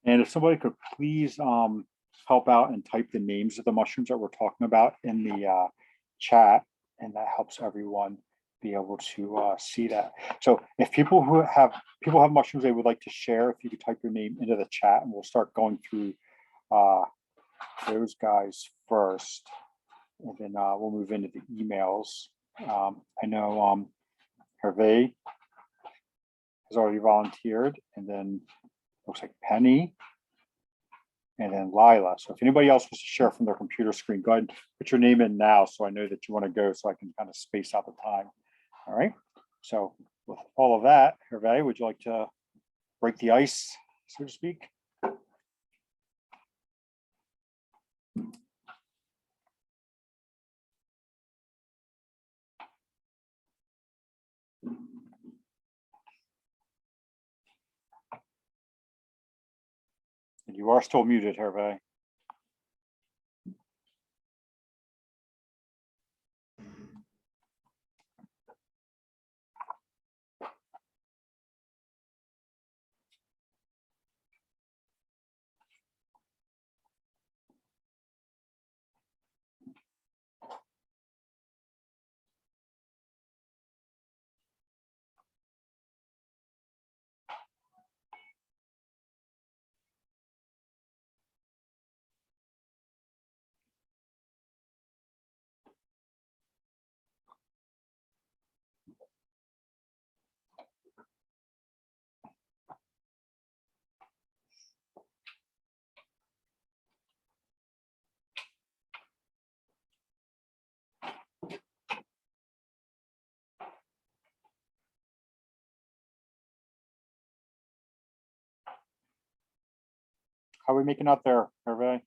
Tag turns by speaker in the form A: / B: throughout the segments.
A: And if somebody could please help out and type the names of the mushrooms that we're talking about in the chat, and that helps everyone be able to see that. So if people have mushrooms they would like to share, if you could type your name into the chat, and we'll start going through those guys first, and then we'll move into the emails. I know Hervé has already volunteered, and then looks like Penny, and then Lila. So if anybody else wants to share from their computer screen, go ahead and put your name in now so I know that you want to go, so I can kind of space out the time. All right. So with all of that, Hervé, would you like to break the ice, so to speak? And you are still muted, Hervé. How are we making out there, Hervé?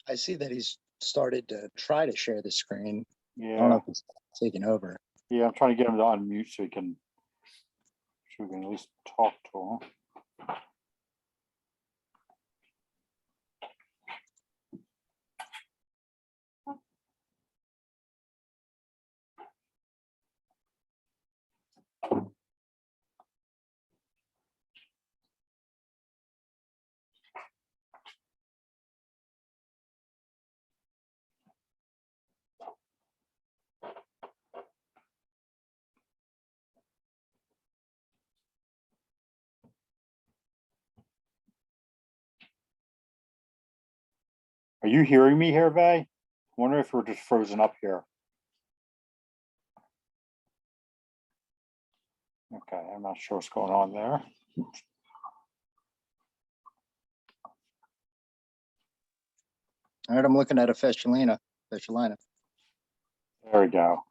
B: I see that he's started to try to share the screen.
A: Yeah.
B: I don't know if it's taking over.
A: Yeah, I'm trying to get him to unmute so we can at least talk to him. Are you hearing me, Hervé? I wonder if we're just frozen up here. Okay, I'm not sure what's going on there.
B: All right, I'm looking at a Fechalina.
A: There we go.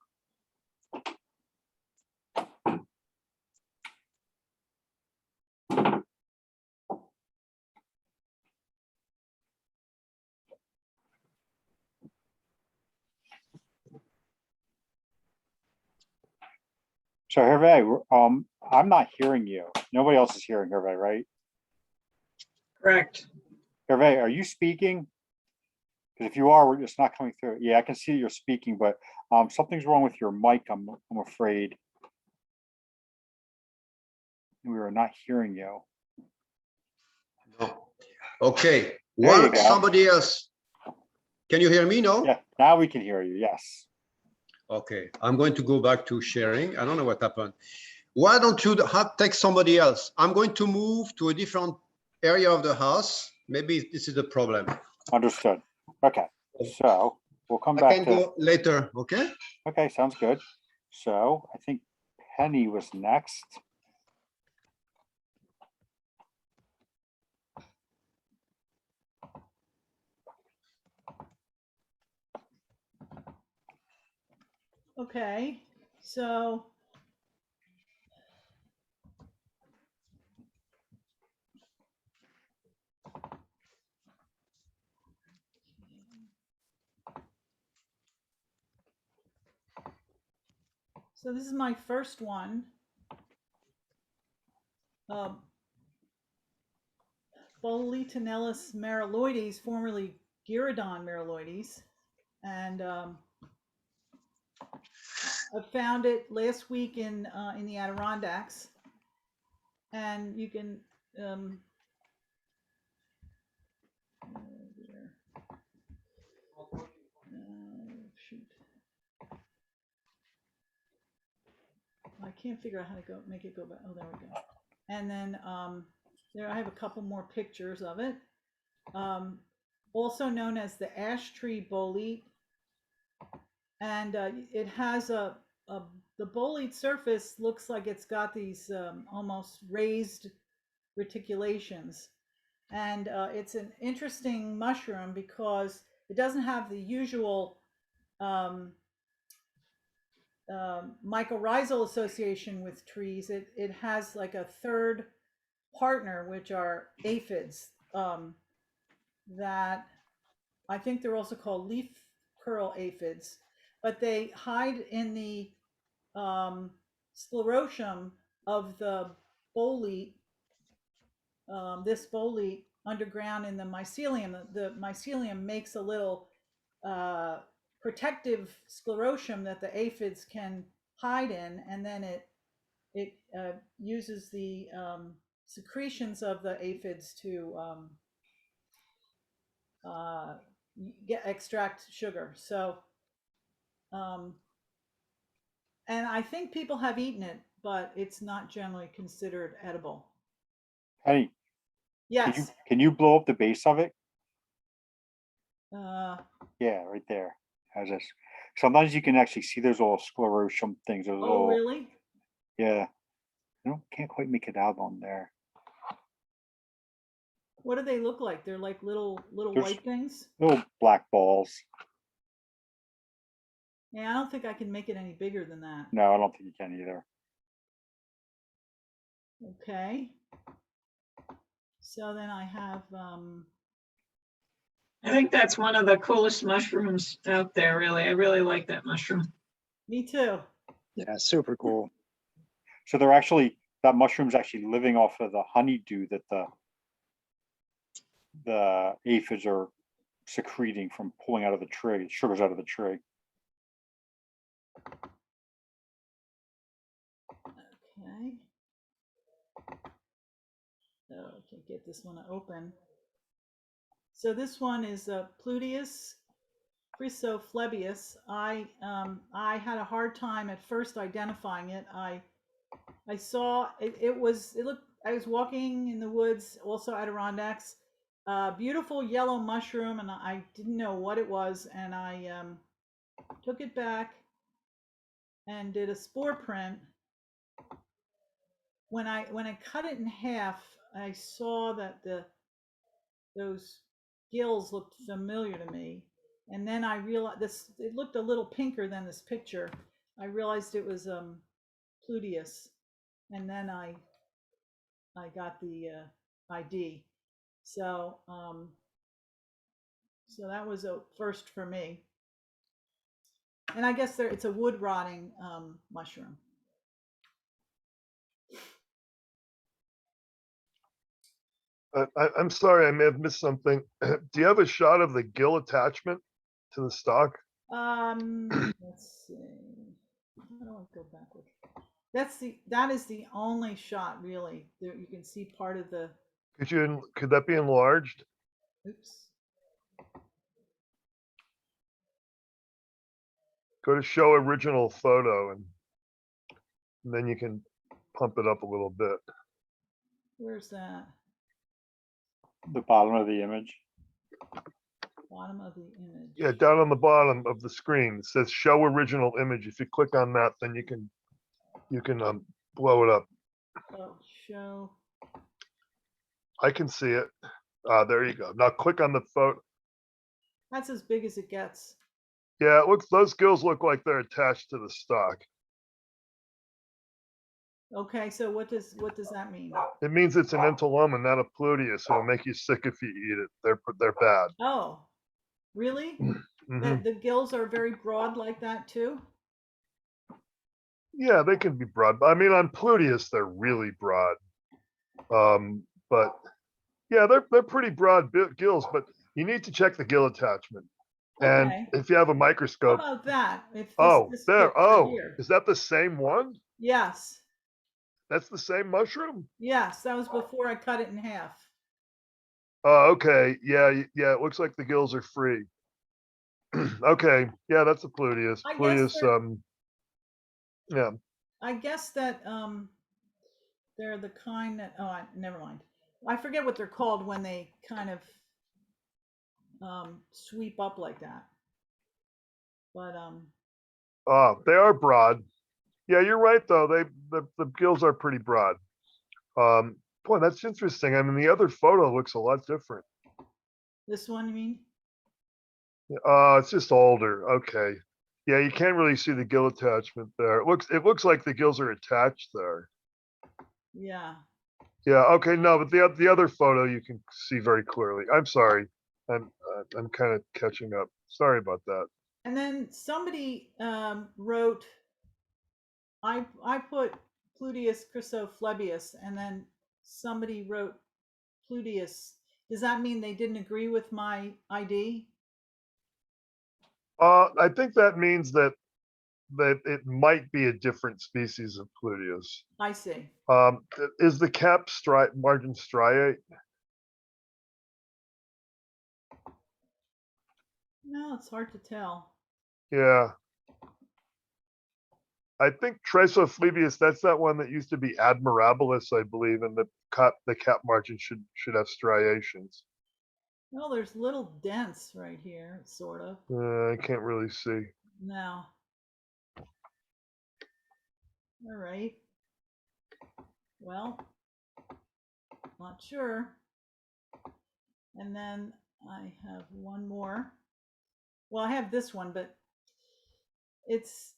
A: So Hervé, I'm not hearing you. Nobody else is hearing Hervé, right?
C: Correct.
A: Hervé, are you speaking? Because if you are, it's not coming through. Yeah, I can see you're speaking, but something's wrong with your mic, I'm afraid. We are not hearing you.
D: No. Okay.
A: There you
D: Well,
A: go.
D: somebody else. Can you hear me? No?
A: Yeah, now we can hear you. Yes.
D: Okay. I'm going to go back to sharing. I don't know what happened. Why don't you take somebody else? I'm going to move to a different area of the house. Maybe this is the problem.
A: Understood. Okay. So we'll come
D: I
A: back
D: can
A: to
D: go later. Okay.
A: Okay, sounds good. So I think Penny was next.
E: Okay, so this is my first one. Bolittonellus maraloides, formerly Gyrodon Meryloides, and I found it last week in the Adirondacks, and you can shoot. I can't figure out how to make it go back. Oh, there we go. And then there I have a couple more pictures of it. Also known as the ash tree bolete, and it has the bolete surface looks like it's got these almost raised reticulations, and it's an interesting mushroom because it doesn't have the usual mycorrhizal association with trees. It has like a third partner, which are aphids, that I think they're also called leaf curl aphids, but they hide in the sclerotium of the bolete, this bolete underground in the mycelium. The mycelium makes a little protective sclerotium that the aphids can hide in, and then it uses the secretions of the aphids to extract sugar. So, and I think people have eaten it, but it's not generally considered edible.
A: Penny,
E: Yes.
A: can you blow up the base of it?
E: Uh,
A: Yeah, right there. How's this? Sometimes you can actually see those little sclerotium things. Those
E: oh,
A: little,
E: really?
A: yeah. Can't quite make it out on there.
E: What do they look like? They're like little
A: They're
E: white things.
A: Little black balls.
E: Yeah, I don't think I can make it any bigger than that.
A: No, I don't think you can either.
E: Okay. So then I have
C: I think that's one of the coolest mushrooms out there, really. I really like that mushroom.
E: me too.
B: Yeah, super cool.
A: So they're actually, that mushroom's actually living off of the honeydew that the aphids are secreting from pulling out of the tree, sugars out of the tree.
E: Okay. So I can get this one to open. So this one is Pluteus chrysophlebus. I had a hard time at first identifying it. I saw it. It looked. I was walking in the woods, also Adirondacks. Beautiful yellow mushroom, and I didn't know what it was, and I took it back and did a spore print. When I cut it in half, I saw that those gills looked familiar to me, and then I realized it looked a little pinker than this picture. I realized it was Pluteus, and then I got the ID. So so that was a first for me, and I guess it's a wood rotting mushroom.
F: I'm sorry, I may have missed something. Do you have a shot of the gill attachment to the stalk?
E: Let's see. How do I go backwards? That is the only shot really. There you can see part of the.
F: Could that be enlarged?
E: Oops.
F: Go to show original photo and then you can pump it up a little bit.
E: Where's that?
A: The bottom of the image.
E: Bottom of the image.
F: Yeah, down on the bottom of the screen, it says show original image. If you click on that, then you can blow it up.
E: Oh, show.
F: I can see it. There you go. Now click on the photo.
E: That's as big as it gets.
F: Yeah, it looks, those gills look like they're attached to the stalk.
E: Okay, so what does that mean?
F: It means it's an entomoloma, not a pluteus. It'll make you sick if you eat it. They're bad.
E: Oh, really?
F: Mhm.
E: The gills are very broad like that too?
F: Yeah, they can be broad. I mean, on Pluteus, they're really broad. But yeah, they're pretty broad gills. But You need to check the gill attachment. And
E: Okay.
F: if you have a
E: How
F: microscope,
E: about that? If this,
F: oh,
E: this
F: there,
E: fits right
F: oh,
E: here.
F: is that the same one?
E: Yes,
F: That's the same mushroom?
E: yes, that was before I cut it in half.
F: Oh, okay. Yeah, yeah, it looks like the gills are free. Okay, yeah, that's a Pluteus.
E: I guess
F: Pluteus,
E: they're-
F: yeah.
E: I guess that they're the kind that never mind. I forget what they're called when they kind of sweep up like that. But
F: Oh, they are broad. Yeah, you're right, though. The gills are pretty broad. Boy, that's interesting. I mean, the other photo looks a lot different.
E: this one, you mean?
F: It's just older. Okay. Yeah, you can't really see the gill attachment there. It looks like the gills are attached there.
E: Yeah.
F: Yeah, okay, no, but the other photo you can see very clearly. I'm sorry. I'm kind of catching up. Sorry about that.
E: And then somebody wrote, I put Pluteus chrysophlebus, and then somebody wrote Pluteus. Does that mean they didn't agree with my ID?
F: I think that means that it might be a different species of Pluteus.
E: I see.
F: Is the cap margin striate?
E: No, it's hard to tell.
F: Yeah. I think Trisophlebius, that's that one that used to be admirabilis, I believe, and the cap margin should have striations.
E: Well, there's little dents right here, sort of.
F: I can't really see.
E: No. All right. Well, not sure. And then I have one more. Well, I have this one, but it's,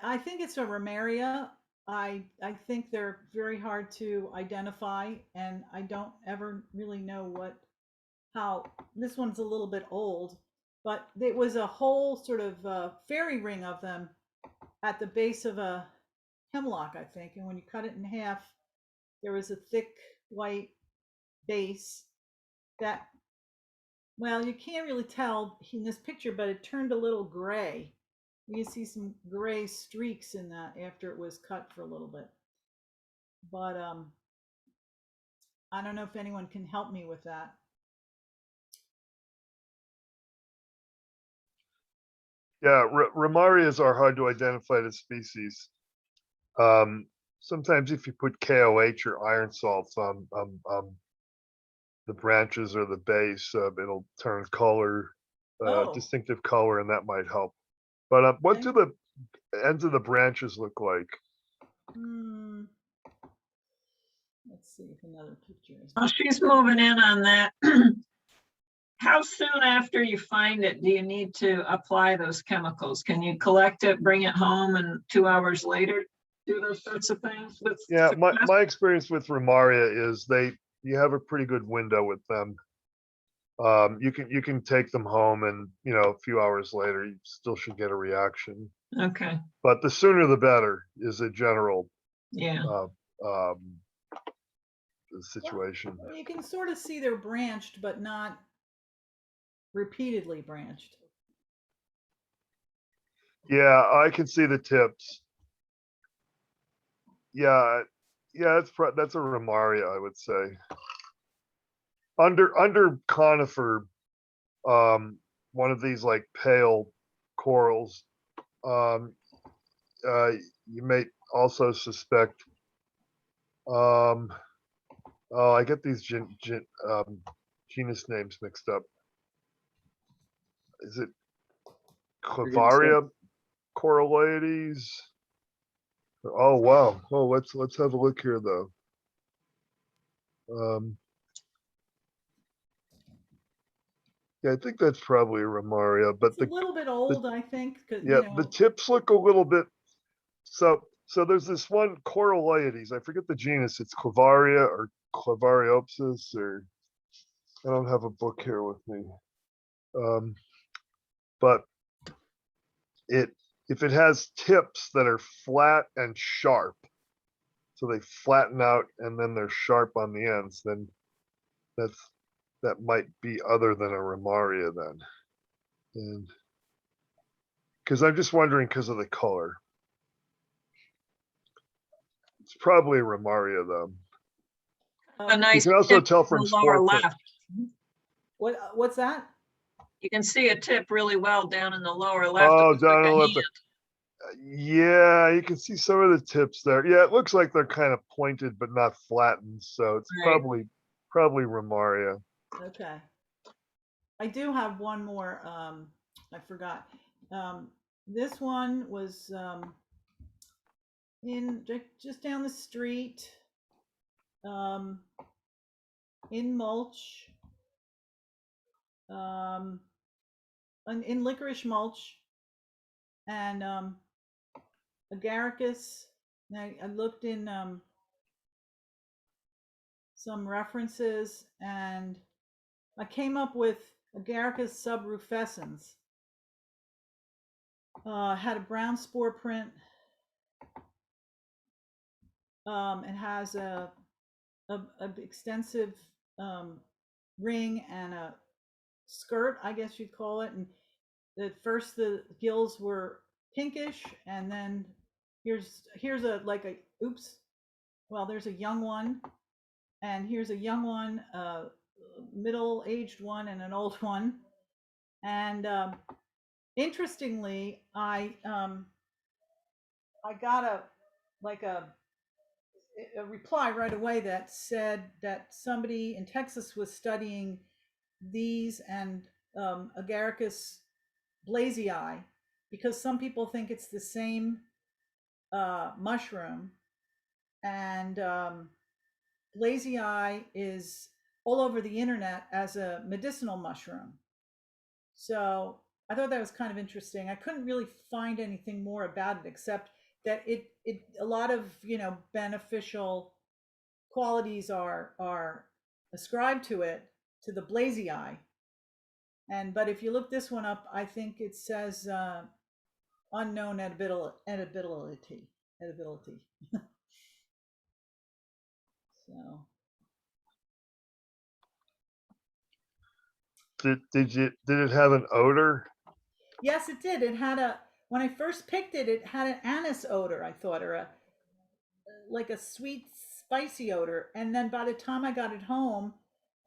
E: I think it's a Ramaria. I think they're very hard to identify, and I don't ever really know how, this one's a little bit old, but it was a whole sort of fairy ring of them at the base of a hemlock, I think. And when you cut it in half, there was a thick white base that, well, you can't really tell in this picture, but it turned a little gray. You can see some gray streaks in that after it was cut for a little bit. But I don't know if anyone can help me with that.
F: Yeah, Ramarias are hard to identify as species. Sometimes if you put KOH or iron salts on the branches or the base, it'll turn color,
E: Oh.
F: distinctive color, and that might help. But what do the ends of the branches look like?
E: Let's see if another picture is.
C: Well, she's moving in on that. How soon after you find it do you need to apply those chemicals? Can you collect it, bring it home, and 2 hours later do those sorts of things?
F: Yeah, my experience with Ramaria is you have a pretty good window with them. You can take them home, and a few hours later you still should get a reaction.
C: Okay.
F: But the sooner the better is a general
C: Yeah.
F: situation.
E: Well, you can sort of see they're branched, but not repeatedly branched.
F: Yeah, I can see the tips. Yeah, that's a Ramaria, I would say. Under conifer, one of these like pale corals, you may also suspect. Oh, I get these genus names mixed up. Is it Clavaria coraloides? Oh wow! Oh, let's have a look here though. Yeah, I think that's probably a Ramaria, but
E: It's a little bit old, I think.
F: Yeah, the tips look a little bit. So there's this one coraloides. I forget the genus. It's Clavaria or Clavariopsis, or I don't have a book here with me. But if it has tips that are flat and sharp, so they flatten out and then they're sharp on the ends, then that might be other than a Ramaria then. And because I'm just wondering because of the color. It's probably a Ramaria though.
C: A nice
F: can also
C: tip
F: tell
C: in
F: from
C: the lower
F: sport that-
C: left.
E: What's that?
C: You can see a tip really well down in the lower left. It
F: Oh,
C: looks like
F: down
C: a
F: on the left.
C: hand.
F: Yeah, you can see some of the tips there. Yeah, it looks like they're kind of pointed but not flattened, so it's
C: Right.
F: probably Ramaria.
E: Okay. I do have one more, I forgot. This one was, just down the street, in mulch, in licorice mulch, and, agaricus. I looked in, some references, and I came up with Agaricus subrufescens. Had a brown spore print. It has a extensive ring and a skirt, I guess you'd call it. And at first the gills were pinkish, and then here's a oops. Well, there's a young one, and here's a young one, middle-aged one, and an old one. And interestingly, I got a reply right away that said that somebody in Texas was studying these and Agaricus blazei, because some people think it's the same mushroom, and blazei is all over the internet as a medicinal mushroom. So I thought that was kind of interesting. I couldn't really find anything more about it except that it a lot of beneficial qualities are ascribed to it, to the blazei. But if you look this one up, I think it says unknown edibility. So
F: Did it have an odor?
E: yes, it did. It had when I first picked it, it had an anise odor, I thought, or like a sweet, spicy odor. And then by the time I got it home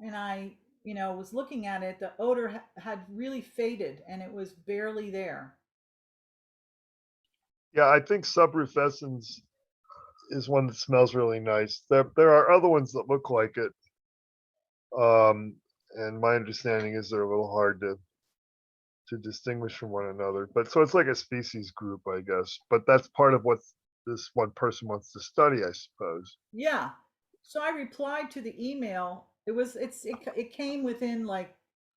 E: and I, was looking at it, the odor had really faded and it was barely there.
F: Yeah, I think subrufescens is one that smells really nice. There are other ones that look like it. And my understanding is they're a little hard to distinguish from one another. But so it's like a species group, I guess. But that's part of what this one person wants to study, I suppose.
E: Yeah. So I replied to the email. It came within like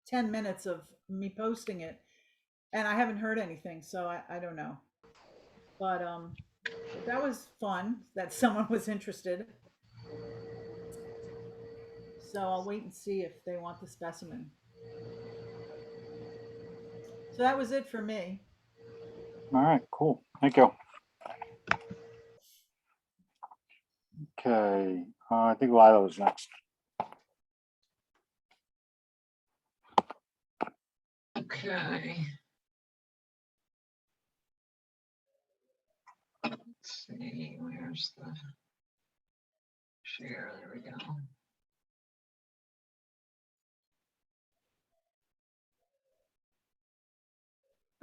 E: 10 minutes of me posting it, and I haven't heard anything, so I don't know. But that was fun that someone was interested. So I'll wait and see if they want the specimen. So that was it for me.
A: All right, cool. Thank you. Okay, I think Lila was next.
C: Okay. Let's see, where's the share? There we go.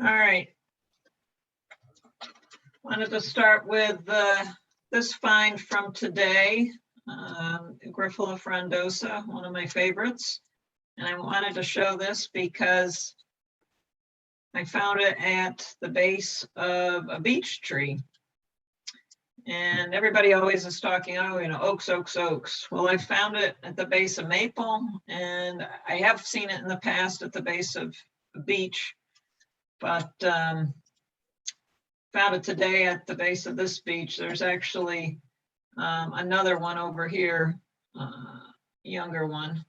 C: All right. Wanted to start with this find from today, Grifola frondosa, one of my favorites. And I wanted to show this because I found it at the base of a beech tree. And everybody always is talking, oh, oaks, oaks, oaks. Well, I found it at the base of maple, and I have seen it in the past at the base of beech, but found it today at the base of this beech. There's actually another one over here, younger one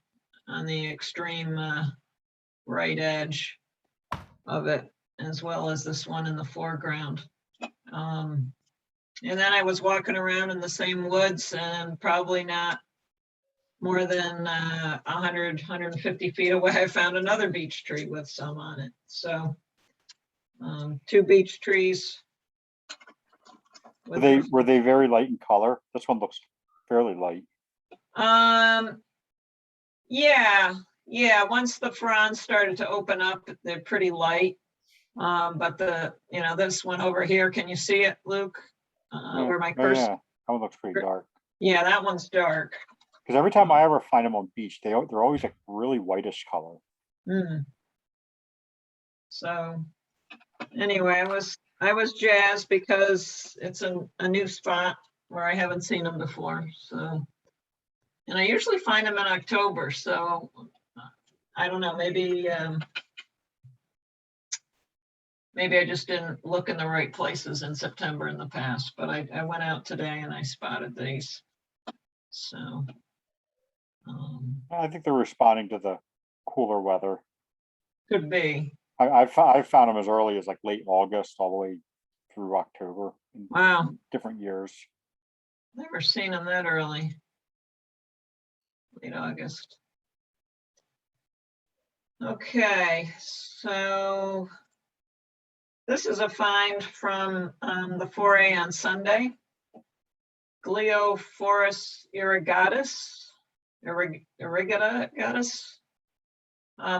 C: on the extreme right edge of it, as well as this one in the foreground. And then I was walking around in the same woods and probably not more than 150 feet away, I found another beech tree with some on it. So 2 beech trees.
A: Were
C: with
A: were they very light in color? This one looks fairly light.
C: Yeah, once the fronds started to open up, they're pretty light. But this one over here, can you see it, Luke? Where my
A: Oh,
C: cursor,
A: yeah, that one looks pretty dark.
C: yeah, that one's dark.
A: Because every time I ever find them on beach, they're always like really whitish color.
C: So anyway, I was jazzed because it's a new spot where I haven't seen them before. So, and I usually find them in October. So I don't know, maybe I just didn't look in the right places in September in the past, but I went out today and I spotted these. So
A: I think they're responding to the cooler weather.
C: could be.
A: I found them as early as like late August all the way through October in
C: Wow,
A: different years.
C: never seen them that early. Late August. Okay, so this is a find from the 4A on Sunday. Gliophorus irrigatus,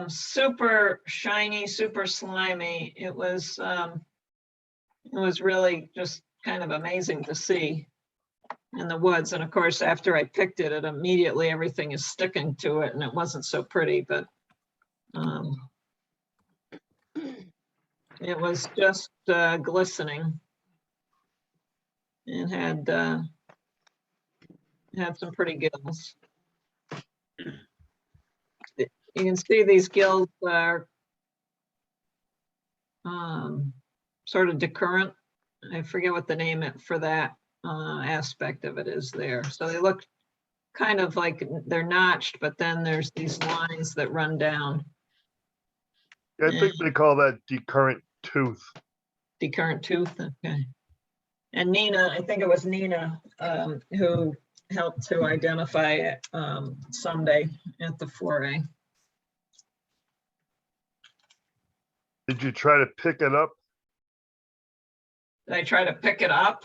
C: super shiny, super slimy. It was really just kind of amazing to see in the woods. And of course, after I picked it, immediately everything is sticking to it, and it wasn't so pretty, but it was just glistening and had some pretty gills. You can see these gills are sort of decurrent. I forget what the name for that aspect of it is there. So they look kind of like they're notched, but then there's these lines that run down.
F: I think they call that decurrent tooth.
C: Decurrent tooth, okay. And Nina, I think it was Nina who helped to identify it Sunday at the 4A.
F: Did you try to pick it up?
C: Did I try to pick it up?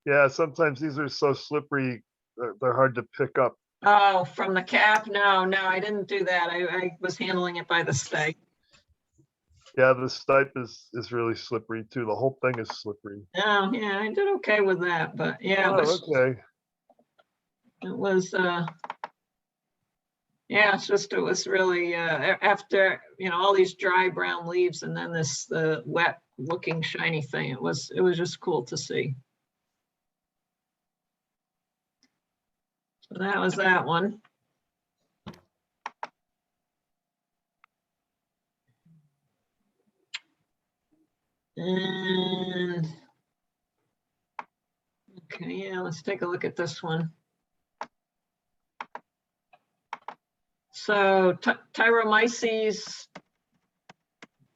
F: Yeah, sometimes these are so slippery, they're hard to pick up.
C: Oh, from the cap? No, I didn't do that. I was handling it by the stake.
F: Yeah, the stipe is really slippery too. The whole thing is slippery.
C: Oh, yeah, I did okay with that, but yeah,
F: Oh, okay.
C: it was yeah, it was really after all these dry brown leaves and then this wet looking shiny thing. It was just cool to see. So that was that one. And okay, yeah, let's take a look at this one. So Tyromyces,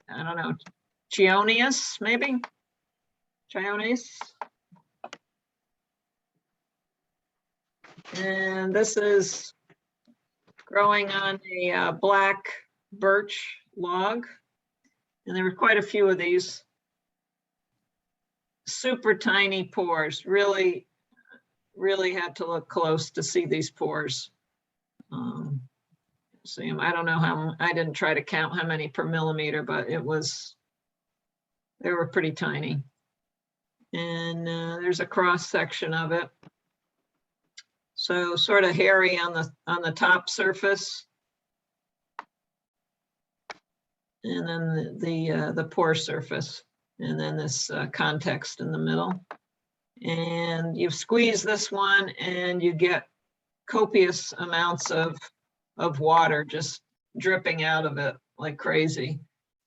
C: I don't know, Chioneus, maybe? Chioneus. And this is growing on a black birch log. And there were quite a few of these. Super tiny pores, really had to look close to see these pores. See them, I don't know how, I didn't try to count how many per millimeter, but they were pretty tiny. And there's a cross section of it. So sort of hairy on the top surface. And then the pore surface. And then this context in the middle. And you squeeze this one and you get copious amounts of water just dripping out of it like crazy.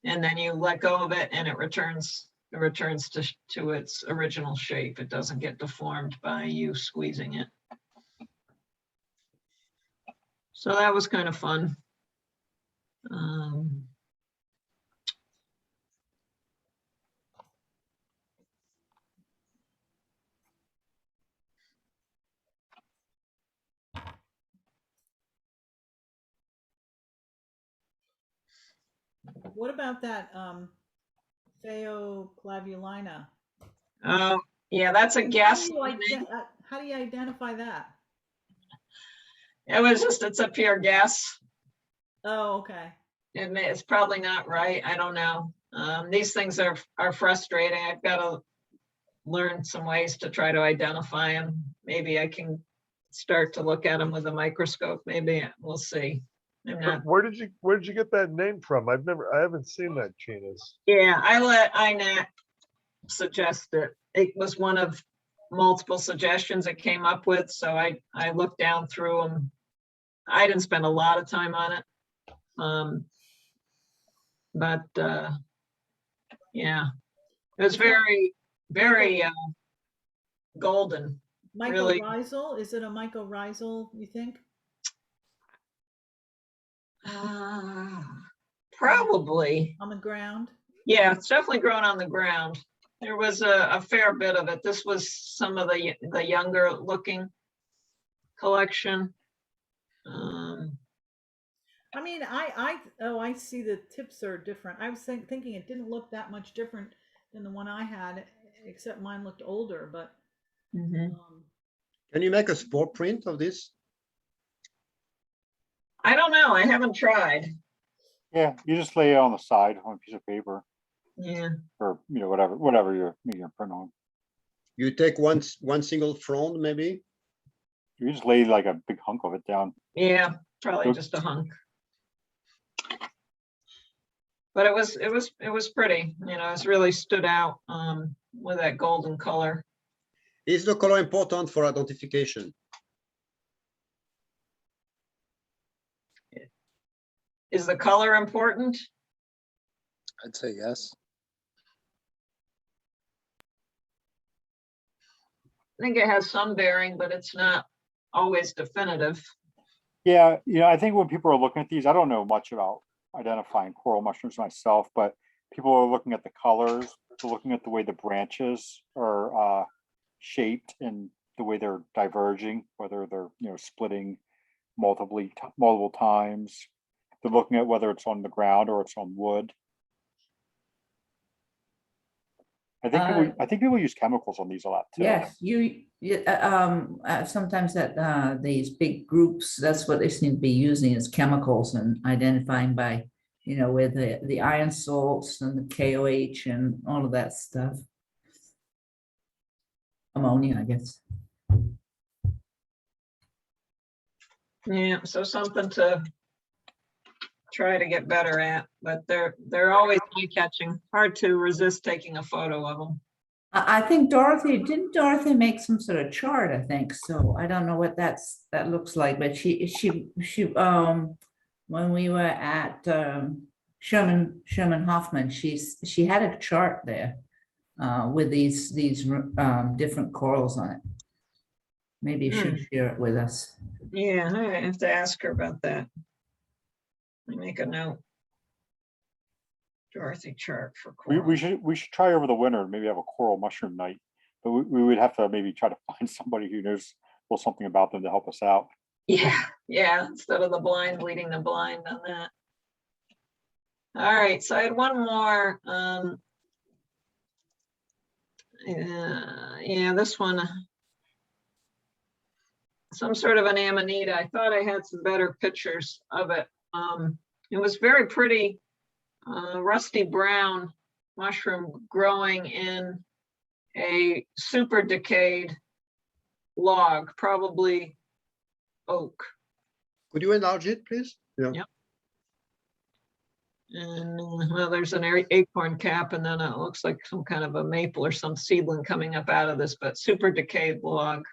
C: And then you let go of it and it returns to its original shape. It doesn't get deformed by you squeezing it. So that was kind of fun.
E: what about that, Phaeoclavulina?
C: Yeah, that's a
E: How
C: guess.
E: do you how do you identify that?
C: It's a pure guess.
E: Oh, okay.
C: It's probably not right. I don't know. These things are frustrating. I've got to learn some ways to try to identify them. Maybe I can start to look at them with a microscope. Maybe we'll see. I'm not.
F: Where did you get that name from? I haven't seen that genus.
C: Yeah, I let INAT suggest it. It was one of multiple suggestions it came up with. So I looked down through them. I didn't spend a lot of time on it. But yeah, it was very, very golden. Really.
E: Mycorrhizal? Is it a mycorrhizal, you think?
C: Probably.
E: On the ground?
C: Yeah, it's definitely grown on the ground. There was a fair bit of it. This was some of the younger looking collection.
E: I mean, I see the tips are different. I was thinking it didn't look that much different than the one I had, except mine looked older, but.
D: Can you make a spore print of this?
C: I don't know. I haven't tried.
A: Yeah, you just lay it on the side on a piece of paper
C: Yeah.
A: or, whatever you're printing on.
D: You take one single frond, maybe?
A: You just lay like a big hunk of it down.
C: Yeah, probably just a hunk. But it was pretty, it's really stood out with that golden color.
D: Is the color important for identification?
C: Is the color important?
B: I'd say yes.
C: I think it has some bearing, but it's not always definitive.
A: Yeah, I think when people are looking at these, I don't know much about identifying coral mushrooms myself, but people are looking at the colors, they're looking at the way the branches are shaped and the way they're diverging, whether they're splitting multiple times. They're looking at whether it's on the ground or it's on wood. I think people use chemicals on these a lot too.
G: Yes, sometimes that these big groups, that's what they seem to be using is chemicals and identifying by, with the iron salts and the KOH and all of that stuff. Ammonia, I guess.
C: Yeah, so something to try to get better at, but they're always eye-catching. Hard to resist taking a photo of them.
G: I think didn't Dorothy make some sort of chart? I think so. I don't know what that looks like, but she when we were at Sherman Hoffman, she had a chart there with these different corals on it. Maybe you should share it with us.
C: Yeah, I have to ask her about that. Let me make a note. Dorothy chart for coral.
A: We should try over the winter and maybe have a coral mushroom night, but we would have to maybe try to find somebody who knows a little something about them to help us out.
C: Yeah, instead of the blind leading the blind on that. All right, so I had one more. Yeah, this one, some sort of an amanita. I thought I had some better pictures of it. It was very pretty, rusty brown mushroom growing in a super decayed log, probably oak.
D: Could you enlarge it, please? Yeah.
C: Yep. And well, there's an acorn cap, and then it looks like some kind of a maple or some seedling coming up out of this, but super decayed log.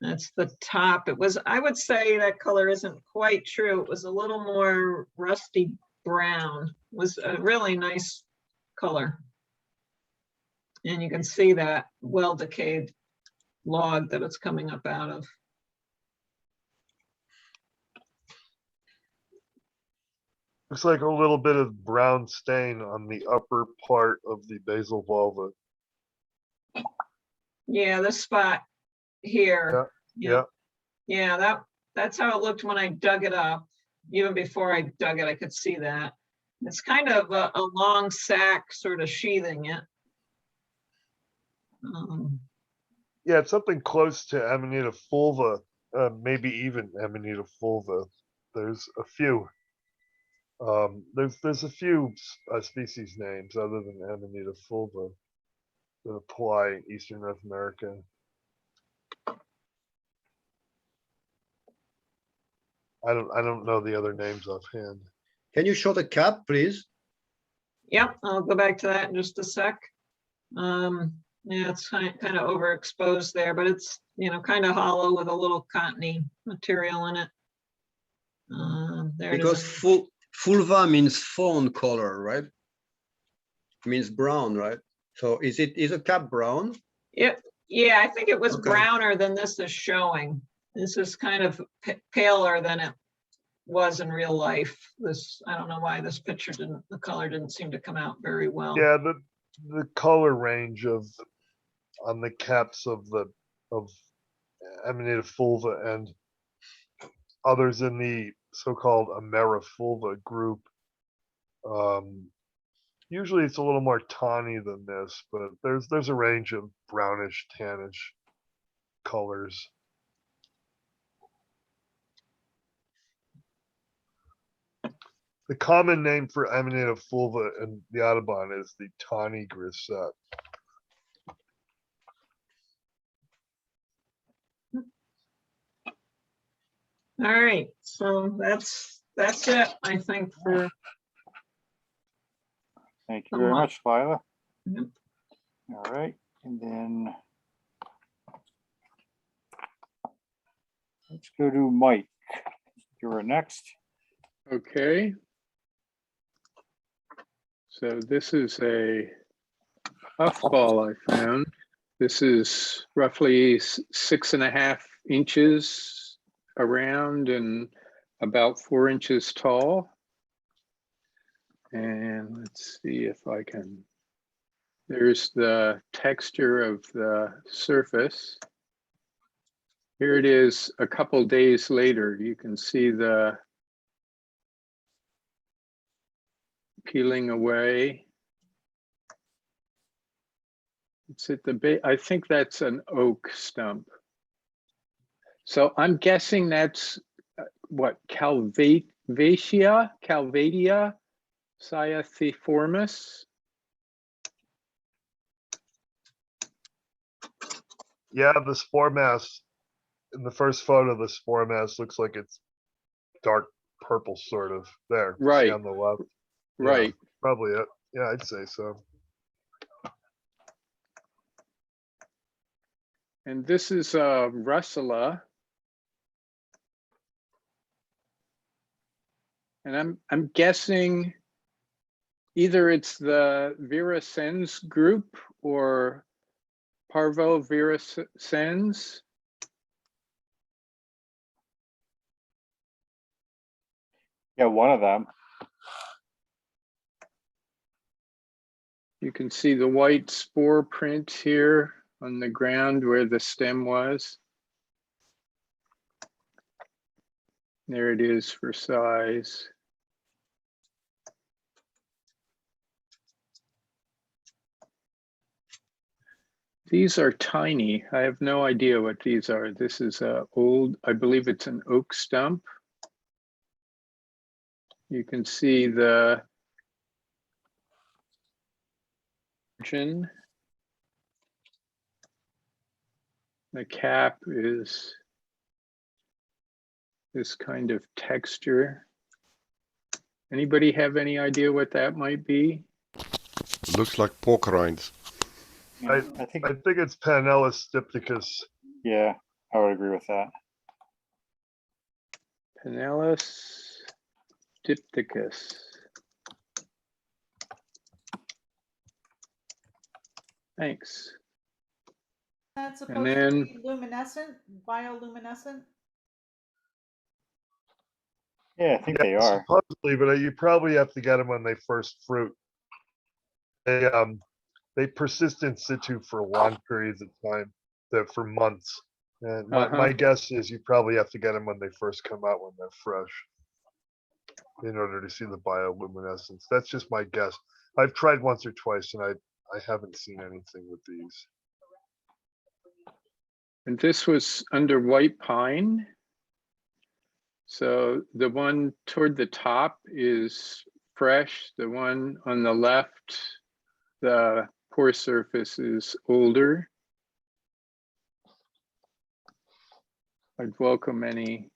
C: That's the top. It was, I would say that color isn't quite true. It was a little more rusty brown. It was a really nice color. And you can see that well decayed log that it's coming up out of.
F: Looks like a little bit of brown stain on the upper part of the basal vulva.
C: Yeah, this spot here.
F: Yeah.
C: Yeah, that's how it looked when I dug it up. Even before I dug it, I could see that. It's kind of a long sack sort of sheathing it.
F: Yeah, it's something close to Amanita fulva, maybe even Amanita fulva. There's a few. There's a few species names other than Amanita fulva that apply in Eastern North America. I don't know the other names offhand.
D: Can you show the cap, please?
C: Yep, I'll go back to that in just a sec. Yeah, it's kind of overexposed there, but it's, kind of hollow with a little cottony material in it. There it
D: Because
C: is.
D: fulva means fawn color, right? Means brown, right? So is a cap brown?
C: Yeah, I think it was
D: Okay.
C: browner than this is showing. This is kind of paler than it was in real life. This, I don't know why this picture the color didn't seem to come out very well.
F: Yeah, the color range on the caps of Amanita fulva and others in the so-called Amera fulva group. Usually it's a little more tawny than this, but there's a range of brownish, tannish colors. The common name for Amanita fulva in the Audubon is the tawny grisette.
C: All right, so that's it, I think, for
A: Thank you very much, Lila.
C: Yep.
A: All right, and then let's go to Mike. You're next.
H: Okay. So this is a puffball I found. This is roughly 6.5 inches around and about 4 inches tall. And let's see if I can, there's the texture of the surface. Here it is a couple days later. You can see the peeling away. It's at the base. I think that's an oak stump. So I'm guessing that's what, Calvadia cyathiformis.
F: Yeah, the spore mass in the first photo, the spore mass looks like it's dark purple, sort of there. See
H: Right.
F: on the left. Yeah,
H: Right.
F: probably it. Yeah, I'd say so.
H: And this is Russula. And I'm guessing either it's the Virasens group or Parvovirasens.
A: Yeah, one of them.
H: You can see the white spore print here on the ground where the stem was. There it is for size. These are tiny. I have no idea what these are. This is old, I believe it's an oak stump. You can see the margin. The cap is this kind of texture. Anybody have any idea what that might be?
I: Looks like pork rinds.
A: Yeah, I think,
F: I think it's Panellus dipticus.
A: yeah, I would agree with that.
H: Pinellus dipticus. Thanks.
E: That's supposed
H: And
E: to
H: then-
E: be luminescent, bioluminescent.
A: Yeah, I think they are.
F: Supposedly, but you probably have to get them when they first fruit. They persist in situ for long periods of time, for months. And my
H: Uh-huh.
F: guess is you probably have to get them when they first come out when they're fresh. in order to see the bioluminescence. That's just my guess. I've tried once or twice and I haven't seen anything with these.
H: And this was under white pine. So the one toward the top is fresh. The one on the left, the pore surface is older. I'd welcome any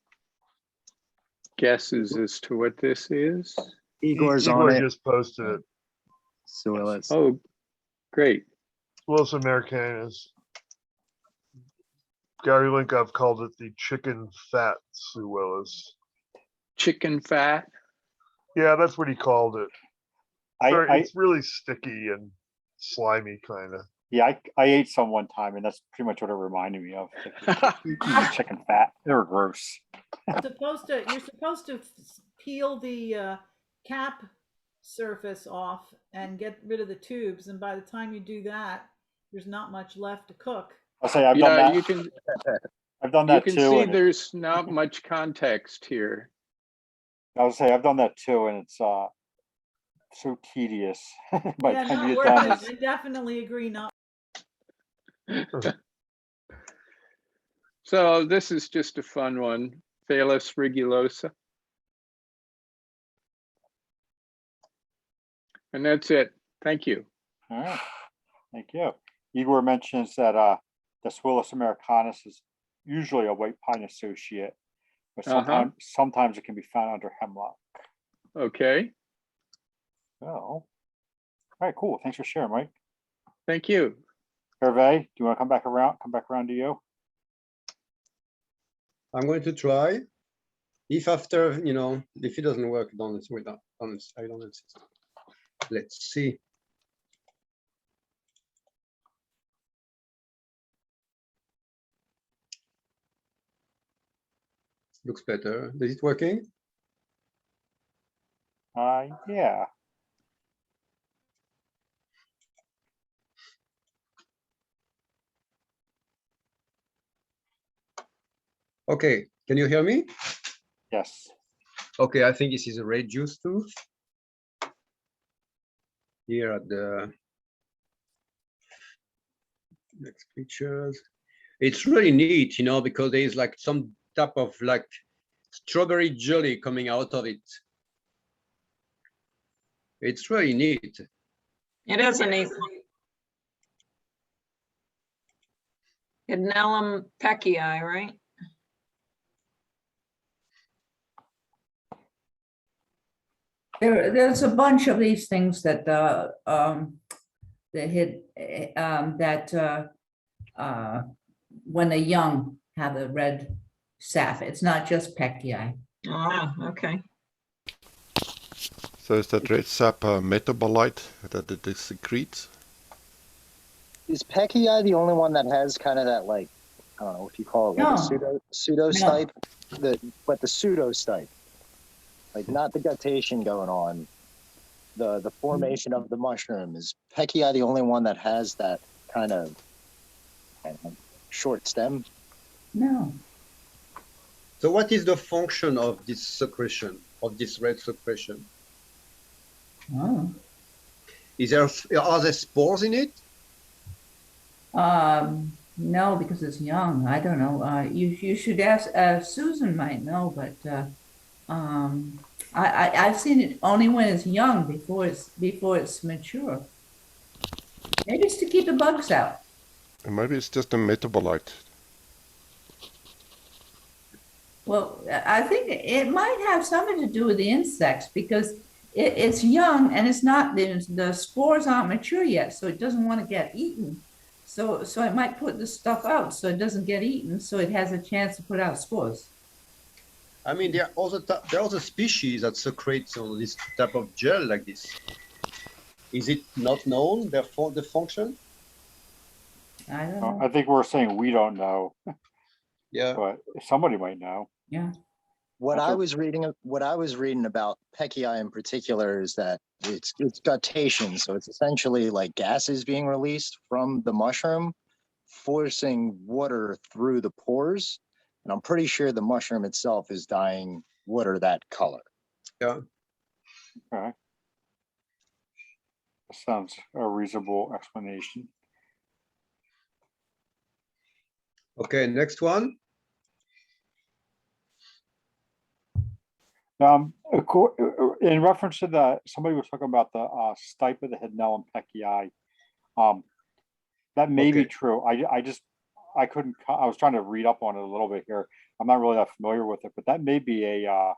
H: guesses as to what this is.
B: Igor's
F: Igor
B: on it.
F: just posted it.
B: Suillus.
H: Oh, great.
F: Suillus americanus. Gary Linkov called it the chicken fat Suillus.
H: Chicken fat.
F: Yeah, that's what he called it.
A: I
F: It's really sticky and slimy kind of.
A: yeah, I ate some one time, and that's pretty much what it reminded me of. Like, eating chicken fat. They were gross.
E: You're supposed to peel the cap surface off and get rid of the tubes. And by the time you do that, there's not much left to cook.
A: I'll say I've done
H: Yeah,
A: that.
H: you can,
A: I've done
H: you
A: that
H: can
A: too.
H: see
A: And
H: there's not much context here.
A: I'll say I've done that too, and it's so tedious. By
E: Yeah,
A: the time
E: not
A: you get
E: worth
A: done,
E: it. I definitely agree. Not.
H: So this is just a fun one, Phallus rigulosa. And that's it. Thank you.
A: all right. Thank you. Igor mentions that the Suillus americanus is usually a white pine associate, but sometimes it can be found under hemlock.
H: Okay,
A: So, all right, cool. Thanks for sharing, Mike.
H: thank you.
A: Hervé, do you want to come back around? Come back around to you.
D: I'm going to try. If after, if it doesn't work, I don't insist. Let's see. Looks better. Is it working?
A: Yeah.
D: Okay, can you hear me?
A: Yes.
D: Okay, I think this is a red juice tooth. Here at the next pictures. It's really neat, because there is like some type of like strawberry jelly coming out of it. It's really neat.
C: It is a neat. Cadnellum peckii, right?
G: There's a bunch of these things that when they're young have a red sap. It's not just peckii.
C: Oh, okay.
I: So is that red sap a metabolite that it secretes?
B: Is Pecchi the only one that has kind of that, like, I don't know if you call it like
G: No.
B: a pseudostype, but the pseudostype, like not the guttation going on, the formation of the mushroom. Is Pecchi the only one that has that kind of short stem?
G: No.
D: So what is the function of this secretion, of this red secretion?
G: Oh.
D: Are there spores in it?
G: No, because it's young. I don't know. You should ask. Susan might know, but I've seen it only when it's young, before it's mature. Maybe it's to keep the bugs out.
I: And maybe it's just a metabolite.
G: Well, I think it might have something to do with the insects, because it's young and it's not, the spores aren't mature yet, so it doesn't want to get eaten. So it might put the stuff out so it doesn't get eaten, so it has a chance to put out spores.
D: I mean, there are other species that secrete this type of gel like this. Is it not known, therefore, the function?
G: I don't know.
A: I think we're saying we don't know,
D: Yeah.
A: but somebody might know.
G: Yeah.
B: What
A: That's
B: I
A: a-
B: was reading about Pecchi in particular is that it's guttation, so it's essentially like gases being released from the mushroom, forcing water through the pores, and I'm pretty sure the mushroom itself is dyeing water that color.
D: Yeah.
A: Okay. Sounds a reasonable explanation.
D: Okay, next one.
A: In reference to the, somebody was talking about the stipe of the Hidnell and Pecchi. That may be
D: Okay.
A: true. I couldn't, I was trying to read up on it a little bit here. I'm not really that familiar with it, but that may be a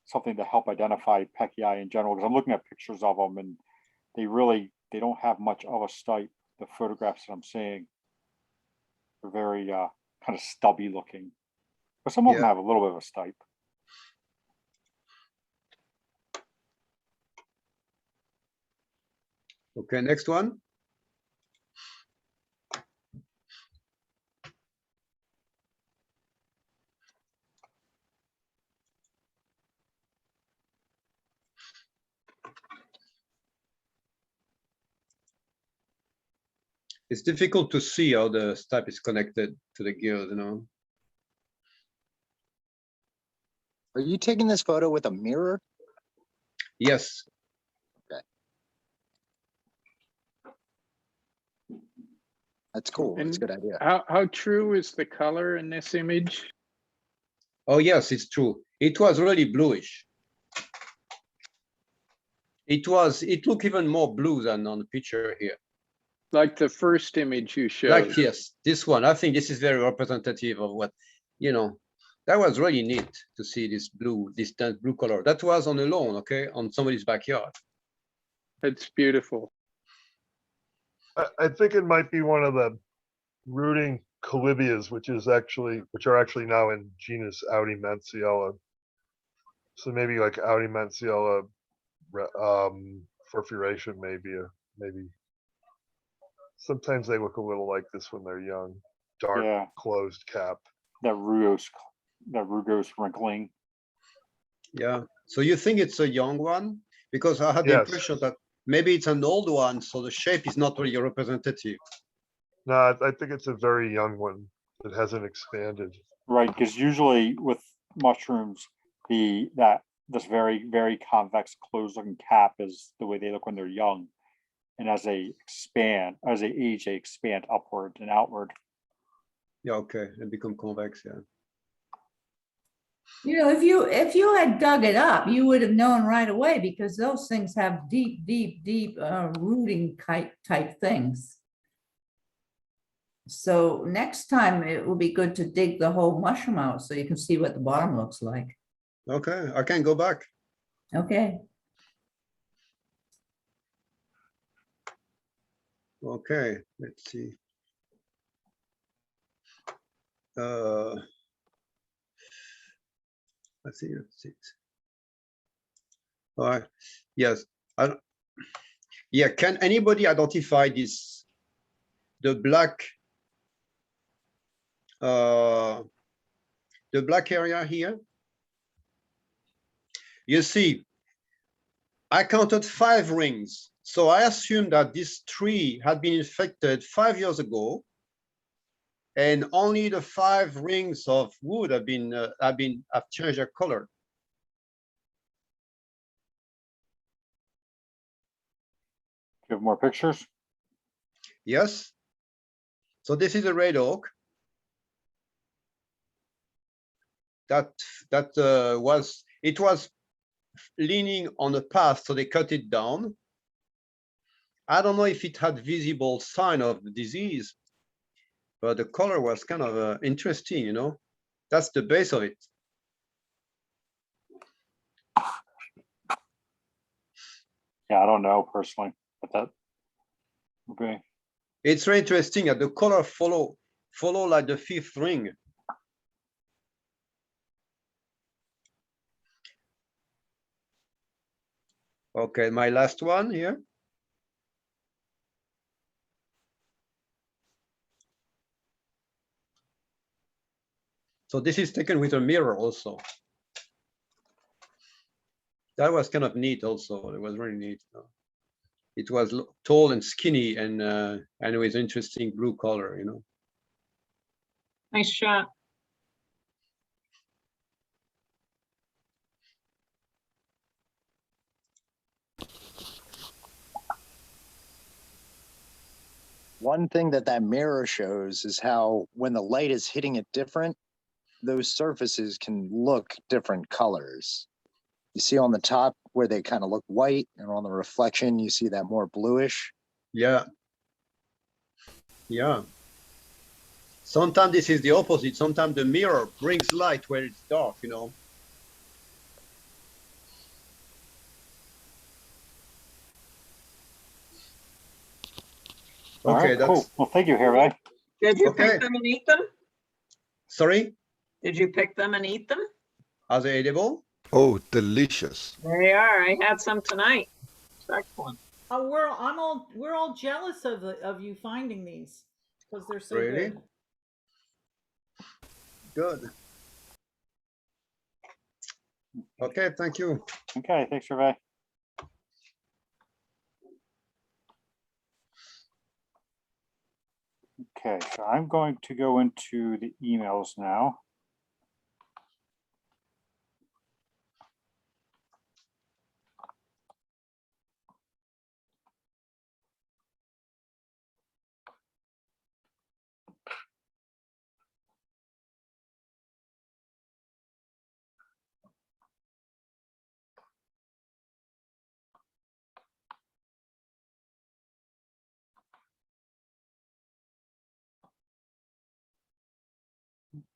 A: something to help identify Pecchi in general, because I'm looking at pictures of them and they don't have much of a stipe. The photographs that I'm seeing are very kind of stubby looking, but some of them
D: Yeah.
A: have a little bit of a stipe.
D: Okay, next one. It's difficult to see how the stipe is connected to the gills, you know.
B: Are you taking this photo with a mirror?
D: Yes.
B: That's cool. That's a
H: And
B: good idea.
H: how true is the color in this image?
D: Oh, yes, it's true. It was really bluish. It looked even more blue than on the picture here.
H: Like the first image you showed?
D: Like, yes, this one. I think this is very representative of what, you know, that was really neat to see this blue, this dense blue color. That was on a lawn, okay, on somebody's backyard.
H: It's beautiful.
F: I think it might be one of the rooting colibias, which are actually now in genus Audimentiella. So maybe like Audimentiella furfuration, maybe. Sometimes they look a little like this when they're young, dark
A: Yeah,
F: closed cap.
A: that rugose wrinkling.
D: Yeah. So you think it's a young one? Because I had the
F: Yes.
D: impression that maybe it's an old one, so the shape is not really representative.
F: No, I think it's a very young one that hasn't expanded.
A: Right, because usually with mushrooms, this very, very convex closed looking cap is the way they look when they're young. And as they age, they expand upward and outward.
D: Yeah, okay, and become convex, yeah.
G: You know, if you had dug it up, you would have known right away because those things have deep rooting type things. So next time it will be good to dig the whole mushroom out so you can see what the bottom looks like.
D: Okay, I can go back.
G: Okay.
D: Okay, let's see. Let's see. All right. Yes. Yeah. Can anybody identify this? The black area here. You see, I counted 5 rings. So I assume that this tree had been infected 5 years ago, and only the 5 rings of wood have changed their color.
A: Do you have more pictures?
D: Yes. So this is a red oak that was leaning on a path, so they cut it down. I don't know if it had visible sign of the disease, but the color was kind of interesting, you know. That's the base of it.
A: Yeah, I don't know personally, but that, okay.
D: It's very interesting that the color follow like the 5th ring. Okay, my last one here. So this is taken with a mirror also. That was kind of neat also. It was really neat. It was tall and skinny and it was interesting blue color, you know.
C: Nice shot.
B: One thing that mirror shows is how when the light is hitting it different, those surfaces can look different colors. You see on the top where they kind of look white, and on the reflection, you see that more bluish.
D: Yeah. Yeah. Sometimes this is the opposite. Sometimes the mirror brings light where it's dark, you know.
A: All
D: Okay,
A: right, cool. Well, thank you, Hervé.
C: Did you
D: Okay.
C: pick them and eat them?
D: Sorry,
C: Did you pick them and eat them?
D: are they edible?
I: Oh, delicious.
C: They are. I had some tonight. It's excellent.
E: Oh, we're all jealous of you finding these because they're so
D: Really?
E: good.
D: Good. Okay, thank you.
A: Okay, thanks, Hervé. Okay, so I'm going to go into the emails now.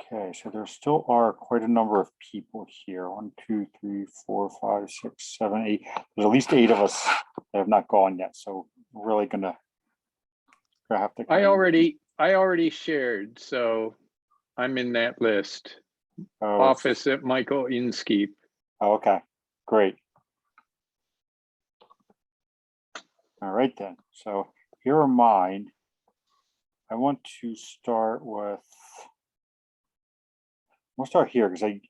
A: Okay, so there still are quite a number of people here. 1, 2, 3, 4, 5, 6, 7, 8. There's at least 8 of us that have not gone yet. So we're really gonna have to.
H: I already shared, so I'm in that list.
A: Oh,
H: Office at Michael Inskeep.
A: oh, okay, great. All right then. So here are mine. I want to start with. We'll start here because I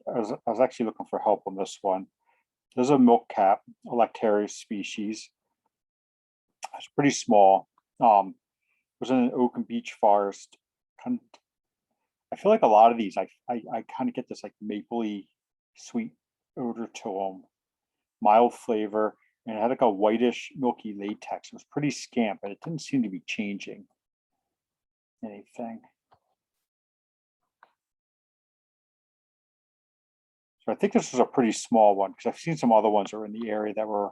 A: was actually looking for help on this one. There's a milk cap, a Lactarius species. It's pretty small. It was in an oak and beech forest. I feel like a lot of these, I kind of get this like mapley sweet odor to them, mild flavor, and it had like a whitish milky latex. It was pretty scamp, but it didn't seem to be changing anything. So I think this was a pretty small one because I've seen some other ones that were in the area that were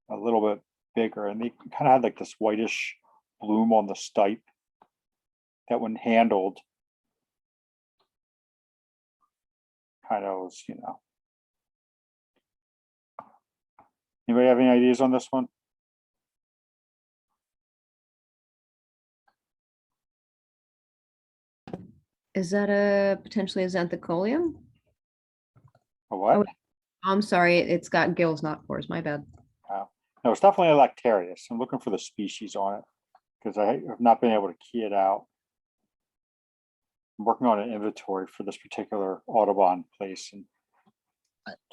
A: a little bit bigger, and they kind of had like this whitish bloom on the stipe that when handled kind of was, you know. Anybody have any ideas on this one?
J: Is that a potentially a xanthocolium?
A: A what?
J: Oh, I'm sorry, it's got gills, not pores. My bad.
A: No, it's definitely a Lactarius. I'm looking for the species on it because I have not been able to key it out. I'm working on an inventory for this particular Audubon place and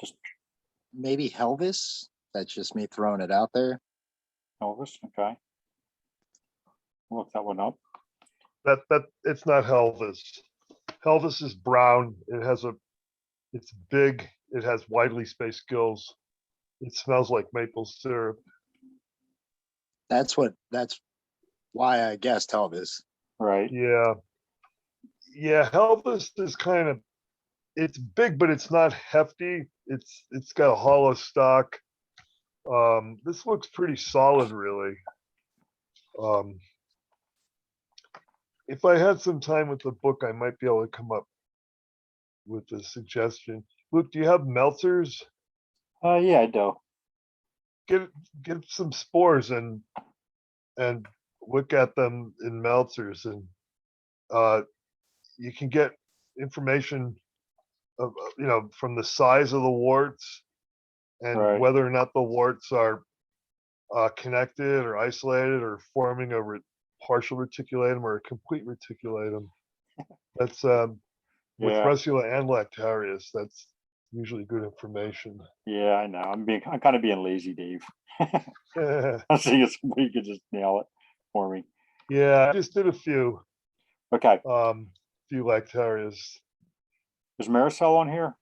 A: just
B: Maybe Helvis. That's just me throwing it out there.
A: Elvis. Okay. I'll look that one up.
F: That it's not Helvis. Helvis is brown. It's big. It has widely spaced gills. It smells like maple syrup.
B: That's why I guessed Helvis.
A: Right.
F: Yeah. Yeah, Helvis is kind of, it's big, but it's not hefty. It's got a hollow stalk. This looks pretty solid, really. If I had some time with the book, I might be able to come up with a suggestion. Luke, do you have Meltzers?
A: Yeah, I do.
F: Get some spores and look at them in Meltzers, and you can get information of, from the size of the warts and
A: Right.
F: whether or not the warts are connected or isolated or forming a partial reticulatum or a complete reticulatum. That's with
A: Yeah.
F: Russula and Lactarius. That's usually good information.
A: Yeah, I know. I'm kind of being lazy, Dave. I see if somebody could just nail it for me.
F: Yeah, I just did a few.
A: Okay.
F: Few Lactarius.
A: Is Maricel on here?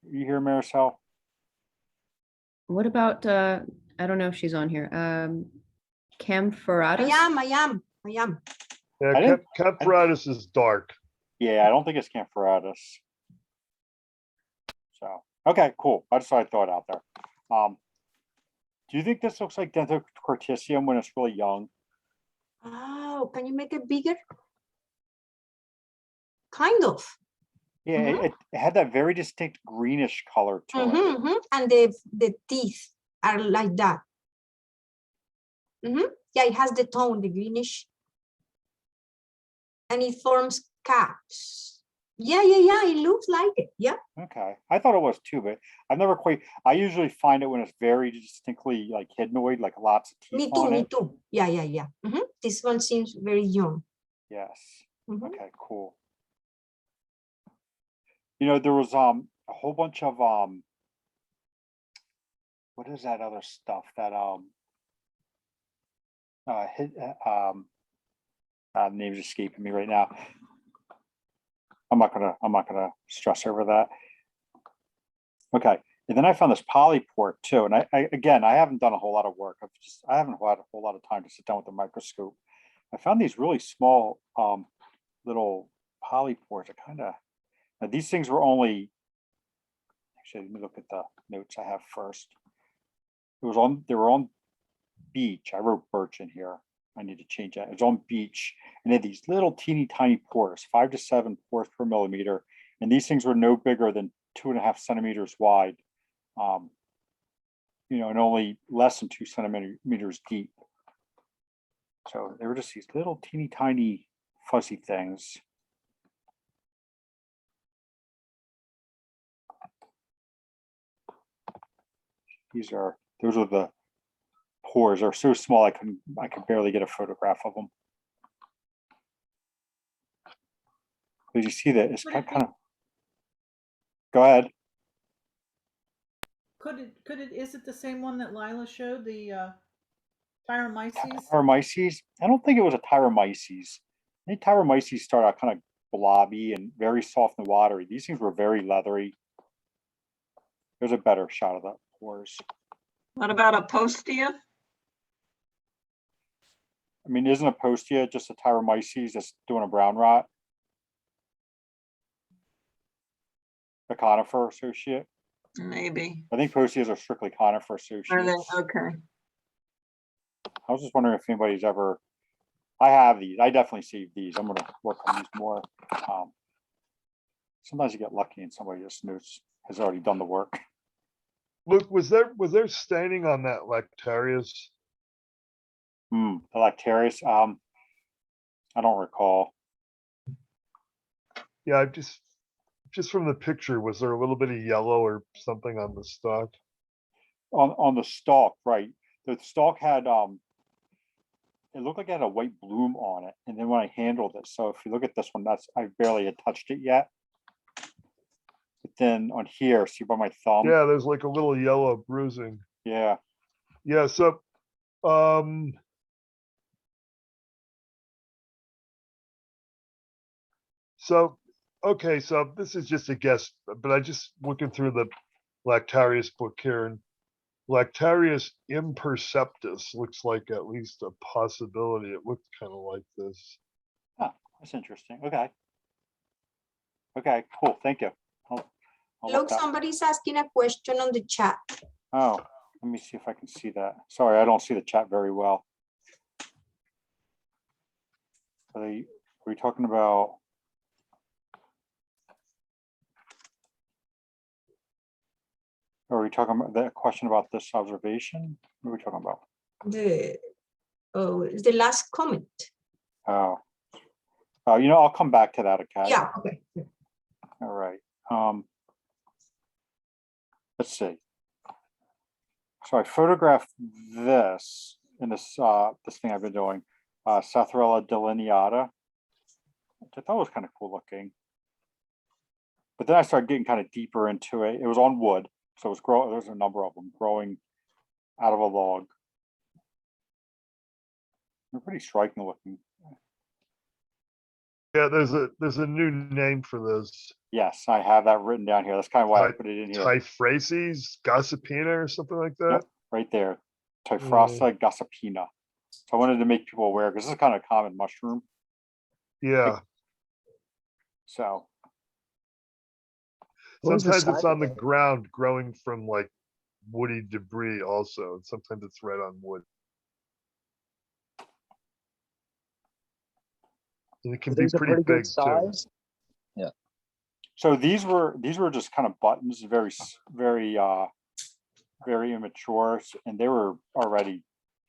A: You hear Maricel?
J: What about I don't know if she's on here. Campharatus?
K: I am. I am.
F: Yeah,
A: I didn't-
F: Camparatus is dark.
A: Yeah, I don't think it's Camphoritis. So, okay, cool. I just thought I'd throw it out there. Do you think this looks like Dentocorticium when it's really young?
K: Oh, can you make it bigger? Kind of.
A: Yeah, it had that very distinct greenish color to it.
K: And the teeth are like that. Yeah, it has the tone, the greenish. And it forms caps. Yeah, it looks like it. Yeah.
A: Okay, I thought it was too, but I've never quite. I usually find it when it's very distinctly like hidnoid, like lots of teeth
K: Me too,
A: on
K: me
A: it.
K: too. Yeah. This one seems very young.
A: Yes.
K: Mhm.
A: Okay, cool. You know, there was a whole bunch of what is that other stuff that name's escaping me right now. I'm not gonna stress over that. Okay, and then I found this polyport too, and I again I haven't done a whole lot of work. I haven't had a whole lot of time to sit down with the microscope. I found these really small little polypores. These things were only, actually let me look at the notes I have first. They were on beach. I wrote birch in here. I need to change that. It's on beach, and they had these little teeny tiny pores, 5 to 7 pores per millimeter, and these things were no bigger than 2.5 centimeters wide, you know, and only less than 2 centimeters deep. So they were just these little teeny tiny fuzzy things. Those are the pores. Are so small I could barely get a photograph of them. But you see that it's kind of. Go ahead.
E: Is it the same one that Lila showed, the Tyromyces?
A: Tyromyces? I don't think it was a Tyromyces. I think Tyromyces start out kind of blobby and very soft and watery. These things were very leathery. There's a better shot of the pores.
C: What about a postia?
A: I mean, isn't a postia just a Tyromyces that's doing a brown rot? A conifer associate?
C: Maybe.
A: I think postias are strictly conifer associates.
C: Are they? Okay.
A: I was just wondering if anybody's ever. I have these. I definitely saved these. I'm going to work on these more. Sometimes you get lucky and somebody just has already done the work.
F: Luke, was there staining on that Lactarius?
A: The Lactarius. I don't recall.
F: Yeah, I just from the picture, was there a little bit of yellow or something on the stalk?
A: On the stalk, right? The stalk had it looked like it had a white bloom on it, and then when I handled it, so if you look at this one, I barely had touched it yet. But then on here, see by my thumb?
F: Yeah, there's like a little yellow bruising.
A: Yeah.
F: Yeah, so okay, so this is just a guess, but I just looking through the Lactarius book here, and Lactarius imperceptus looks like at least a possibility. It looked kind of like this.
A: Oh, that's interesting. Okay. Okay, cool. Thank you. I'll look
K: Look,
A: that.
K: somebody's asking a question on the chat.
A: Oh, let me see if I can see that. Sorry, I don't see the chat very well. Are we talking about? Are we talking about that question about this observation? What are we talking about?
K: The last comment.
A: Oh, you know, I'll come back to that. Okay.
K: Yeah. Okay.
A: All right. Let's see. So I photographed this in this this thing I've been doing, Satharella delineata, which I thought was kind of cool looking. But then I started getting kind of deeper into it. It was on wood, so it was growing. There's a number of them growing out of a log. They're pretty striking looking.
F: Yeah, there's a new name for this.
A: Yes, I have that written down here. That's kind of why I put it in here.
F: Typhrases gossipina or something like that.
A: Yep, right there. Typhrasa gossipina. So I wanted to make people aware because this is kind of a common mushroom.
F: Yeah,
B: What
A: So
B: was the
F: sometimes it's
B: size
F: on the
B: of it?
F: ground growing from like woody debris also, and sometimes it's right on wood. And it can
B: It
F: be
B: is a
F: pretty
B: pretty good
F: big too.
B: size. Yeah.
A: so these were just kind of buttons, very immature, and they were already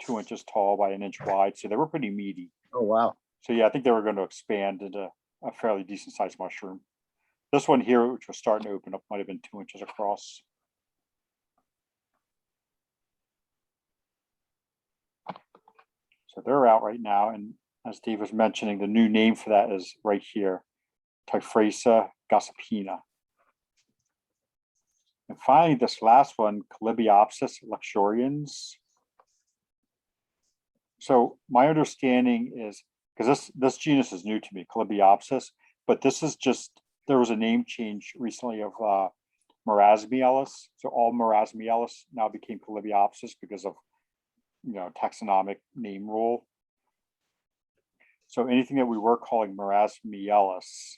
A: 2 inches tall by 1 inch wide, so they were pretty meaty.
B: Oh, wow.
A: So yeah, I think they were going to expand into a fairly decent sized mushroom. This one here, which was starting to open up, might have been 2 inches across. So they're out right now, and as Dave was mentioning, the new name for that is right here, Typhrasa gossipina. And finally, this last one, Calibiopsis luxurians. So my understanding is, because this genus is new to me, Calibiopsis, but this is just, there was a name change recently of Marasmiellus. So all Marasmiellus now became Calibiopsis because of, taxonomic name rule. So anything that we were calling Marasmiellus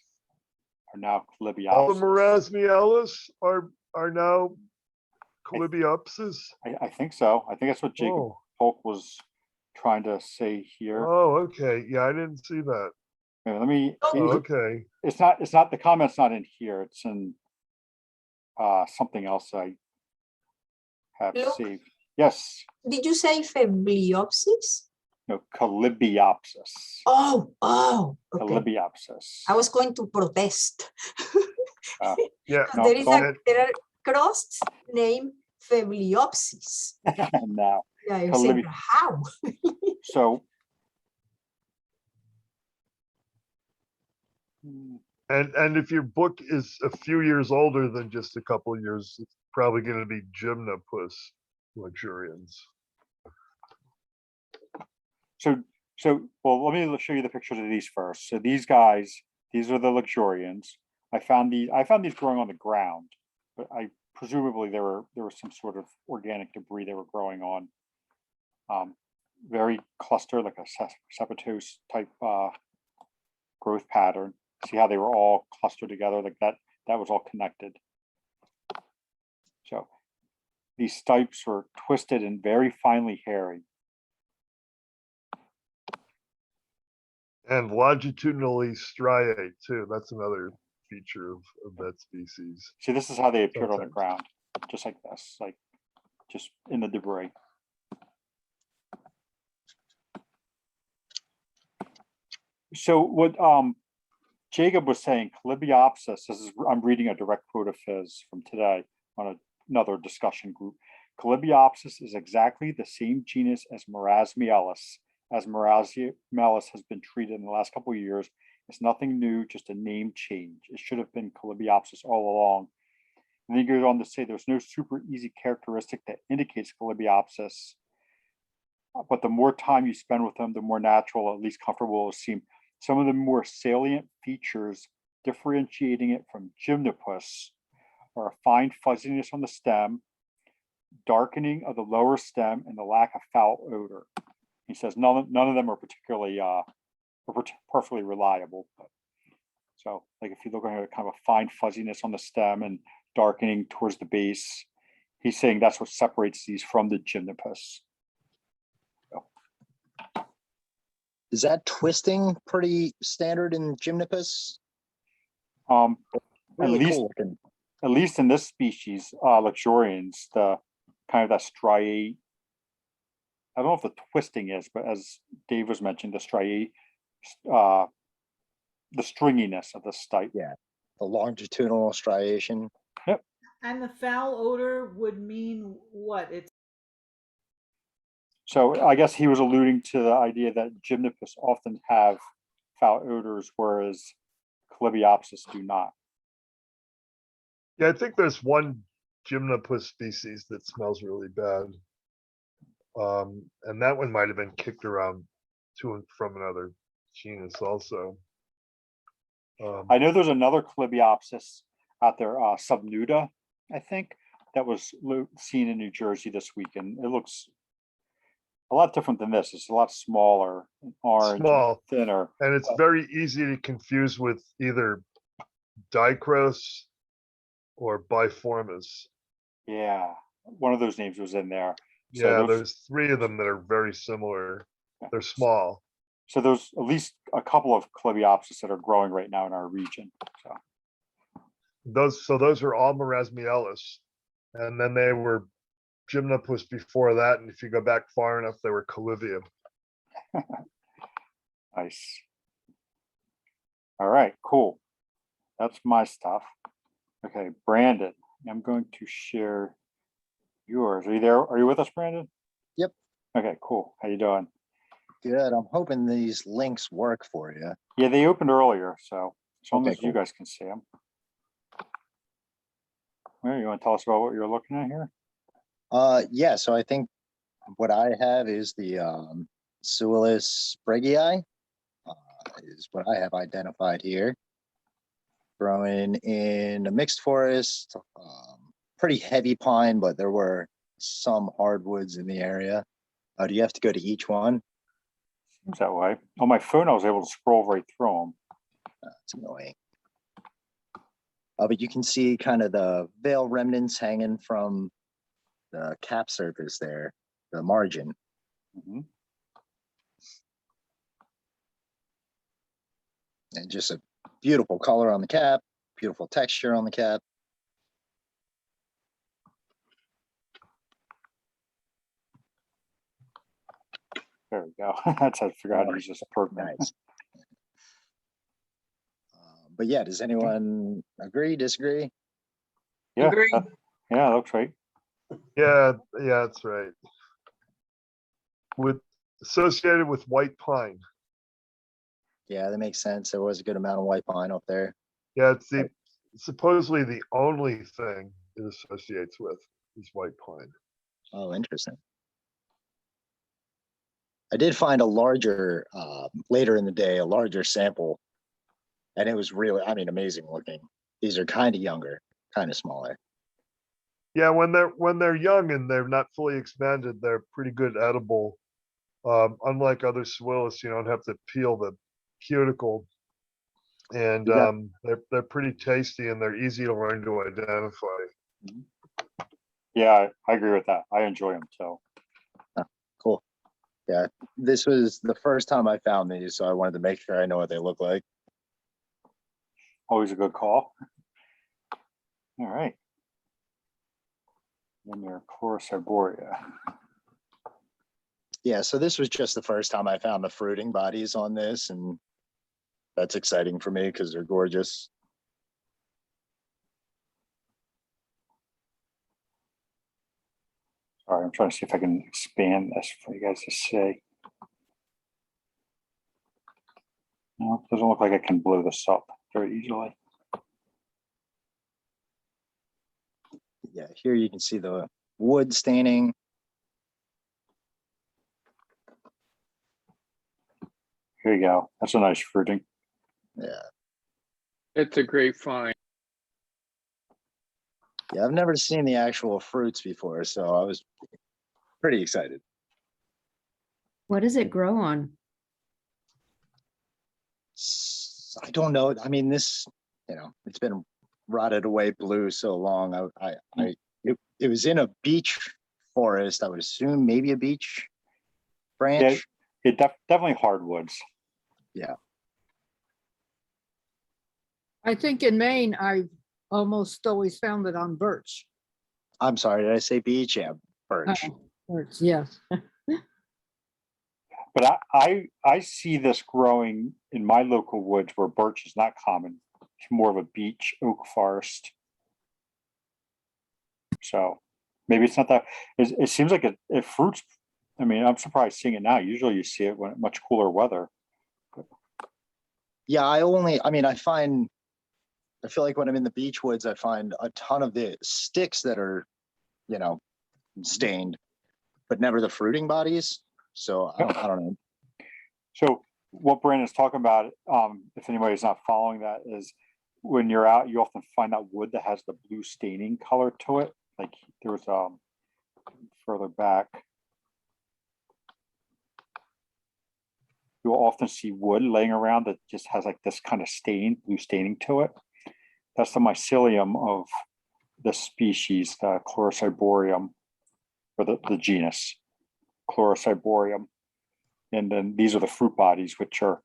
A: are now
F: All the
A: Calibiopsis.
F: Marasmiellus are now Calibiopsis.
A: I think so. I think that's what Jacob
F: Oh,
A: Polk was trying to say here.
F: oh, okay. Yeah, I didn't see that.
A: Wait, let me.
F: Oh, okay.
A: It's not. The comment's not in here. It's in something else I have
K: Look.
A: saved. Yes.
K: Did you say Phebleopsis?
A: No, Calibiopsis.
K: Oh, okay.
A: Calibiopsis.
K: I was going to protest.
F: Yeah,
K: Because
A: no,
K: there is
A: don't-
K: there are crusts named Phebleopsis.
A: No.
K: Yeah, you're saying,
A: Calibi-
K: how?
A: So.
F: and if your book is a few years older than just a couple of years, it's probably going to be Gymnopus luxurians.
A: Well, let me show you the pictures of these first. So these guys, these are the luxurians. I found these growing on the ground, but presumably there was some sort of organic debris they were growing on. Very clustered, like a sepatose type growth pattern. See how they were all clustered together like that? That was all connected. So these stipes were twisted and very finely hairy.
F: And longitudinally striate too. That's another feature of that species.
A: See, this is how they appeared on the
F: Sometimes.
A: ground, just like this, like just in the debris. So what Jacob was saying, Calibiopsis, I'm reading a direct quote of his from today on another discussion group. Calibiopsis is exactly the same genus as Marasmiellus. As Marasmiellus has been treated in the last couple of years. It's nothing new, just a name change. It should have been Calibiopsis all along. And then he goes on to say there's no super easy characteristic that indicates Calibiopsis. But the more time you spend with them, the more natural, at least comfortable it will seem. Some of the more salient features differentiating it from Gymnopus are a fine fuzziness on the stem, darkening of the lower stem, and the lack of foul odor. He says none of them are particularly perfectly reliable. But, so like if you look at kind of a fine fuzziness on the stem and darkening towards the base, he's saying that's what separates these from the Gymnopus.
B: Is that twisting pretty standard in Gymnopus? Really
A: least-
B: cool looking.
A: At least in this species, luxurians, the kind of that striate, I don't know if the twisting is, but as Dave was mentioning, the striate, the stringiness of the stipe.
B: Yeah, the longitudinal striation.
E: And the foul odor would mean what? It's
A: So I guess he was alluding to the idea that Gymnopus often have foul odors, whereas Calibiopsis do not.
F: Yeah, I think there's one Gymnopus species that smells really bad. And that one might have been kicked around to and from another genus also.
A: I know there's another Calibiopsis out there, subnuda, I think, that was seen in New Jersey this weekend. It looks a lot different than this. It's a lot smaller, and orange, and
F: Small.
A: thinner.
F: And it's very easy to confuse with either dicros or biformis.
A: Yeah, one of those names was in there. So
F: Yeah,
A: those-
F: there's 3 of them that are very similar. They're small.
A: So there's at least a couple of Colebiopsis that are growing right now in our region. So
F: Those are all marasmiellus. And then they were gymnopus before that. And if you go back far enough, they were collivium.
A: nice. All right, cool. That's my stuff. Okay, Brandon, I'm going to share yours. Are you there? Are you with us, Brandon?
B: Yep.
A: Okay, cool. How you doing?
B: Good. I'm hoping these links work for you.
A: Yeah, they opened earlier, so as long
B: Okay,
A: as you
B: cool.
A: guys can see them. Well, you want to tell us about what you're looking at here?
B: Yeah, so I think what I have is the Suillus spraguei, is what I have identified here. Growing in a mixed forest, pretty heavy pine, but there were some hardwoods in the area. Do you have to go to each one?
A: Seems that way. On my phone, I was able to scroll right through them.
B: It's annoying. But you can see kind of the veil remnants hanging from the cap surface there, the margin.
A: Mhm.
B: And just a beautiful color on the cap, beautiful texture on the cap.
A: There we go. That's I forgot to
B: Oh,
A: use this program.
B: Nice. But yeah, does anyone agree, disagree?
A: Yeah,
C: Agree.
A: yeah, looks right.
F: Yeah, that's right. Associated with white pine.
B: Yeah, that makes sense. There was a good amount of white pine up there.
F: Yeah, it's supposedly the only thing it associates with is white pine.
B: Oh, interesting. I did find a larger, later in the day, a larger sample, and it was really, I mean, amazing looking. These are kind of younger, kind of smaller.
F: Yeah, when they're young and they're not fully expanded, they're pretty good edible. Unlike other Suillus, you don't have to peel the cuticle, and
B: Yeah.
F: they're pretty tasty and they're easy to learn to identify.
A: Yeah, I agree with that. I enjoy them too.
B: Cool. Yeah, this was the first time I found these, so I wanted to make sure I know what they look like.
A: Always a good call. All right. Then your Chloris arborea.
B: Yeah, so this was just the first time I found the fruiting bodies on this, and that's exciting for me because they're gorgeous.
A: Sorry, I'm trying to see if I can expand this for you guys to see. No, it doesn't look like I can blow this up very easily.
B: Yeah, here you can see the wood staining.
A: Here you go. That's a nice fruiting.
B: Yeah.
H: It's a great find.
B: Yeah, I've never seen the actual fruits before, so I was pretty excited.
J: What does it grow on?
B: I don't know. I mean, this, it's been rotted away blue so long. It was in a beech forest. I would assume maybe a beech branch.
A: Yeah, definitely hardwoods.
B: Yeah.
L: I think in Maine, I've almost always found it on birch.
B: I'm sorry, did I say beech? Yeah, birch.
L: Birch, yes.
A: But I see this growing in my local woods where birch is not common. It's more of a beech oak forest. So maybe it's not that. It seems like it fruits. I mean, I'm surprised seeing it now. Usually you see it when much cooler weather.
B: Yeah, I feel like when I'm in the beech woods, I find a ton of the sticks that are, stained, but never the fruiting bodies. So I don't know.
A: So what Brandon's talking about, if anybody's not following that, is when you're out, you often find that wood that has the blue staining color to it. Like there was further back. you'll often see wood laying around that just has like this kind of stain, blue staining to it. That's the mycelium of the species, the Chlorocyborium, or the genus Chlorocyborium. And then these are the fruit bodies, which are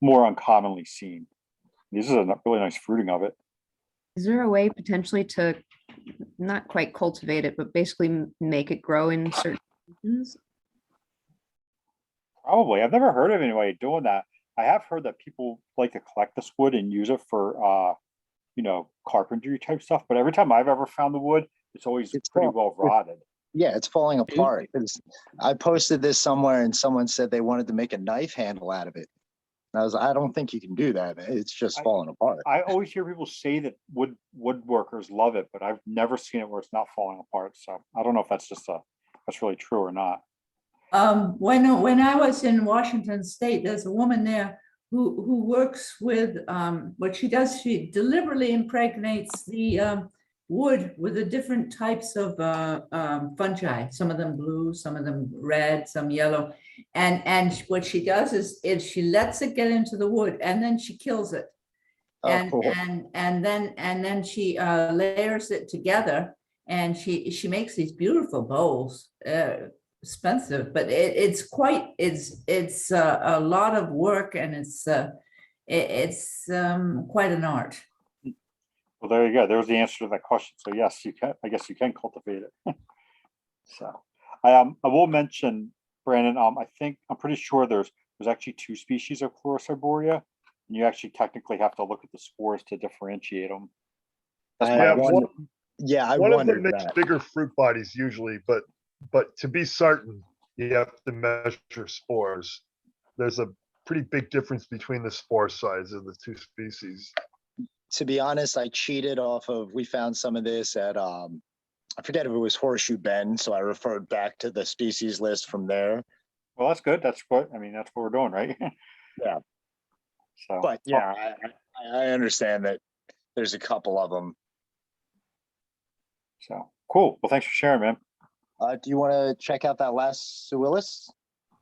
A: more uncommonly seen. This is a really nice fruiting of it.
J: Is there a way potentially to not quite cultivate it, but basically make it grow in certain regions?
A: Probably. I've never heard of anybody doing that. I have heard that people like to collect this wood and use it for, carpentry type stuff. But every time I've ever found the wood, it's always pretty well rotted.
B: Yeah, it's falling apart. 'Cause I posted this somewhere and someone said they wanted to make a knife handle out of it. And I don't think you can do that. It's just falling apart.
A: I always hear people say that woodworkers love it, but I've never seen it where it's not falling apart. So I don't know if that's really true or not.
G: When I was in Washington State, there's a woman there who works with, what she does, she deliberately impregnates the wood with the different types of fungi, some of them blue, some of them red, some yellow. And what she does is she lets it get into the wood and then she kills it. And
B: cool.
G: and then she layers it together and she makes these beautiful bowls. Expensive, but it's a lot of work and it's quite an art.
A: Well, there you go. There's the answer to that question. So yes, you can. I guess you can cultivate it. So I will mention, Brandon. I'm pretty sure there's actually 2 species of Chlorocyborium, and you actually technically have to look at the spores to differentiate them. That's
B: I
A: my
B: wonder- I
F: One of them
B: wondered
F: makes
B: that.
F: bigger fruit bodies usually, but to be certain, you have to measure spores. There's a pretty big difference between the spore size of the 2 species.
B: To be honest, I cheated we found some of this at, I forget if it was Horseshoe Bend, so I referred back to the species list from there.
A: Well, that's good. That's what we're doing, right?
B: Yeah.
A: So,
B: But yeah, I understand that there's a couple of them.
A: So cool. Well, thanks for sharing, man.
B: Do you want to check out that last Suillus?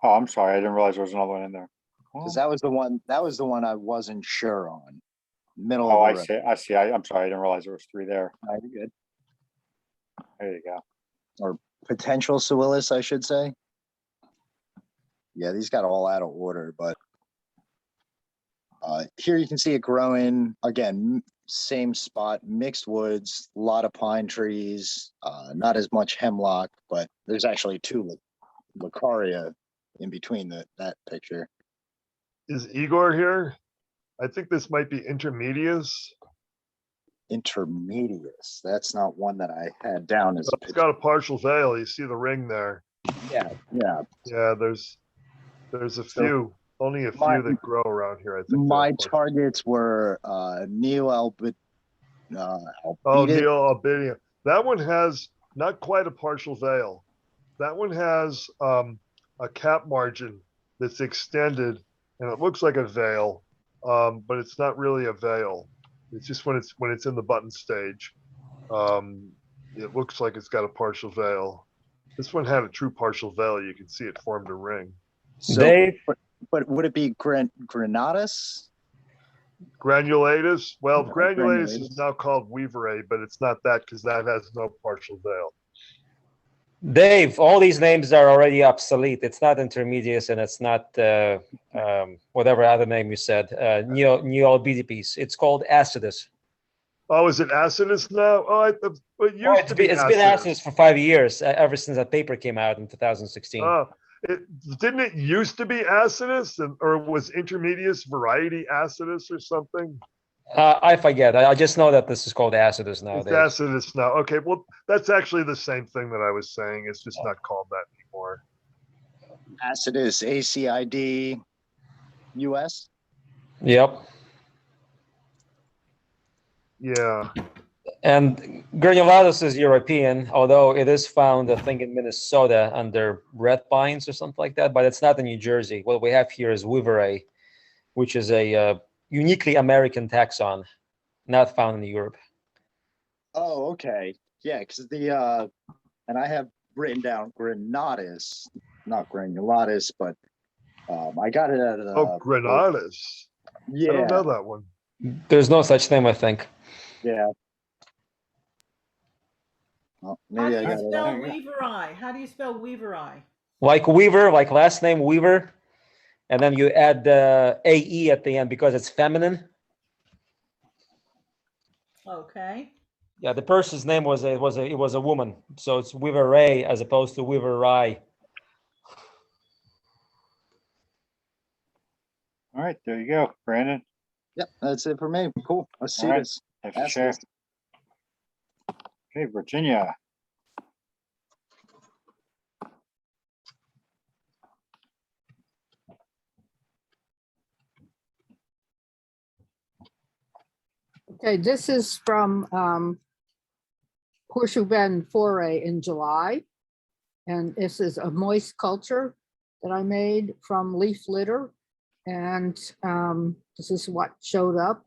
A: Oh, I'm sorry. I didn't realize there was another one in there.
B: Because that was the one I wasn't sure on. Middle
A: Oh,
B: of
A: I
B: the
A: see. I see. I'm sorry. I didn't realize there was 3 there.
B: road. You're good.
A: There you go.
B: Or potential Suillus, I should say. Yeah, these got all out of order, but here you can see it growing again, same spot, mixed woods, a lot of pine trees, not as much hemlock, but there's actually 2 Lucaria in between that picture.
F: Is Igor here? I think this might be Intermedius.
B: Intermedius. That's not one that I had down as a
F: It's got a partial veil. You see the ring there.
B: Yeah.
F: Yeah, there's a few, only a few that grow around here. I think.
B: My targets were Neo Albit.
F: Oh, Neo Albinia. That one has not quite a partial veil. That one has a cap margin that's extended, and it looks like a veil, but it's not really a veil. It's just when it's in the button stage, it looks like it's got a partial veil. This one had a true partial veil. You can see it formed a ring.
B: So, but would it be Granatus?
F: Granulatus? Well,
B: No,
F: granulatus is
B: granulatus.
F: now called Weaverae, but it's not that because that has no partial veil.
M: Dave, all these names are already obsolete. It's not Intermedius and it's not whatever other name you said, Neolbidipes. It's called Acidus.
F: Oh, is it Acidus now? Oh, it used
M: Oh,
F: to be
M: it's been Acidus for 5 years, ever since that paper came out in 2016.
F: Oh, didn't it used to be Acidus, or was Intermedius variety Acidus or something?
M: I forget. I just know that this is called Acidus nowadays.
F: It's Acidus now. Okay, well, that's actually the same thing that I was saying. It's just not called that anymore.
B: Acidus, ACID, US.
M: Yep.
F: Yeah.
M: And granulatus is European, although it is found, I think, in Minnesota under red pines or something like that, but it's not in New Jersey. What we have here is Weaverae, which is a uniquely American taxon, not found in Europe.
B: Oh, okay. Yeah, because and I have written down Granatus, not Granulatus, but I got it at
F: Oh, Granadas. I don't know
B: yeah,
F: that one.
M: There's no such name, I think.
B: yeah. Well,
E: How
B: maybe
E: do
B: I
E: you
B: got it.
E: spell
B: At,
E: Weaver Eye? How do you spell Weaver Eye?
M: Like Weaver, like last name Weaver, and then you add the AE at the end because it's feminine.
E: Okay.
M: Yeah, the person's name was a woman, so it's Weaver Ray as opposed to Weaver Rye.
A: All right, there you go, Brandon.
B: yep, that's it for me. Cool. Let's see
A: All right,
B: this.
A: thanks for
B: Ask
A: sharing.
B: this.
A: Okay, Virginia.
L: Okay, this is from Horseshoe Bend Foray in July. And this is a moist culture that I made from leaf litter. And this is what showed up.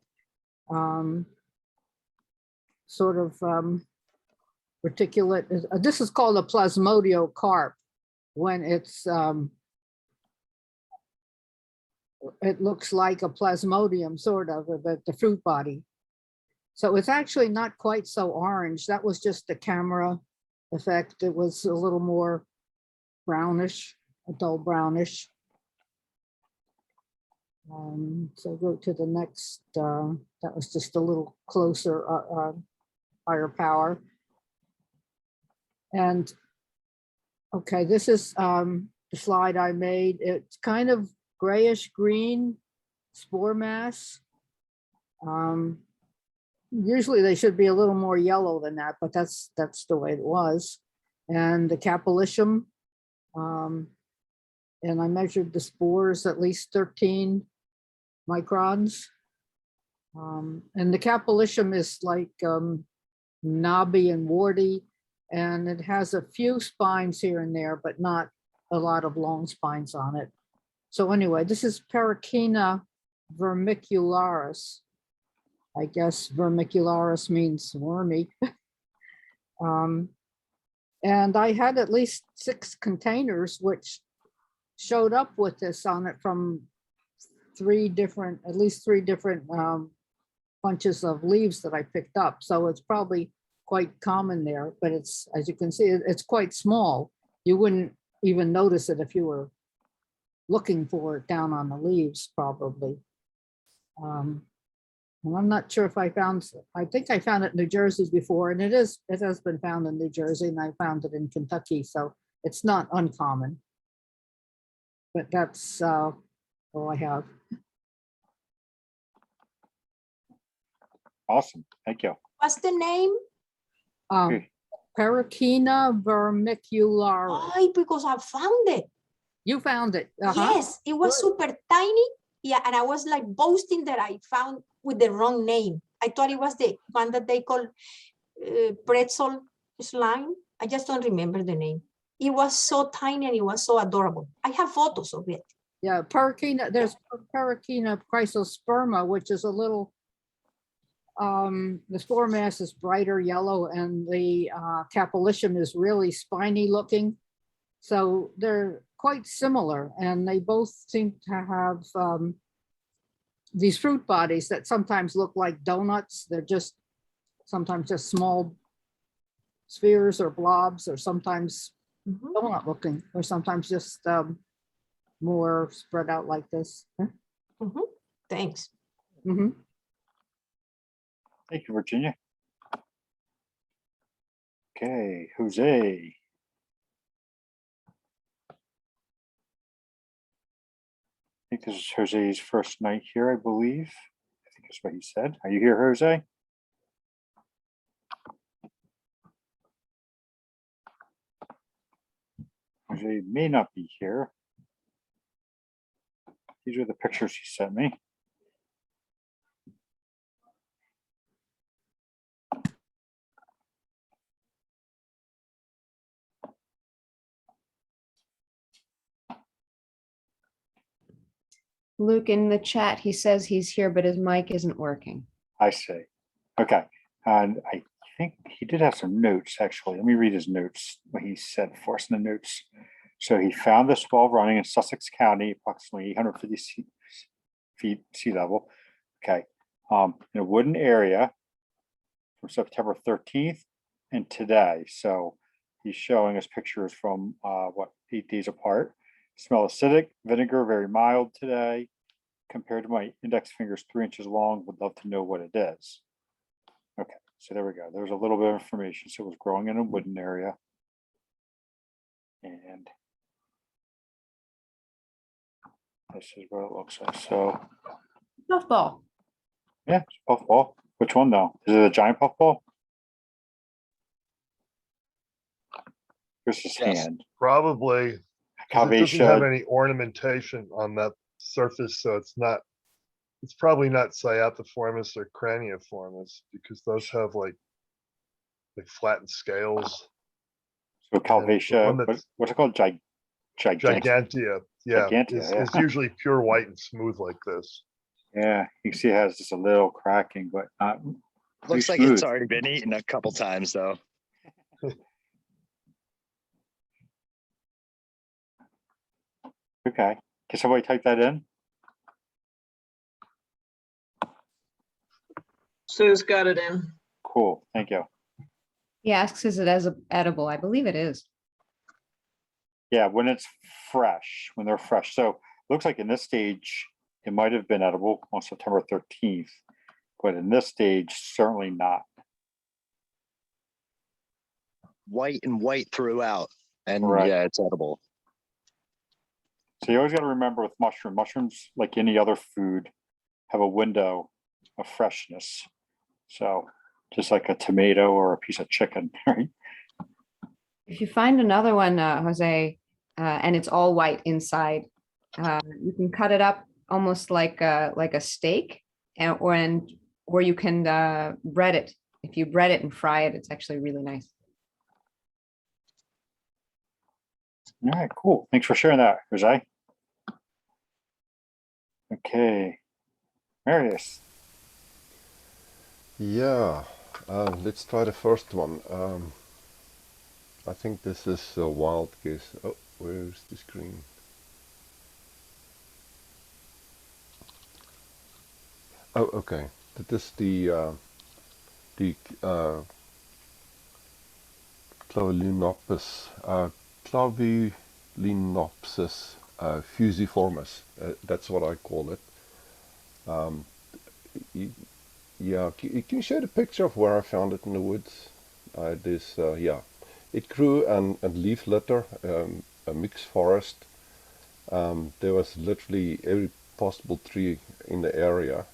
L: Sort of reticulate. This is called a plasmodiocarp when it's it looks like a plasmodium sort of, but the fruit body. So it's actually not quite so orange. That was just the camera effect. It was a little more brownish, a dull brownish. So go to the next, that was just a little closer, higher power. And okay, this is the slide I made. It's kind of grayish green spore mass. Usually they should be a little more yellow than that, but that's the way it was. And the capillicium, and I measured the spores at least 13 microns. And the capillicium is like knobby and warty, and it has a few spines here and there, but not a lot of long spines on it. So anyway, this is Pericina vermicularis. I guess vermicularis means wormy. And I had at least 6 containers which showed up with this on it from at least three different bunches of leaves that I picked up. So it's probably quite common there, but it's, as you can see, it's quite small. You wouldn't even notice it if you were looking for it down on the leaves, probably. And I'm not sure if I think I found it in New Jersey before, and it has been found in New Jersey, and I found it in Kentucky, so it's not uncommon. But that's all I have.
A: Awesome, thank you.
K: What's the name?
L: Pericina vermicularis.
K: Oh, because I found it.
L: You found it.
K: Yes, it was
L: Good.
K: super tiny. Yeah, and I was like boasting that I found with the wrong name. I thought it was the one that they call pretzel slime. I just don't remember the name. It was so tiny and it was so adorable. I have photos of it.
L: Yeah, Pericina, there's Pericina chrysosperma, which is a little, the spore mass is brighter yellow, and the capillicium is really spiny looking. So they're quite similar, and they both seem to have these fruit bodies that sometimes look like donuts. They're just sometimes just small spheres or blobs, or sometimes donut looking, or sometimes just more spread out like this.
K: Thanks.
A: Thank you, Virginia. Okay, Jose. I think this is Jose's first night here, I believe. I think that's what he said. Are you here, Jose? Jose may not be here. These are the pictures he sent me.
J: Luke, in the chat, he says he's here, but his mic isn't working.
A: I see. Okay. And I think he did have some notes, actually. Let me read his notes, what he said for us in the notes. So he found this well running in Sussex County, approximately 850 feet sea level. Okay, in a wooden area from September 13th and today. So he's showing us pictures from 8 days apart. Smell acidic, vinegar, very mild today. Compared to my index fingers, 3 inches long. Would love to know what it is. Okay, so there we go. There's a little bit of information. So it was growing in a wooden area. And this is what it looks like. So
J: Puffball.
A: yeah, it's a puffball. Which one though? Is it a giant puffball? Here's his
B: Yes.
A: hand.
F: Probably. 'Cause it doesn't
A: Calvatia.
F: have any ornamentation on that surface, so it's probably not Cyathiformis or Craniiformis, because those have like flattened scales.
A: So Calvatia,
F: one that's-
A: what's it called? Gigantea.
F: Gigantea, yeah,
A: Gigantea, yeah.
F: is usually pure white and smooth like this.
A: Yeah, you can see it has just a little cracking, but not.
B: Looks like
A: smooth.
B: it's already been eaten a couple times though.
A: Okay. Can somebody type that in?
C: Sue's got it in.
A: Cool. Thank you.
J: He asks, is it as edible? I believe it is.
A: Yeah, when it's fresh, when they're fresh. So looks like in this stage, it might have been edible on September 13th, but in this stage, certainly not.
B: White and white throughout. And
A: Right.
B: yeah, it's edible.
A: So you always got to remember with mushrooms, like any other food, have a window of freshness. So just like a tomato or a piece of chicken, right?
J: If you find another one, Jose, and it's all white inside, you can cut it up almost like a steak, or you can bread it. If you bread it and fry it, it's actually really nice.
A: All right, cool. Thanks for sharing that, Jose. Okay, Marius.
I: Yeah, let's try the first one. I think this is a wild guess. Oh, where's the screen? Oh, okay. This is the Clavulinopsis, Clavulinopsis fusiformis. That's what I call it. Yeah, can you show the picture of where I found it in the woods? Yeah, it grew and leaf litter, a mixed forest. There was literally every possible tree in the area.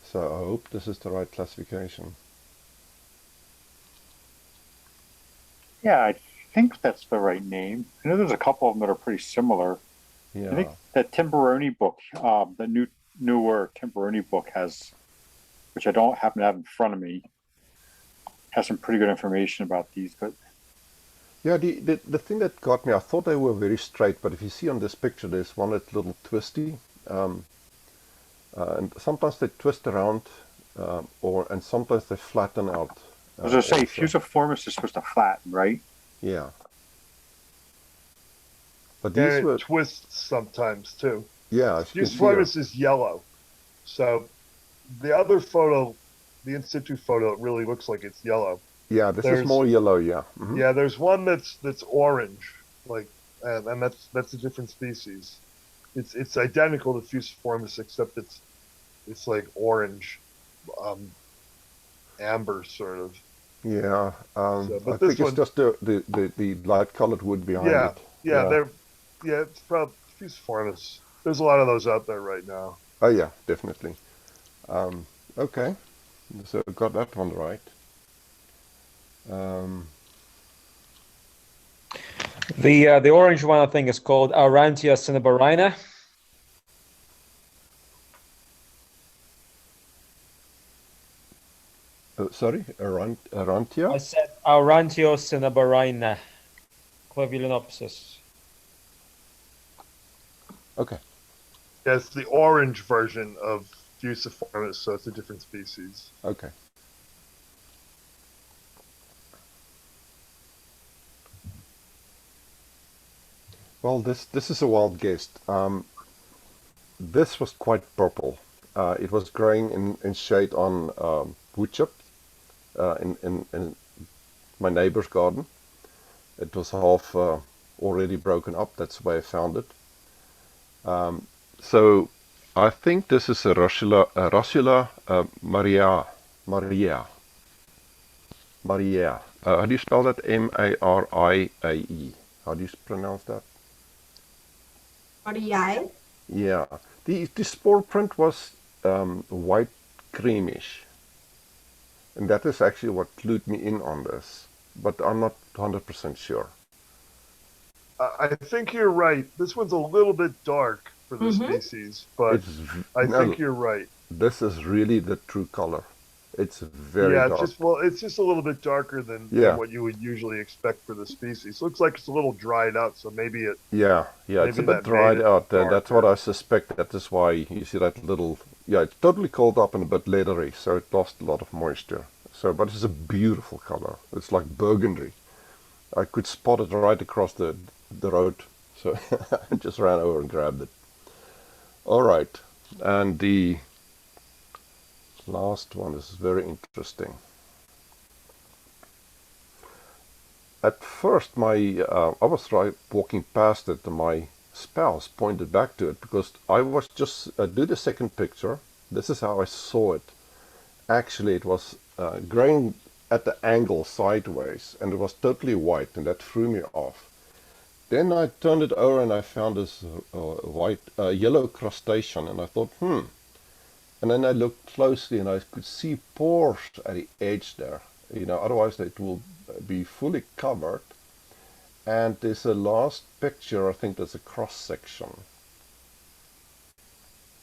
I: So I hope this is the right classification.
A: Yeah, I think that's the right name. I know there's a couple of them that are pretty similar. I think
I: Yeah,
A: that Timberoni book, the newer Timberoni book has, which I don't happen to have in front of me, has some pretty good information about these. But
I: yeah. The thing that got me, I thought they were very straight, but if you see on this picture, there's one that's a little twisty, and sometimes they twist around, and sometimes they flatten out.
A: I was gonna say,
I: also.
A: fusiformis is supposed to flatten, right?
I: Yeah. But
F: And
I: these
F: it
I: were,
F: twists sometimes too.
I: yeah, as you can see,
F: Fusiformis is yellow. So the other photo, the in situ photo, it really looks like it's yellow.
I: yeah, this is
F: there's-
I: more yellow, yeah. Mhm.
F: Yeah, there's one that's orange, like, and that's a different species. It's identical to Fusiformis, except it's like orange, amber sort of.
I: Yeah,
F: but
I: I
F: this
I: think it's
F: one-
I: just the light colored wood behind
F: Yeah,
I: it.
F: yeah, it's probably Fusiformis. There's a lot of those out there right now.
I: Oh yeah, definitely. Okay, so got that one right.
M: The orange one I think is called Aurantia cinnabarina.
I: Sorry, Arantia?
M: I said Aurantio cinnabarina, Clavulinopsis.
I: Okay.
F: Yeah, it's the orange version of Fusiformis, so it's a different species.
I: Okay. Well, this is a wild guess. This was quite purple. It was growing in shade on wood chip in my neighbor's garden. It was half already broken up. That's the way I found it. So I think this is a Rossula Maria. How do you spell that? Mariae. How do you pronounce that?
K: Mariae.
I: Yeah. The spore print was white creamish. And that is actually what clued me in on this. But I'm not 100% sure.
F: I think you're right. This one's a little bit dark for the species, but I think you're right.
I: This is really the true color. It's very
F: Yeah,
I: dark.
F: it's just a little bit darker than what you would usually expect for the species. Looks like it's a little dried out, so maybe it.
I: Yeah, it's a
F: maybe
I: bit
F: that made
I: dried
F: it
I: out. That's what
F: darker.
I: I suspect. That is why you see that little. Yeah, it's totally coiled up and a bit leathery, so it lost a lot of moisture. So, but it's a beautiful color. It's like burgundy. I could spot it right across the road, so I just ran over and grabbed it. All right, and the last one is very interesting. At first, I was walking past it, and my spouse pointed back to it because I was just do the second picture. This is how I saw it. Actually, it was growing at the angle sideways, and it was totally white, and that threw me off. Then I turned it over, and I found this yellow crustacean, and I thought, And then I looked closely, and I could see pores at the edge there. Otherwise it will be fully covered. And there's a last picture. I think there's a cross section.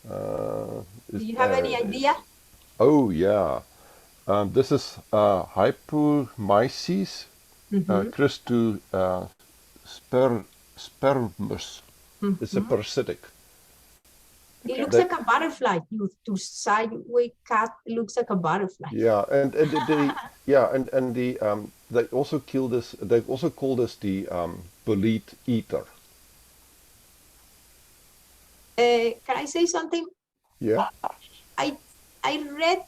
K: Do you have any idea?
I: Oh yeah. This is Hypomyces Christospermus. It's a parasitic.
K: It looks like a butterfly. To sideways cut, it looks like a butterfly.
I: Yeah, and they also kill this. They also call this the bolete eater.
K: Can I say something?
I: Yeah.
K: I read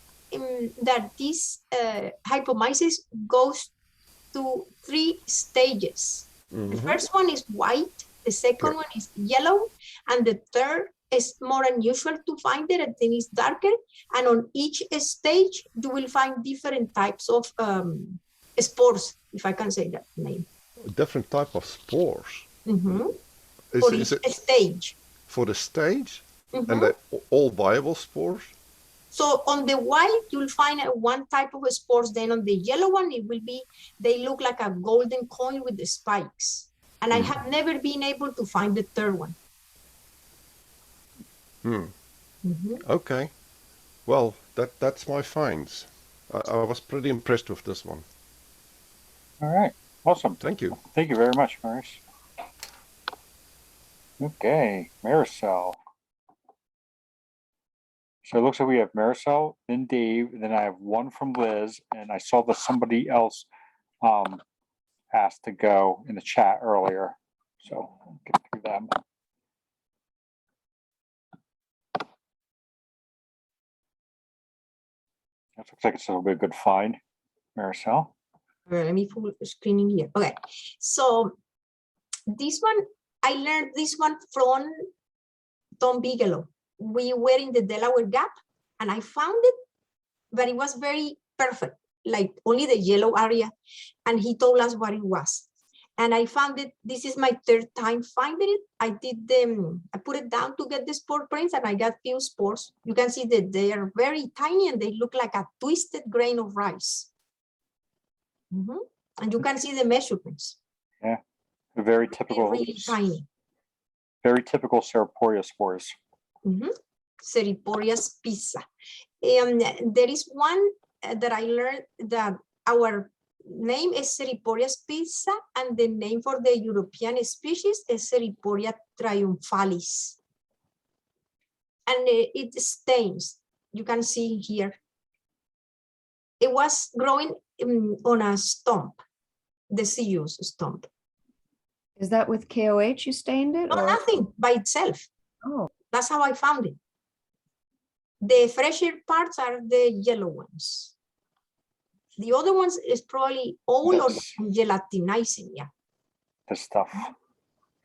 K: that this hypomyces goes to 3 stages. The first one is white, the second one is yellow, and the third is more unusual to find it. I think it's darker. And on each stage, you will find different types of spores, if I can say that name.
I: Different type of spores.
K: For each stage.
I: For the stage, and they're all viable spores.
K: So on the white, you'll find one type of spores. Then on the yellow one, it will be, they look like a golden coin with the spikes. And I have never been able to find the third one.
I: Okay. Well, that's my finds. I was pretty impressed with this one.
A: All right. Awesome.
I: Thank you.
A: Thank you very much, Maris. Okay, Maricel. So it looks like we have Maricel, then Dave, and then I have one from Liz, and I saw that somebody else asked to go in the chat earlier. So I'll get through them. That looks like it's a good find, Maricel.
K: Let me full screening here. Okay, so this one, I learned this one from Tom Bigelow. We were in the Delaware Gap, and I found it, but it was very perfect, like only the yellow area, and he told us what it was. And I found it. This is my 3rd time finding it. I put it down to get the spore prints, and I got few spores. You can see that they are very tiny, and they look like a twisted grain of rice. And you can see the measurements.
A: Yeah, very typical.
K: Really tiny.
A: Very typical Seriporia spores.
K: Seriporia spissa. And there is one that I learned that our name is Seriporia spissa, and the name for the European species is Seriporia triumphalis. And it stains. You can see here. It was growing on a stump, deciduous stump.
J: Is that with KOH you stained it
K: No,
J: or?
K: nothing by itself.
J: Oh,
K: That's how I found it. The fresher parts are the yellow ones. The other ones is probably oil or
A: That's-
K: gelatinizing. Yeah.
A: The stuff.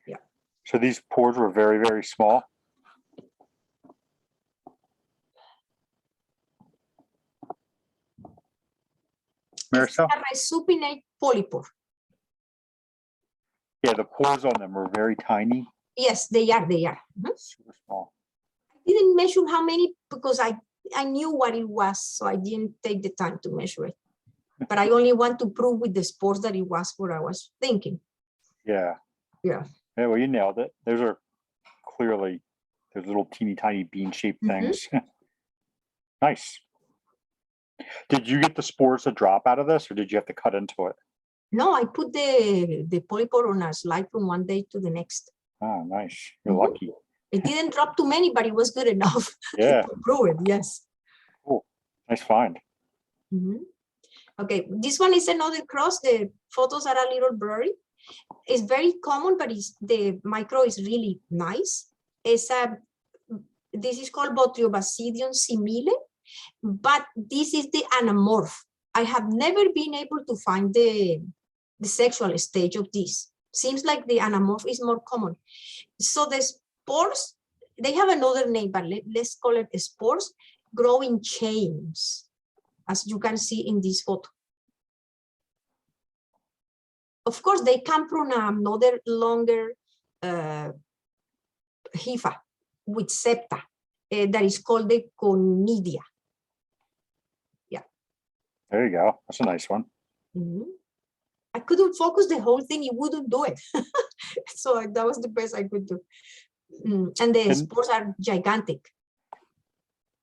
K: Yeah.
A: So these pores were very, very small.
K: It's
A: Maricel?
K: a resupinate polypore.
A: Yeah, the pores on them were very tiny,
K: Yes, they are. They are. Mhm.
A: super small.
K: I didn't measure how many because I knew what it was, so I didn't take the time to measure it. But I only want to prove with the spores that it was what I was thinking.
A: Yeah.
K: Yeah.
A: Yeah, well, you nailed it. Those are clearly those little teeny tiny bean shaped
K: Mhm.
A: things. Nice. Did you get the spores to drop out of this or did you have to cut into it?
K: No, I put the polypore on a slide from one day to the next.
A: Oh, nice. You're
K: Mhm.
A: lucky.
K: It didn't drop too many, but it was good enough
A: Yeah.
K: to prove it. Yes.
A: Cool. Nice find.
K: Mhm. Okay, this one is another cross. The photos are a little blurry. It's very common, but the micro is really nice. This is called Botriobasidium simile, but this is the anamorph. I have never been able to find the sexual stage of this. Seems like the anamorph is more common. So the spores, they have another name, but let's call it spores, grow in chains, as you can see in this photo. Of course, they come from another longer hypha with septa that is called the conidia. Yeah.
A: There you go. That's a nice one.
K: Mhm. I couldn't focus the whole thing. It wouldn't do it. So that was the best I could do. And the spores are gigantic.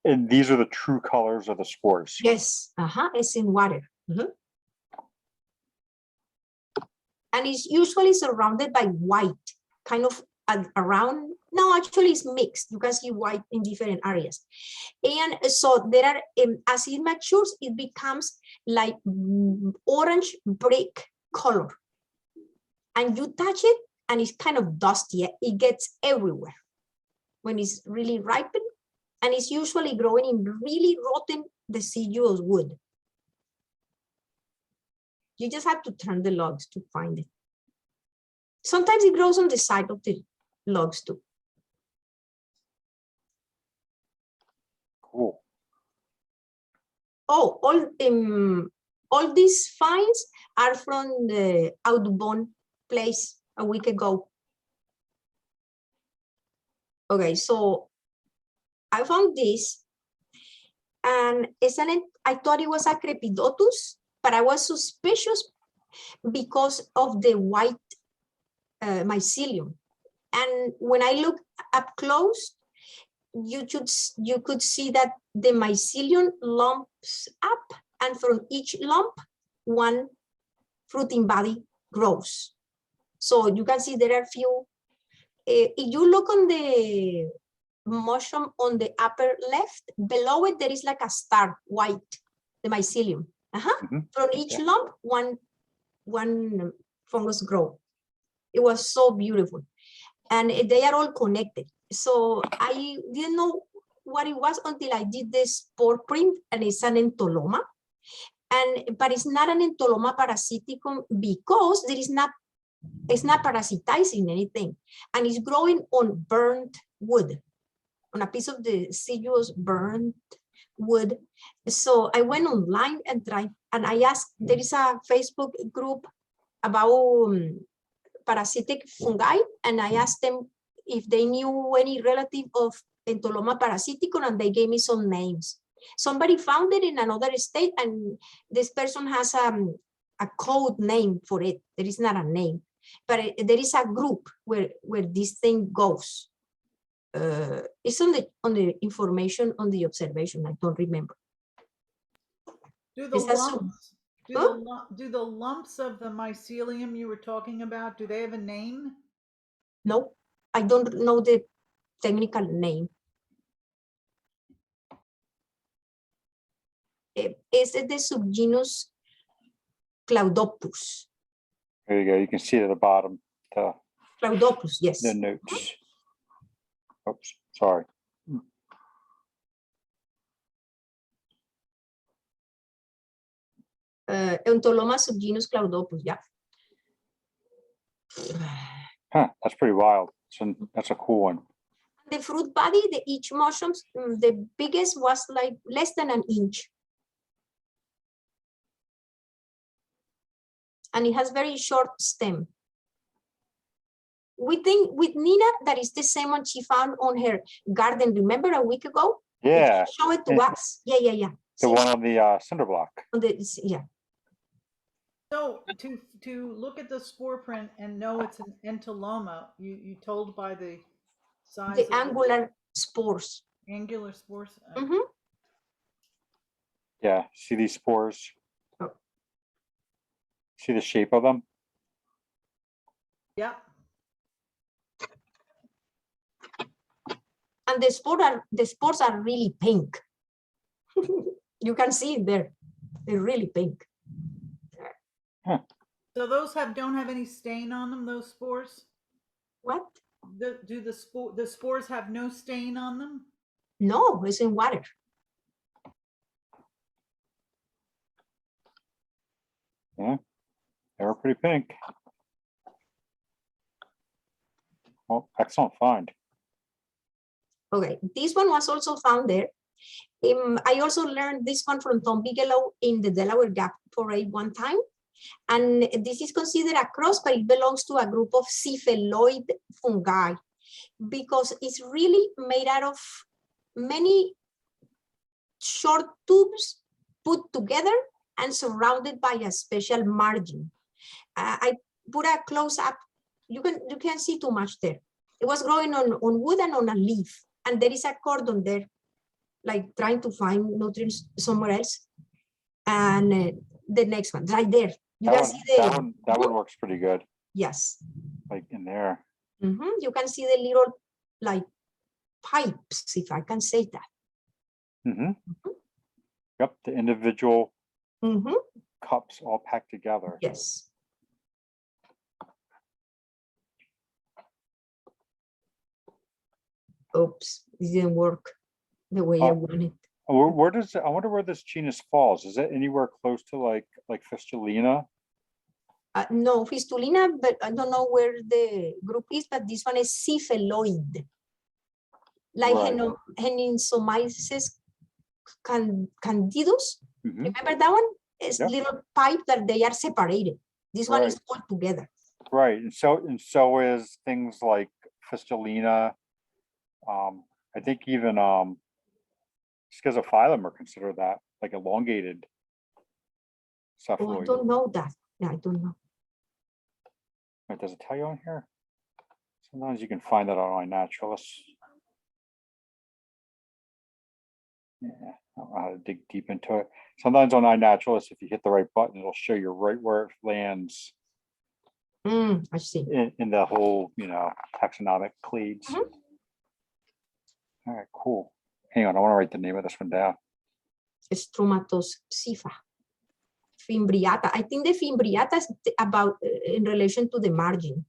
A: And these are the true colors of the spores.
K: Yes. It's in water. Mhm. And it's usually surrounded by white, kind of around. No, actually it's mixed. You can see white in different areas. And so there are, as it matures, it becomes like orange brick color. And you touch it and it's kind of dusty. It gets everywhere when it's really ripened. And it's usually growing in really rotten deciduous wood. You just have to turn the logs to find it. Sometimes it grows on the side of the logs too.
A: Cool.
K: Oh, all these finds are from the Audubon place a week ago. Okay, so I found this, and I thought it was a Crepidotus, but I was suspicious because of the white mycelium. And when I look up close, you could see that the mycelium lumps up, and from each lump, one fruiting body grows. So you can see there are few. If you look on the mushroom on the upper left, below it there is like a star, white, the mycelium. From each lump, one fungus grow. It was so beautiful, and they are all connected. So I didn't know what it was until I did this spore print, and it's an entoloma. But it's not an entoloma parasiticum because it's not parasitizing anything, and it's growing on burnt wood, on a piece of deciduous burnt wood. So I went online and tried, and I asked, there is a Facebook group about parasitic fungi, and I asked them if they knew any relative of Entoloma parasiticum, and they gave me some names. Somebody found it in another state, and this person has a code name for it. There is not a name, but there is a group where this thing goes. It's on the information on the observation. I don't remember.
E: Do the
K: Is that
E: lumps,
K: Huh?
E: do the lumps of the mycelium you were talking about, do they have a name?
K: No, I don't know the technical name. Is the subgenus Claudopus.
A: There you go. You can see it at the bottom, the
K: Cloudopus, yes.
A: the notes. Oops, sorry.
K: Euntoloma subgenus Cloudopus, yeah.
A: Huh, that's pretty wild. So that's a cool one.
K: The fruit body, each mushrooms, the biggest was like less than an inch. And it has very short stem. We think with Nina that is the same one she found on her garden. Remember a week ago?
A: Yeah,
K: Show it to us. Yeah.
A: the
K: See,
A: one on the cinder block.
K: on the, yeah.
E: So to look at the spore print and know it's an entoloma, you told by the size
K: The
E: of
K: angular spores.
E: angular spores.
K: Mhm.
A: Yeah, see these spores?
K: Oh.
A: See the shape of them?
E: Yeah.
K: And the spores are really pink. You can see it there. They're really pink.
E: So those don't have any stain on them, those spores?
K: What?
E: Do the spores have no stain on them?
K: No, it's in water.
A: Yeah, they were pretty pink. Oh, excellent find.
K: Okay, this one was also found there. I also learned this one from Tom Bigelow in the Delaware Gap Parade one time. And this is considered a cross, but it belongs to a group of cephalloid fungi because it's really made out of many short tubes put together and surrounded by a special margin. I put a close up. You can see too much there. It was growing on wood and on a leaf, and there is a cordon there, like trying to find nutrients somewhere else. And the next one, right there. You
A: That
K: can
A: one,
K: see the
A: that one works pretty good,
K: yes.
A: like in there.
K: You can see the little like pipes, if I can say that.
A: Yep, the individual
K: Mm-hmm.
A: cups all packed together.
K: Yes. Oops, it didn't work the way I wanted.
A: Where does I wonder where this genus falls? Is it anywhere close to like Fistulina?
K: No, Fistulina, but I don't know where the group is, but this one is cephalloid. Like
A: Right.
K: Henningsomyces candidus.
A: Mhm.
K: Remember that one? It's
A: Yep.
K: little pipe that they are separated. This one is all together.
A: Right, and so is things like Fistulina. I think even Schizophilum are considered that, like elongated
K: Oh, I
A: cephaloid.
K: don't know that. Yeah, I don't know.
A: Wait, does it tell you on here? Sometimes you can find that on iNaturalist. Yeah, I don't know how to dig deep into it. Sometimes on iNaturalist, if you hit the right button, it'll show you right where it lands
K: I see.
A: in the whole, taxonomic clades.
K: Mhm.
A: All right, cool. Hang on, I want to write the name of this one down.
K: Stromatoscypha. Fimbriata. I think the fimbriata is about in relation to the margin.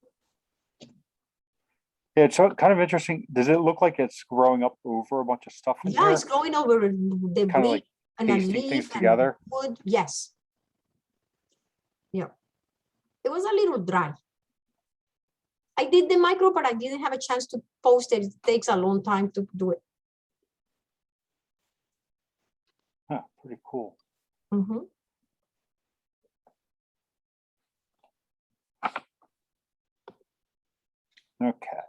A: Yeah, it's kind of interesting. Does it look like it's growing up over a bunch of stuff in
K: Yeah,
A: here?
K: it's growing over the
A: Kind of
K: brick
A: like
K: and a
A: pasting things
K: leaf and
A: together?
K: wood. Yes. Yeah. It was a little dry. I did the micro, but I didn't have a chance to post it. It takes a long time to do it.
A: Huh, pretty cool.
K: Mhm.
A: Okay.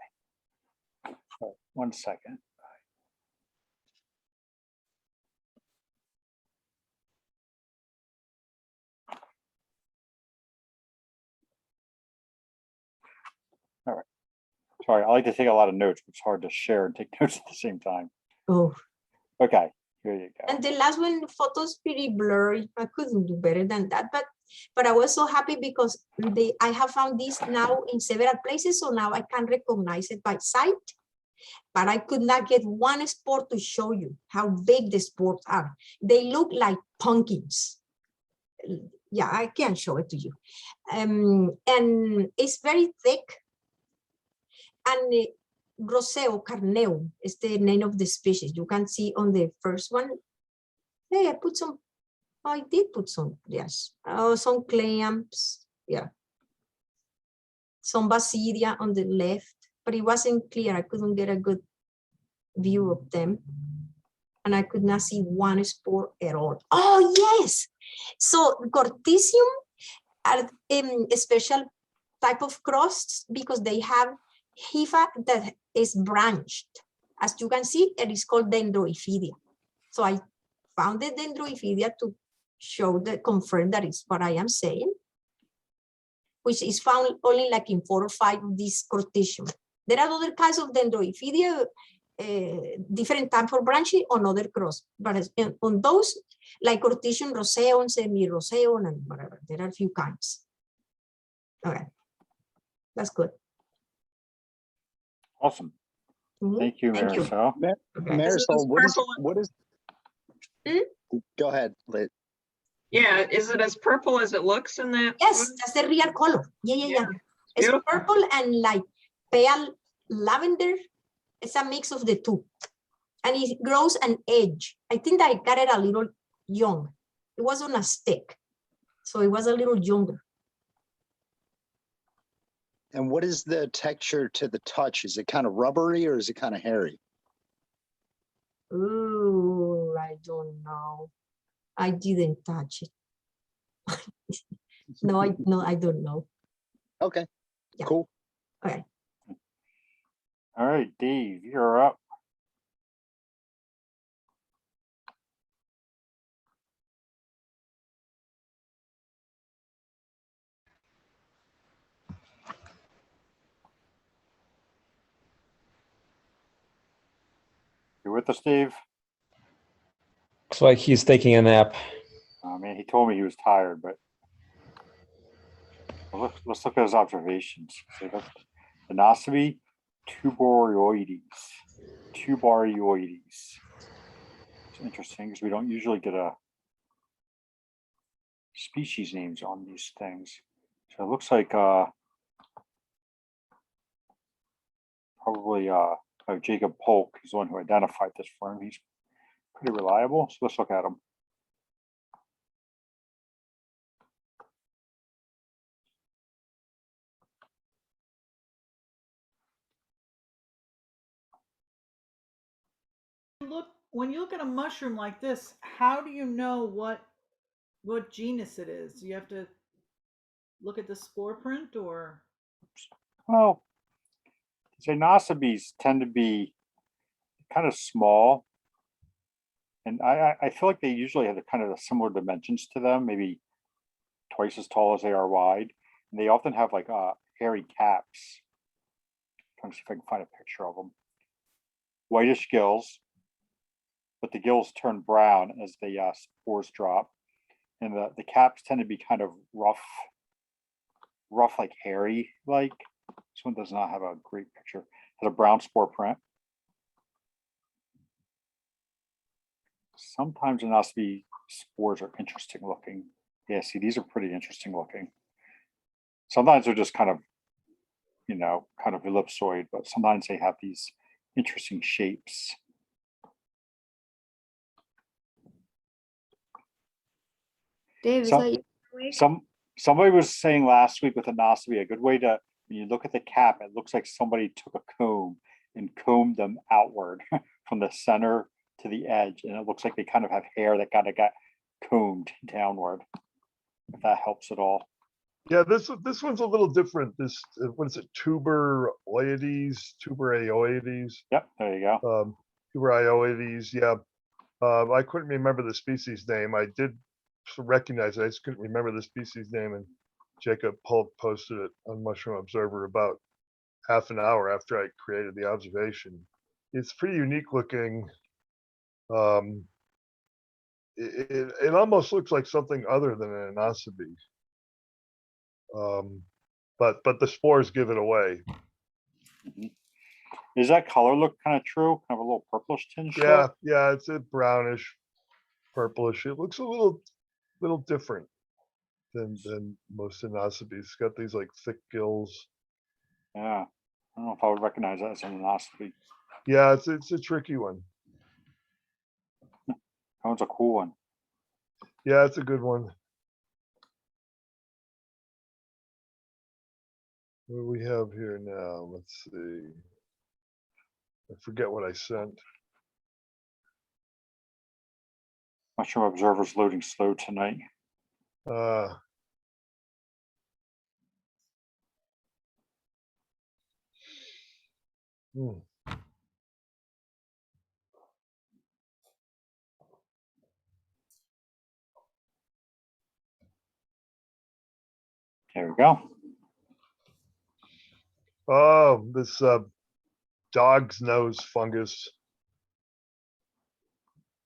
A: So, 1 second. All right. Sorry, I like to take a lot of notes, but it's hard to share and take notes at the same time.
K: Oh.
A: Okay, here you go.
K: And the last one, photo's pretty blurry. I couldn't do better than that, but I was so happy because I have found this now in several places, so now I can recognize it by sight. But I could not get one spore to show you how big the spores are. They look like pumpkins. Yeah, I can show it to you. And it's very thick. And Roseo carneum is the name of the species. You can see on the first one. Hey, I put some, I did put some, yes. Oh, some clamps, yeah. Some basidia on the left, but it wasn't clear. I couldn't get a good view of them. And I could not see one spore at all. Oh, yes. So corticium are a special type of crusts because they have hypha that is branched. As you can see, it is called dendroiphidia. So I found the dendroiphidia to confirm that it's what I am saying, which is found only like in 4 or 5 of these corticium. There are other kinds of dendroiphidia, different type of branching on other cross, but on those, like corticium roseum, semi-roseum, and whatever, there are a few kinds. Okay, that's good.
A: Awesome.
K: Mhm.
A: Thank you,
K: Thank you.
A: Marisol.
K: Okay.
B: Marisol, what is,
C: purple?
B: what is?
K: Hmm?
B: Go ahead, Lit.
C: Yeah, is it as purple as it looks in that?
K: Yes,
C: photo?
K: that's the real color. Yeah. It's
C: beautiful.
K: purple and like pale lavender. It's a mix of the two. And it grows an edge. I think that I got it a little young. It was on a stick. So it was a little younger.
B: And what is the texture to the touch? Is it kind of rubbery or is it kind of hairy?
K: Ooh, I don't know. I didn't touch it. No, I don't know.
B: Okay,
K: Yeah.
B: cool.
K: Okay.
A: All right, Dave, you're up. You with us, Dave?
M: Looks like he's taking a nap.
A: I mean, he told me he was tired, but let's look at his observations. So the Nosobi tuberioides. Tuberioides. It's interesting because we don't usually get a species names on these things. So it looks like probably Jacob Polk is the one who identified this for him. He's pretty reliable. So let's look at him.
E: When you look at a mushroom like this, how do you know what genus it is? Do you have to look at the spore print or?
A: Well, Nossobis tend to be kind of small. And I feel like they usually have kind of similar dimensions to them, maybe twice as tall as they are wide. And they often have like hairy caps. Trying to see if I can find a picture of them. Whitish gills, but the gills turn brown as the spores drop. And the caps tend to be kind of rough like hairy like. This one does not have a great picture. It has a brown spore print. Sometimes anosmia spores are interesting looking. Yeah, see, these are pretty interesting looking. Sometimes they're just kind of, kind of ellipsoid, but sometimes they have these interesting shapes.
J: Dave, is that you?
A: Somebody was saying last week with anosmia, a good way to, when you look at the cap, it looks like somebody took a comb and combed them outward from the center to the edge, and it looks like they kind of have hair that kind of got combed downward. If that helps at all.
F: Yeah, this one's a little different. This what is it? Tuberioides.
A: Yep, there you go.
F: Tuberioides. Yeah, I couldn't remember the species name. I did recognize it. I just couldn't remember the species name. And Jacob Polk posted it on Mushroom Observer about half an hour after I created the observation. It's pretty unique looking. It almost looks like something other than an anosmia. But the spores give it away.
A: Mm-hmm. Does that color look kind of true? Kind of a little purplish tinge?
F: Yeah, yeah, it's a brownish, purplish. It looks a little different than most anosmias. It's got these like thick gills.
A: Yeah. I don't know if I would recognize that as an anoscopy.
F: Yeah, it's a tricky one.
A: That one's a cool one.
F: Yeah, it's a good one. What do we have here now? Let's see. I forget what I sent.
A: Mushroom observer's loading slow tonight.
F: Uh, hmm.
A: There we go.
F: Oh, this dog's nose fungus.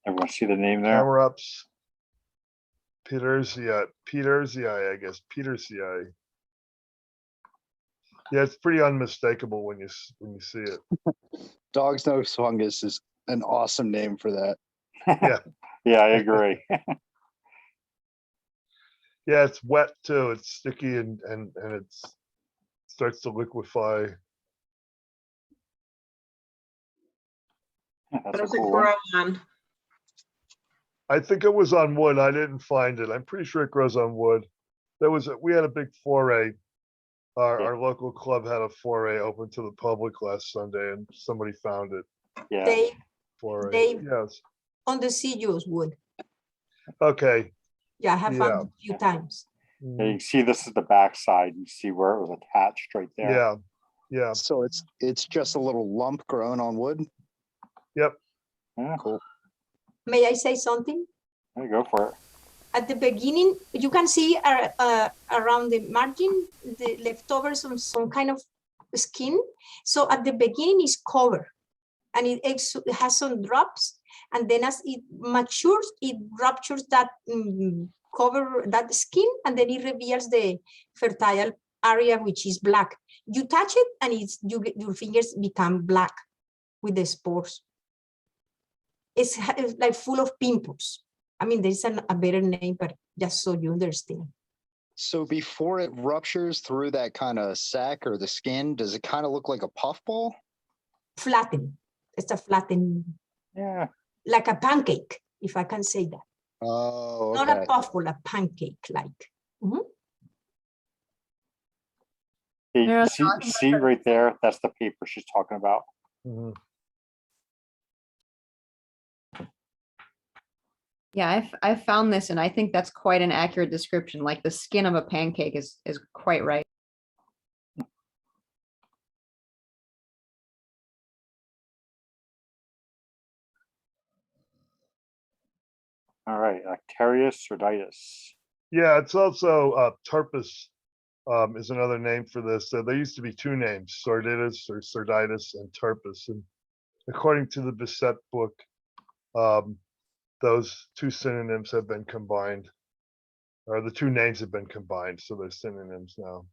A: Everyone see the name there?
F: Camerups. Petersii, I guess. Petersii. Yeah, it's pretty unmistakable when you see it.
B: Dog's nose fungus is an awesome name for that.
F: Yeah.
A: Yeah, I agree.
F: Yeah, it's wet too. It's sticky and it's starts to liquefy.
A: Yeah,
C: What
A: that's a
C: does it
A: cool one.
C: grow on?
F: I think it was on wood. I didn't find it. I'm pretty sure it grows on wood. We had a big foray.
A: Yeah.
F: Our local club had a foray open to the public last Sunday, and somebody found it.
A: Yeah.
K: They,
F: Foray.
K: they
F: Yes.
K: on the CU's wood.
F: Okay.
K: Yeah, I have
F: Yeah.
K: found it a few times.
A: Yeah, you can see this is the backside. You see where it was attached right there.
F: Yeah. Yeah.
B: So it's just a little lump growing on wood.
F: Yep.
A: Yeah,
B: Cool.
K: May I say something?
A: there you go for it.
K: At the beginning, you can see around the margin, the leftovers of some kind of skin. So at the beginning it's covered and it has some drops. And then as it matures, it ruptures that cover, that skin, and then it reveals the fertile area, which is black. You touch it and your fingers become black with the spores. It's like full of pimples. I mean, there's a better name, but just so you understand.
B: So before it ruptures through that kind of sac or the skin, does it kind of look like a puffball?
K: Flatten. It's a flatten,
A: Yeah.
K: like a pancake, if I can say that.
B: Oh,
K: Not
B: okay.
K: a puffball, a pancake like.
A: Hey,
J: There are
A: see right there? That's the paper she's talking about.
F: Mhm.
J: Yeah, I found this and I think that's quite an accurate description. Like the skin of a pancake is quite right.
A: All right, Actarius sordidus.
F: Yeah, it's also Tarpus is another name for this. There used to be two names, Sordidus or Sorditis and Tarpus. And according to the Bisset book, those two synonyms have been combined, or the two names have been combined, so they're synonyms now.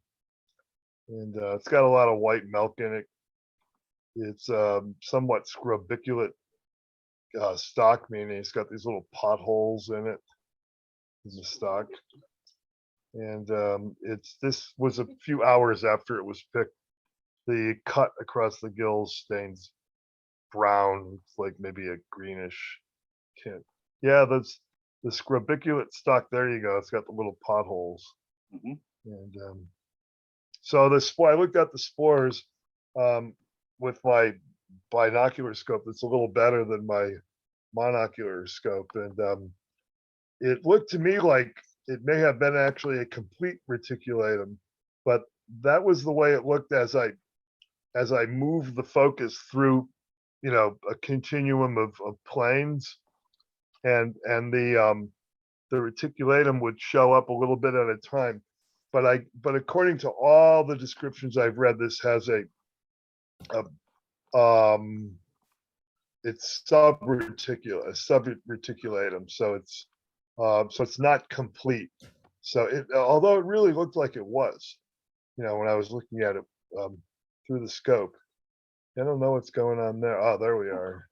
F: And it's got a lot of white milk in it. It's somewhat scrobiculate stock, meaning it's got these little potholes in it. As a stock. And this was a few hours after it was picked. The cut across the gills stains brown. It's like maybe a greenish tint. Yeah, that's the scrobiculate stock. There you go. It's got the little potholes.
A: Mhm.
F: And so the spore, I looked at the spores with my binocular scope. It's a little better than my monocular scope. And it looked to me like it may have been actually a complete reticulatum, but that was the way it looked as I moved the focus through, a continuum of planes, and the reticulatum would show up a little bit at a time. But according to all the descriptions I've read, this has it's subreticulatum, so it's not complete. So although it really looked like it was, when I was looking at it through the scope. I don't know what's going on there. Oh, there we are.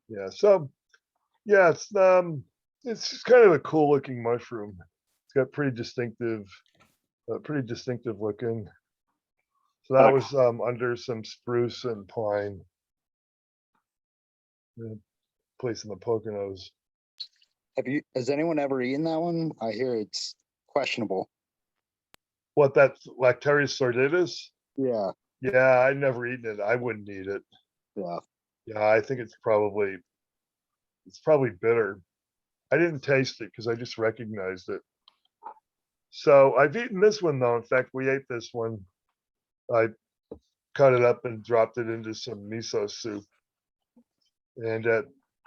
F: Yeah. So yeah, it's just kind of a cool looking mushroom. It's got pretty distinctive looking. So that
A: Like-
F: was under some spruce and pine. Yeah, place in the Poconos.
B: Has anyone ever eaten that one? I hear it's questionable.
F: What, that Lactarius sordidus?
B: Yeah,
F: Yeah, I've never eaten it. I wouldn't eat it.
B: yeah.
F: Yeah, I think it's probably bitter. I didn't taste it because I just recognized it. So I've eaten this one though. In fact, we ate this one. I cut it up and dropped it into some miso soup. And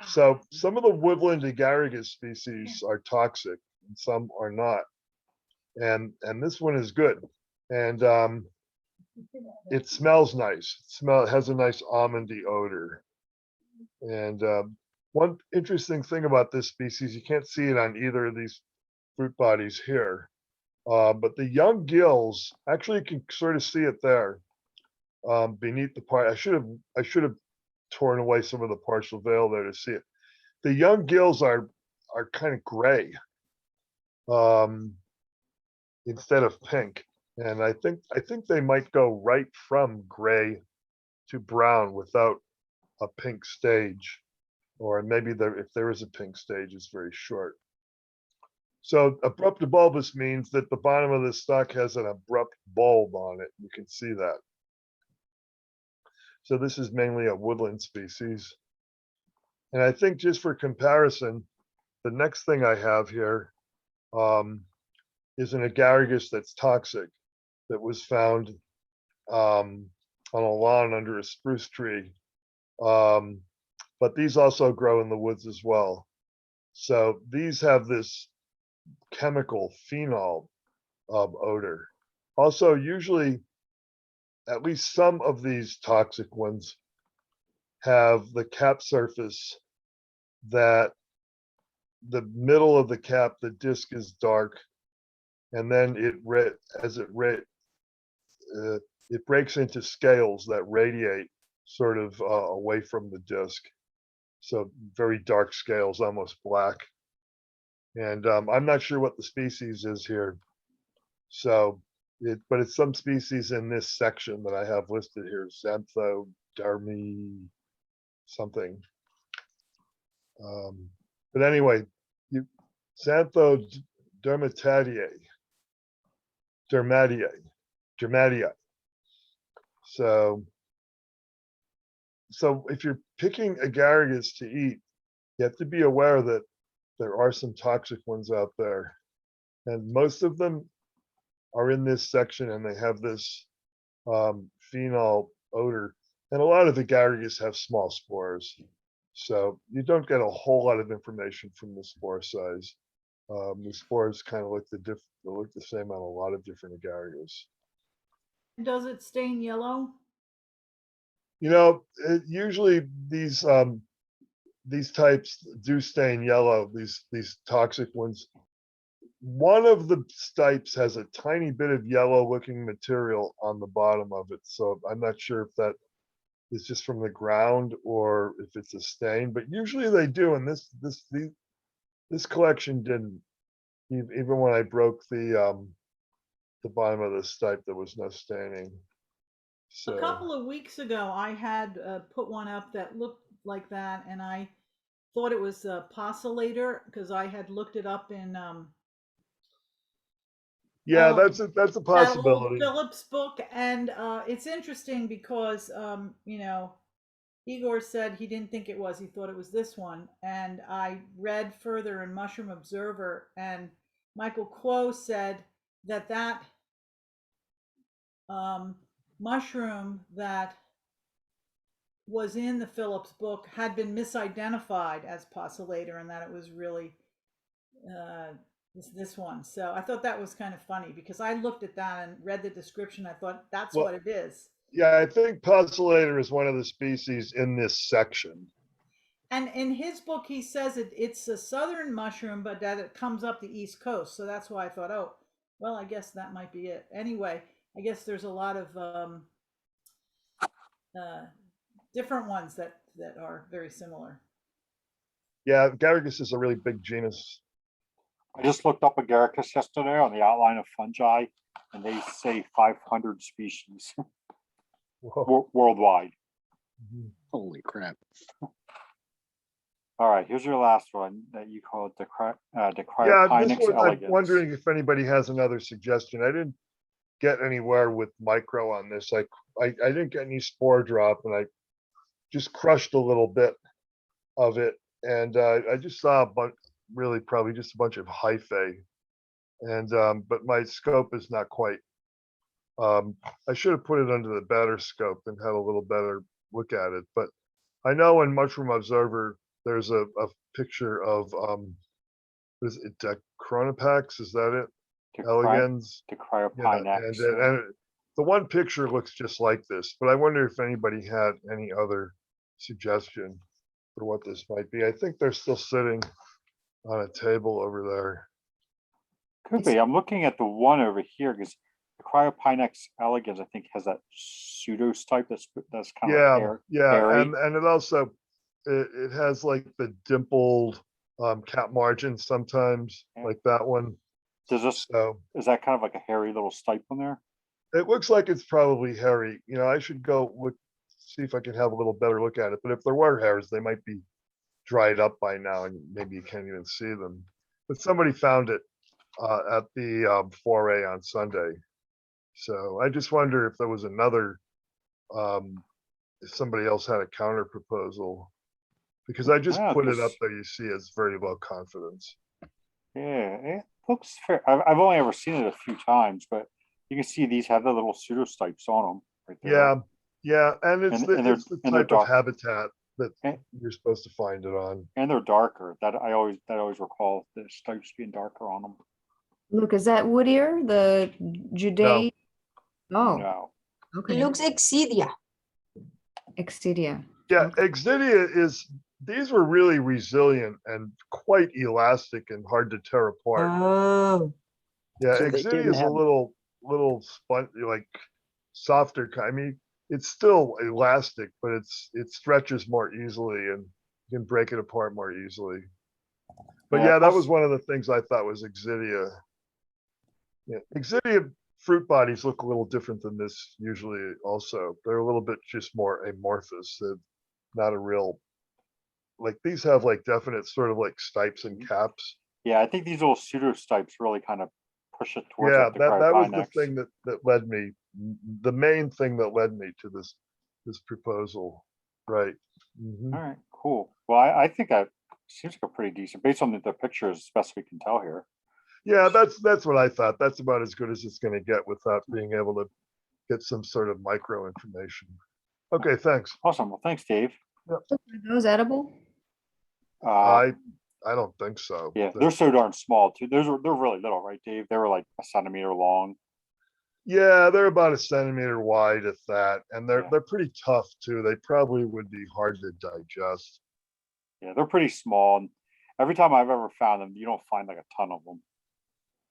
F: so some of the woodland agaricus species are toxic and some are not. And this one is good. And it smells nice. It has a nice almondy odor. And one interesting thing about this species, you can't see it on either of these fruit bodies here. But the young gills, actually you can sort of see it there beneath the part. I should have torn away some of the partial veil there to see it. The young gills are kind of gray instead of pink. And I think they might go right from gray to brown without a pink stage, or maybe if there is a pink stage, it's very short. So abrupt bulbous means that the bottom of the stalk has an abrupt bulb on it. You can see that. So this is mainly a woodland species. And I think just for comparison, the next thing I have here is an agaricus that's toxic that was found on a lawn under a spruce tree. But these also grow in the woods as well. So these have this chemical phenol odor. Also, usually, at least some of these toxic ones have the cap surface that the middle of the cap, the disc is dark, and then it breaks into scales that radiate sort of away from the disc. So very dark scales, almost black. And I'm not sure what the species is here. So, but it's some species in this section that I have listed here, Xanthodermi something. But anyway, Xanthodermatidae. So if you're picking agaricus to eat, you have to be aware that there are some toxic ones out there. And most of them are in this section and they have this phenol odor. And a lot of agaricus have small spores. So you don't get a whole lot of information from the spore size. The spores kind of look the same on a lot of different agaricus.
E: Does it stain yellow?
F: You know, usually these types do stain yellow, these toxic ones. One of the stipes has a tiny bit of yellow looking material on the bottom of it. So I'm not sure if that is just from the ground or if it's a stain, but usually they do. And this collection didn't. Even when I broke the bottom of the stipe, there was no staining. So
E: A couple of weeks ago, I had put one up that looked like that, and I thought it was a pocillator because I had looked it up in
F: yeah,
E: Oh,
F: that's a
E: that old
F: possibility.
E: Phillips book, and it's interesting because you know, Igor said he didn't think it was; he thought it was this one. And I read further in Mushroom Observer, and Michael Quo said that mushroom that was in the Phillips book had been misidentified as pocillator, and that it was really this one. So I thought that was kind of funny because I looked at that and read the description. I thought that's
F: Well,
E: what it is.
F: Yeah, I think pocillator is one of the species in this section.
E: And in his book, he says it's a southern mushroom, but that it comes up the East Coast. So that's why I thought, oh, well, I guess that might be it. Anyway, I guess there's a lot of different ones that are very similar.
F: Yeah, agaricus is a really big genus.
A: I just looked up agaricus yesterday on the outline of fungi, and they say 500 species.
F: Whoa.
A: worldwide.
F: Mhm.
B: Holy crap.
A: All right, here's your last one that you called
F: Yeah,
A: Decryopynex
F: this one, I'm
A: elegans.
F: wondering if anybody has another suggestion. I didn't get anywhere with micro on this. I didn't get any spore drop, and I just crushed a little bit of it, and I just saw a bunch, really probably just a bunch of hyphae, and but my scope is not quite. I should have put it under the better scope and had a little better look at it, but I know in Mushroom Observer there's a picture of is it Chronopax? Is that it? Elegans. Yeah,
A: Decryopynex.
F: and the one picture looks just like this, but I wonder if anybody had any other suggestion for what this might be. I think they're still sitting on a table over there.
A: Could be. I'm looking at the one over here because the Cryopynex elegans, I think, has that pseudostype that's kind of
F: Yeah,
A: like
F: yeah,
A: hairy.
F: and it also it has like the dimpled cap margins sometimes,
A: Yeah.
F: like that one.
A: Does this
F: So
A: is that kind of like a hairy little stipe on there?
F: it looks like it's probably hairy. You know, I should go look, see if I can have a little better look at it. But if there were hairs, they might be dried up by now, and maybe you can't even see them. But somebody found it at the foray on Sunday. So I just wonder if there was another, if somebody else had a counter proposal, because I just
A: Yeah,
F: put it
A: 'cause-
F: up there. You see, it's very low confidence.
A: Yeah, it looks fair. I've only ever seen it a few times, but you can see these have the little pseudostipes on them right there.
F: Yeah, yeah, and it's
A: And-
F: the
A: and they're-
F: it's the
A: and they're
F: type of
A: dark.
F: habitat that
A: And-
F: you're supposed to find it on.
A: And they're darker. That I always recall the stripes being darker on them.
J: Luke, is that Whittier, the Jude? Oh,
A: No.
K: It
J: okay.
K: looks Exidia.
J: Excedia.
F: Yeah,
J: Okay.
F: Exidia is, these were really resilient and quite elastic and hard to tear apart.
K: Oh.
F: Yeah,
B: So they
F: Exidia
B: didn't
F: is a
B: have-
F: little sponge, like softer kind. I mean, it's still elastic, but it stretches more easily and you can break it apart more easily. But
A: Yeah,
F: yeah, that
A: plus-
F: was one of the things I thought was Exidia. Yeah, Exidia fruit bodies look a little different than this usually also. They're a little bit just more amorphous. They're not a real, like these have like definite sort of like stipes and caps.
A: Yeah, I think these little pseudostipes really kind of push it towards
F: Yeah,
A: like
F: that was the
A: Decryopynex.
F: thing that led me, the main thing that led me to this proposal, right? Mhm.
A: All right, cool. Well, I think that seems like a pretty decent, based on the pictures, as best we can tell here.
F: Yeah, that's what I thought. That's about as good as it's gonna get without being able to get some sort of micro information. Okay, thanks.
A: Awesome. Well, thanks, Dave.
J: Are those edible?
A: Uh,
F: I don't think so.
A: yeah, they're so darn small too. They're really little, right, Dave? They were like a centimeter long.
F: Yeah, they're about a centimeter wide if that, and
A: Yeah.
F: they're pretty tough too. They probably would be hard to digest.
A: Yeah, they're pretty small. And every time I've ever found them, you don't find like a ton of them.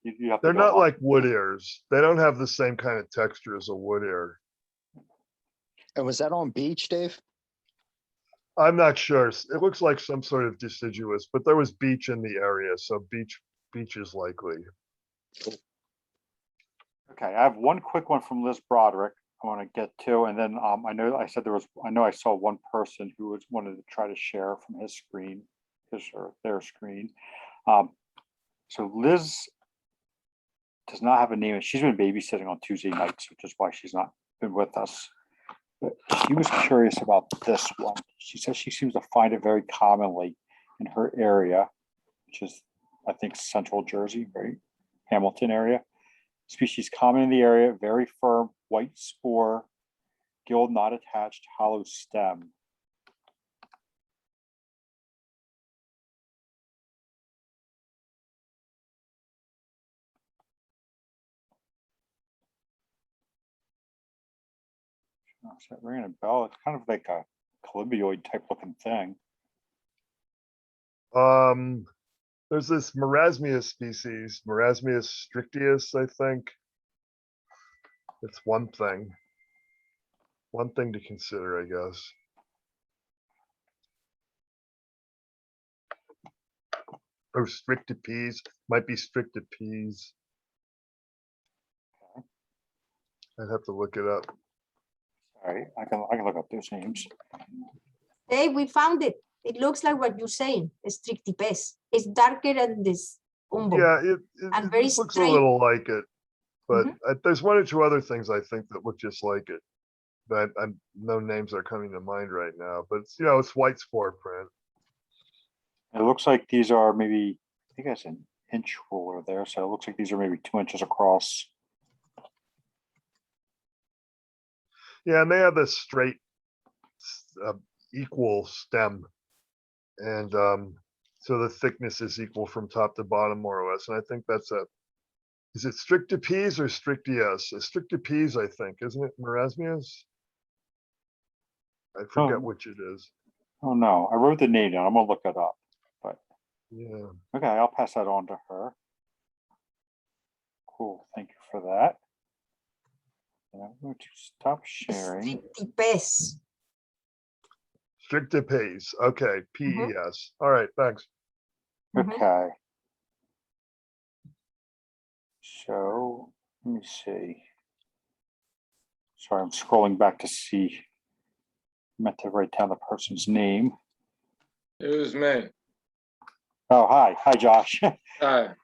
A: You have to
F: They're
A: go
F: not
A: up.
F: like wood ears. They don't have the same kind of texture as a wood ear.
B: And was that on beach, Dave?
F: I'm not sure. It looks like some sort of deciduous, but there was beach in the area, so beach is likely.
A: Okay, I have one quick one from Liz Broderick I want to get to, and then I know I saw one person who wanted to try to share from his screen, his or their screen. So Liz does not have a name, and she's been babysitting on Tuesday nights, which is why she's not been with us. But she was curious about this one. She says she seems to find it very commonly in her area, which is, I think, central Jersey, right? Hamilton area. Species common in the area, very firm, white spore, gill not attached, hollow stem. Is that ringing a bell? It's kind of like a colibioid type looking thing.
F: There's this Marasmius species, Marasmius strictius, I think. It's one thing to consider, I guess. Or strictipes, might be strictipes. I'd have to look it up.
A: All right, I can look up those names.
K: Hey, we found it. It looks like what you're saying, Strictipes. It's darker than this umbo.
F: Yeah,
K: And
F: it
K: very
F: looks a
K: straight.
F: little like it, but
K: Mhm.
F: there's one or two other things I think that look just like it. But no names are coming to mind right now, but it's, it's white spore print.
A: It looks like these are maybe, I think that's an inch ruler there, so it looks like these are maybe 2 inches across.
F: Yeah, and they have this straight, equal stem. And so the thickness is equal from top to bottom, more or less. And I think that's is it Strictipes or Strictias? Strictipes, I think, isn't it Marasmias? I forget
A: Oh.
F: which it is.
A: Oh no, I wrote the name down. I'm gonna look it up. But
F: Yeah.
A: okay, I'll pass that on to her. Cool, thank you for that. And I'm going to stop sharing.
K: Strictipes.
F: Strictipes. Okay, PES. All right, thanks.
K: Mhm.
A: Okay. So let me see. Sorry, I'm scrolling back to see. Meant to write down the person's name.
N: It was me.
A: Oh, hi, Josh.
N: Hi.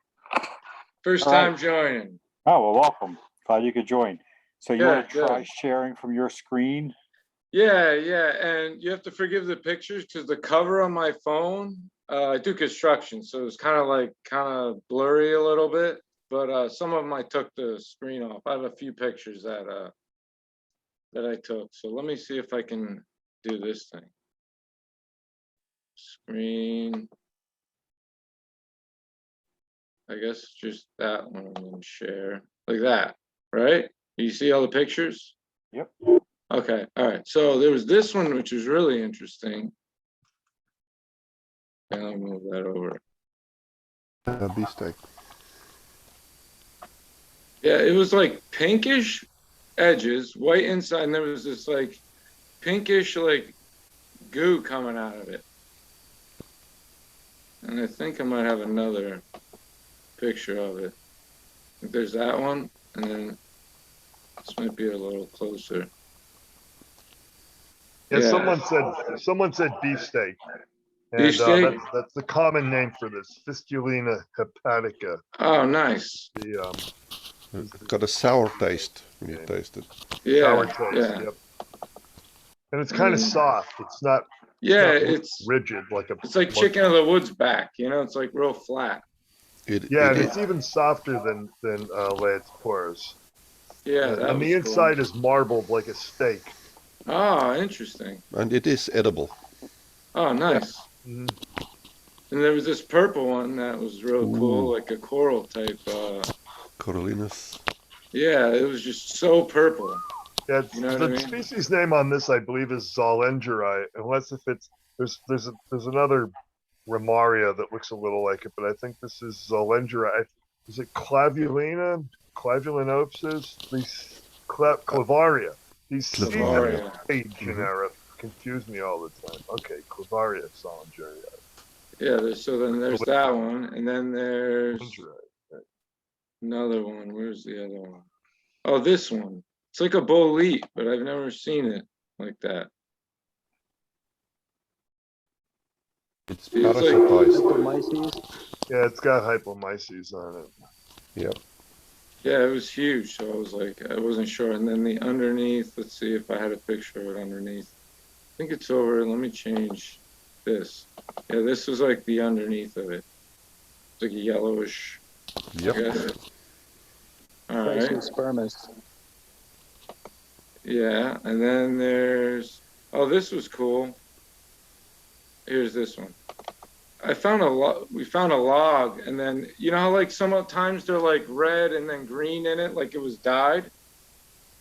N: First
A: All right.
N: time joining.
A: Oh, well, welcome. Glad you could join. So you want to
N: Good,
A: try
N: good.
A: sharing from your screen?
N: Yeah, and you have to forgive the pictures because the cover on my phone, I do construction, so it's kind of blurry a little bit. But some of them I took the screen off. I have a few pictures that I took. So let me see if I can do this thing. Screen. I guess just that one and share like that, right? You see all the pictures?
A: Yep.
N: Okay, all right. So there was this one, which is really interesting. And I'll move that over.
I: Beefsteak.
N: Yeah, it was like pinkish edges, white inside, and there was this like pinkish like goo coming out of it. And I think I might have another picture of it. I think there's that one, and then this might be a little closer.
F: Yeah,
N: Yeah.
F: someone said beefsteak. And
N: Beefsteak?
F: that's the common name for this, Fistulina hepatica.
N: Oh, nice.
F: The
I: It's got a sour taste when you taste it.
N: Yeah,
F: sour taste.
N: yeah.
F: Yep. And it's kind of soft. It's not.
N: Yeah,
F: not
N: it's
F: rigid like a.
N: it's like chicken of the woods back. You know, it's like real flat.
F: Yeah, and it's even softer than Laet's pores.
N: Yeah, that
F: and
N: was
F: the
N: cool.
F: inside is marbled like a steak.
N: Oh, interesting.
I: And it is edible.
N: Oh, nice.
F: Yeah. Mm-hmm.
N: And there was this purple one that was real cool,
I: Ooh.
N: like a coral type.
I: Coriolanus.
N: Yeah, it was just so purple.
F: Yeah,
N: You know what
F: the
N: I mean?
F: species name on this, I believe, is Zolengeri, unless if it's there's another Ramaria that looks a little like it, but I think this is Zolengeri. Is it Clavulina? Clavulinopsis? These Clavaria. These
N: Clavaria.
F: genera confuse me all the time. Okay, Clavaria Zolengeri.
N: Yeah, so then there's that one, and then there's another one. Where's the other one? Oh, this one. It's like a bolete, but I've never seen it like that.
I: It's parasitized.
F: Yeah, it's got hypomyces on it.
I: Yep.
N: Yeah, it was huge. So I was like, I wasn't sure. And then the underneath, let's see if I had a picture of it underneath. I think it's over. Let me change this. Yeah, this was like the underneath of it. It's like a yellowish.
I: Yep.
N: I guess. All right. Yeah, and then there's, oh, this was cool. Here's this one. We found a log, and then, you know how like sometimes they're like red and then green in it, like it was dyed?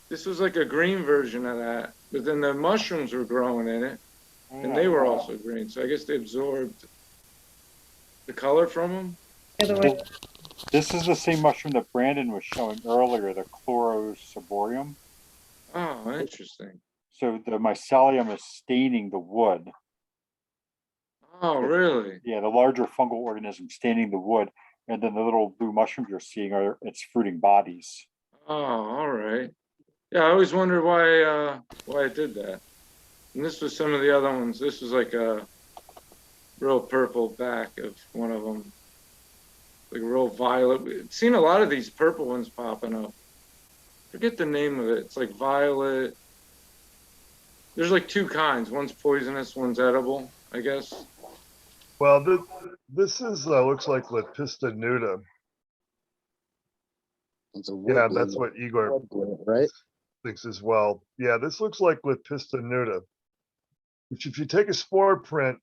N: This was like a green version of that, but then the mushrooms were growing in it, and they were also green. So I guess they absorbed the color from them.
A: This is the same mushroom that Brandon was showing earlier, the Chlorosiborium.
N: Oh, interesting.
A: So the mycelium is staining the wood.
N: Oh, really?
A: Yeah, the larger fungal organism staining the wood, and then the little blue mushrooms you're seeing are its fruiting bodies.
N: Oh, all right. Yeah, I always wondered why it did that. And this was some of the other ones. This was like a real purple back of one of them. Like a real violet. We've seen a lot of these purple ones popping up. Forget the name of it. It's like violet. There's like two kinds. One's poisonous, one's edible, I guess.
F: Well, this is, looks like Lepista nuda.
B: It's a wood
F: Yeah,
B: blue,
F: that's what Igor
B: wood blue, right?
F: thinks as well. Yeah, this looks like Lepista nuda, which if you take a spore print,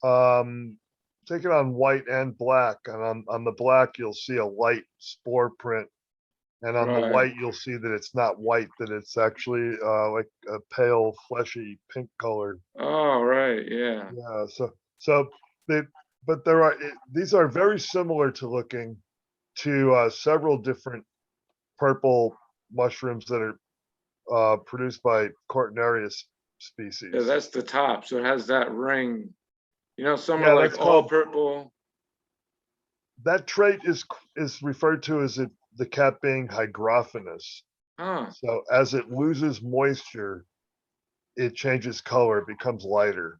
F: take it on white and black, and on the black, you'll see a light spore print. And on the
N: Right.
F: white, you'll see that it's not white, that it's actually like a pale, fleshy pink color.
N: Oh, right, yeah.
F: Yeah, so they, but there are, these are very similar to looking to several different purple mushrooms that are produced by Cortinarius species.
N: Yeah, that's the top. So it has that ring. You know, some
F: Yeah,
N: are like
F: that's
N: all
F: called-
N: purple.
F: That trait is referred to as the cap being hygrophanous.
N: Huh.
F: So as it loses moisture, it changes color, it becomes lighter.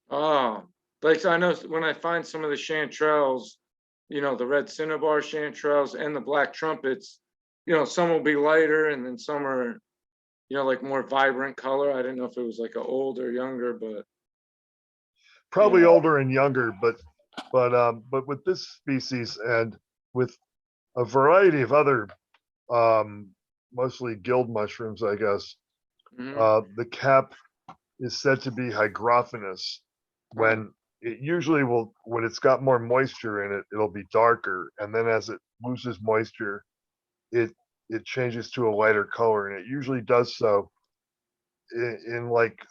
N: Oh, like I know when I find some of the chanterelles, you know, the red cinnabar chanterelles and the black trumpets, you know, some will be lighter and then some are, you know, like more vibrant color. I didn't know if it was like a old or younger, but
F: Probably
N: Yeah.
F: older and younger, but with this species and with a variety of other mostly guild mushrooms, I guess, the cap is said to be hygrophanous. When it usually will, when it's got more moisture in it, it'll be darker, and then as it loses moisture, it changes to a lighter color, and it usually does so in like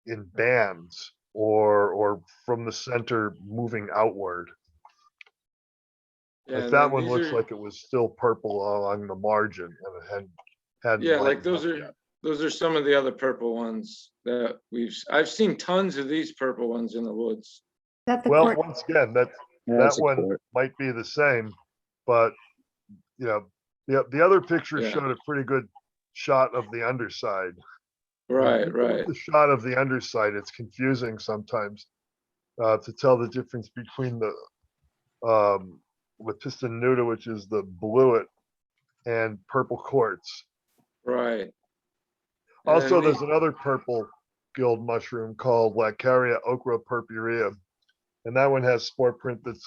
F: in bands or from the center moving outward.
N: yeah,
F: Like
N: and
F: that
N: then
F: one
N: these
F: looks
N: are,
F: like it was still purple along the margin and it hadn't
N: yeah, like
F: lightened
N: those
F: up
N: are
F: yet.
N: those are some of the other purple ones that I've seen tons of these purple ones in the woods.
J: That the
F: Well,
J: court,
F: once again, that
B: That's a
F: one
B: court.
F: might be the same, but you know, the other picture
N: Yeah.
F: showed a pretty good shot of the underside.
N: Right, right.
F: The shot of the underside, it's confusing sometimes to tell the difference between the Lepista nuda, which is the bluet, and purple quartz.
N: Right.
F: Also,
N: And
F: there's another purple guild mushroom called Laccaria ochra purpurea, and that one has spore print that's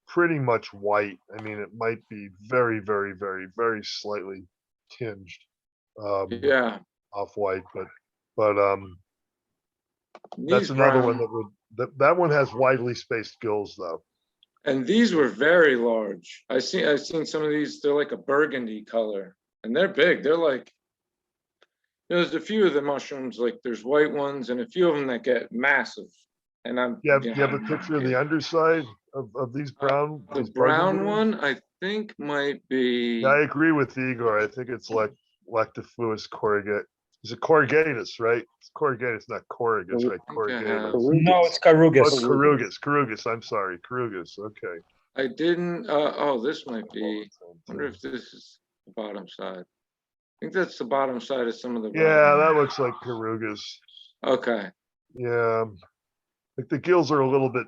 F: pretty much white. I mean, it might be very, very, very, very slightly tinged
N: yeah,
F: off white, but that's
N: these
F: another
N: brown,
F: one that would that one has widely spaced gills though.
N: and these were very large. I've seen some of these. They're like a burgundy color, and they're big. They're like, there's a few of the mushrooms, like there's white ones and a few of them that get massive. And I'm,
F: You have,
N: you
F: you have a
N: know,
F: picture of the underside of these brown?
N: the
F: these
N: brown
F: burgundy
N: one,
F: ones?
N: I think might be,
F: Yeah, I agree with Igor. I think it's like lactifluous corrugate. Is it corrugatus, right? It's corrugatus, not corrugus, right?
N: I think I have.
F: Corrugatus.
M: No, it's
F: Oh,
M: Carugas.
F: it's Carugus. I'm sorry, Carugus. Okay.
N: I didn't, oh, this might be, I wonder if this is the bottom side. I think that's the bottom side of some of the
F: Yeah,
N: brown.
F: that looks like Carugus.
N: Okay.
F: Yeah, like the gills are a little bit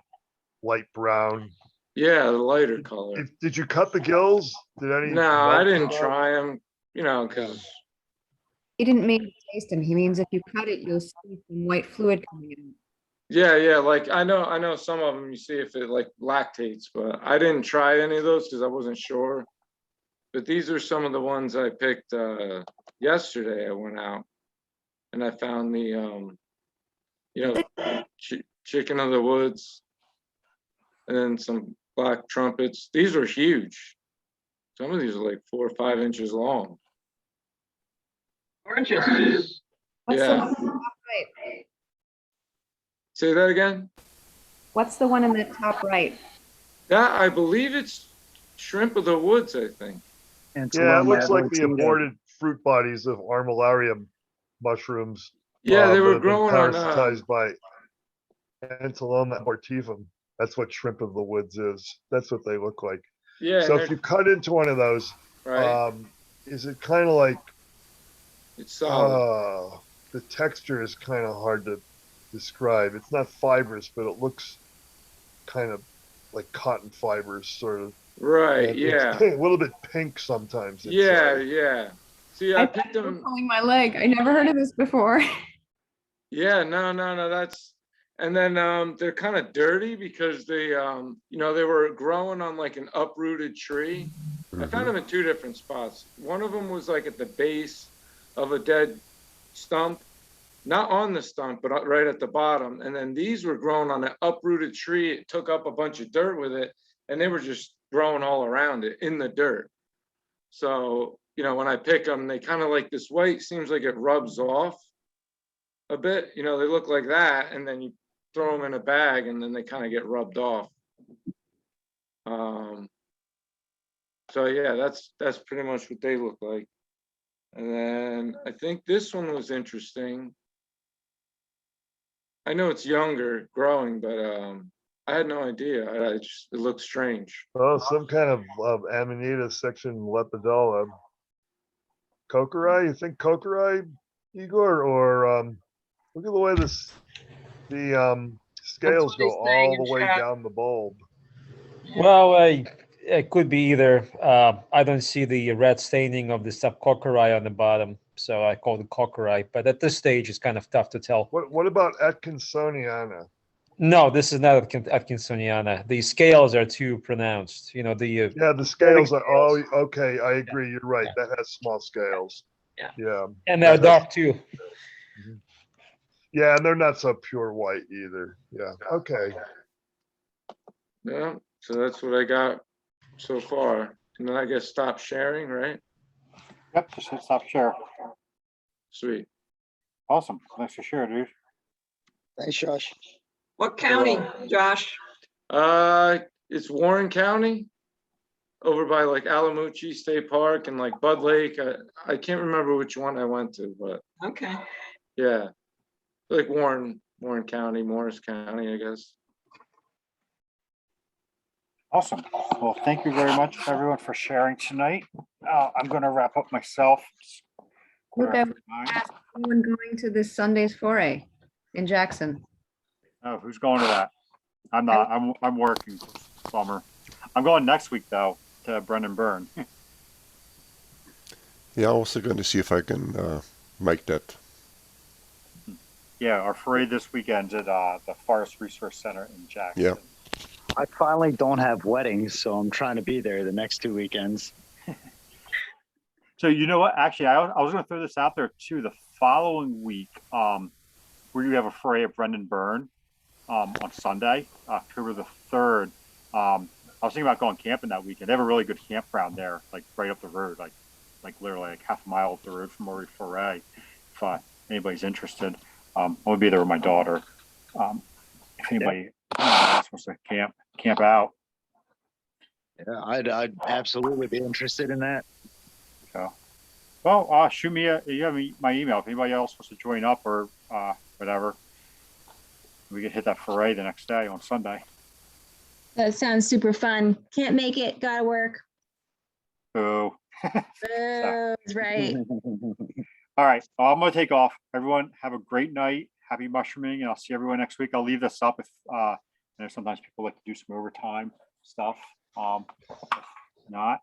F: light brown.
N: Yeah, the lighter color.
F: Did you cut the gills? Did any?
N: No, I
F: melt
N: didn't
F: them out?
N: try them, you know, because,
J: he didn't mean to taste them. He means if you cut it, you'll see some white fluid coming in.
N: yeah, like I know some of them you see if it like lactates, but I didn't try any of those because I wasn't sure. But these are some of the ones I picked yesterday. I went out and I found the you know, chicken of the woods, and then some black trumpets. These are huge. Some of these are like 4 or 5 inches long.
J: What's the
N: Yeah.
J: one on the top right?
N: Say that again.
J: What's the one in the top right?
N: That I believe it's shrimp of the woods. I think.
F: Yeah, it looks like the aborted fruit bodies of armillarium mushrooms.
N: Yeah, they
F: that
N: were
F: have been
N: growing on.
F: parasitized by Antiloma abortivum. That's what shrimp of the woods is. That's what they look like.
N: Yeah.
F: So
N: and
F: if you cut into one of those,
N: right.
F: is it kind of like
N: It's solid.
F: Oh, the texture is kind of hard to describe. It's not fibrous, but it looks kind of like cotton fibers, sort of.
N: Right,
F: And it's
N: yeah.
F: a little bit pink sometimes.
N: Yeah, yeah. See, I picked
J: You're
N: them.
J: pulling my leg. I never heard of this before.
N: Yeah, no, that's, and then they're kind of dirty because they they were growing on like an uprooted tree. I found them in two different spots. One of them was like at the base of a dead stump, not on the stump, but right at the bottom. And then these were growing on an uprooted tree. It took up a bunch of dirt with it, and they were just growing all around it in the dirt. So, when I pick them, they kind of like this white seems like it rubs off a bit. They look like that, and then you throw them in a bag, and then they kind of get rubbed off. So yeah, that's pretty much what they look like. And then I think this one was interesting. I know it's younger growing, but I had no idea. It looked strange.
F: Oh, some kind of Amanita section lepidella. Kokiri? You think Kokiri, Igor? Or look at the way the scales
C: what
F: go
C: he's saying
F: all
C: in
F: the way
C: chat.
F: down the bulb.
M: Well, it could be either. I don't see the red staining of the subcoccori on the bottom, so I call it coccori. But at this stage, it's kind of tough to tell.
F: What about Atkinsoniana?
M: No, this is not Atkinsoniana. The scales are too pronounced. The
F: Yeah, the scales are, oh, okay, I agree, you're right, that has small scales.
M: Yeah.
F: Yeah.
M: and they're
F: that has-
M: dark too.
F: Yeah, and they're not so pure white either. Yeah, okay.
N: Yeah, so that's what I got so far. And then I guess stop sharing, right?
A: Yep, just hit stop share.
N: Sweet.
A: Awesome. Thanks for sharing, dude.
B: Thanks, Josh.
C: What county, Josh?
N: It's Warren County, over by like Alamucci State Park and like Bud Lake. I can't remember which one I went to, but
C: Okay.
N: yeah, like Warren County, Morris County, I guess.
A: Awesome. Well, thank you very much, everyone, for sharing tonight. I'm going to wrap up myself.
J: Look, I asked anyone going to this Sunday's foray in Jackson.
A: Oh, who's going to that? I'm not. I'm working. Bummer. I'm going next week though to Brendan Byrne.
I: Yeah, I'm also going to see if I can make that.
A: Yeah, our foray this weekend at the Forest Resource Center in Jackson.
I: Yeah.
B: I finally don't have weddings, so I'm trying to be there the next 2 weekends.
A: So you know what? Actually, I was going to throw this out there too. The following week, we have a foray at Brendan Byrne on Sunday, October the 3rd. I was thinking about going camping that weekend. They have a really good campground there, like right up the road, like literally like half a mile up the road from where we foray. If anybody's interested, I'm gonna be there with my daughter. If anybody else wants to camp out.
B: Yeah, I'd absolutely be interested in that.
A: So, well, shoot me you have my email. If anybody else wants to join up or whatever, we could hit that foray the next day on Sunday.
O: That sounds super fun. Can't make it, gotta work.
A: So,
O: That's right.
A: all right. Well, I'm gonna take off. Everyone, have a great night. Happy mushrooming, and I'll see everyone next week. I'll leave this up if I know sometimes people like to do some overtime stuff. If not,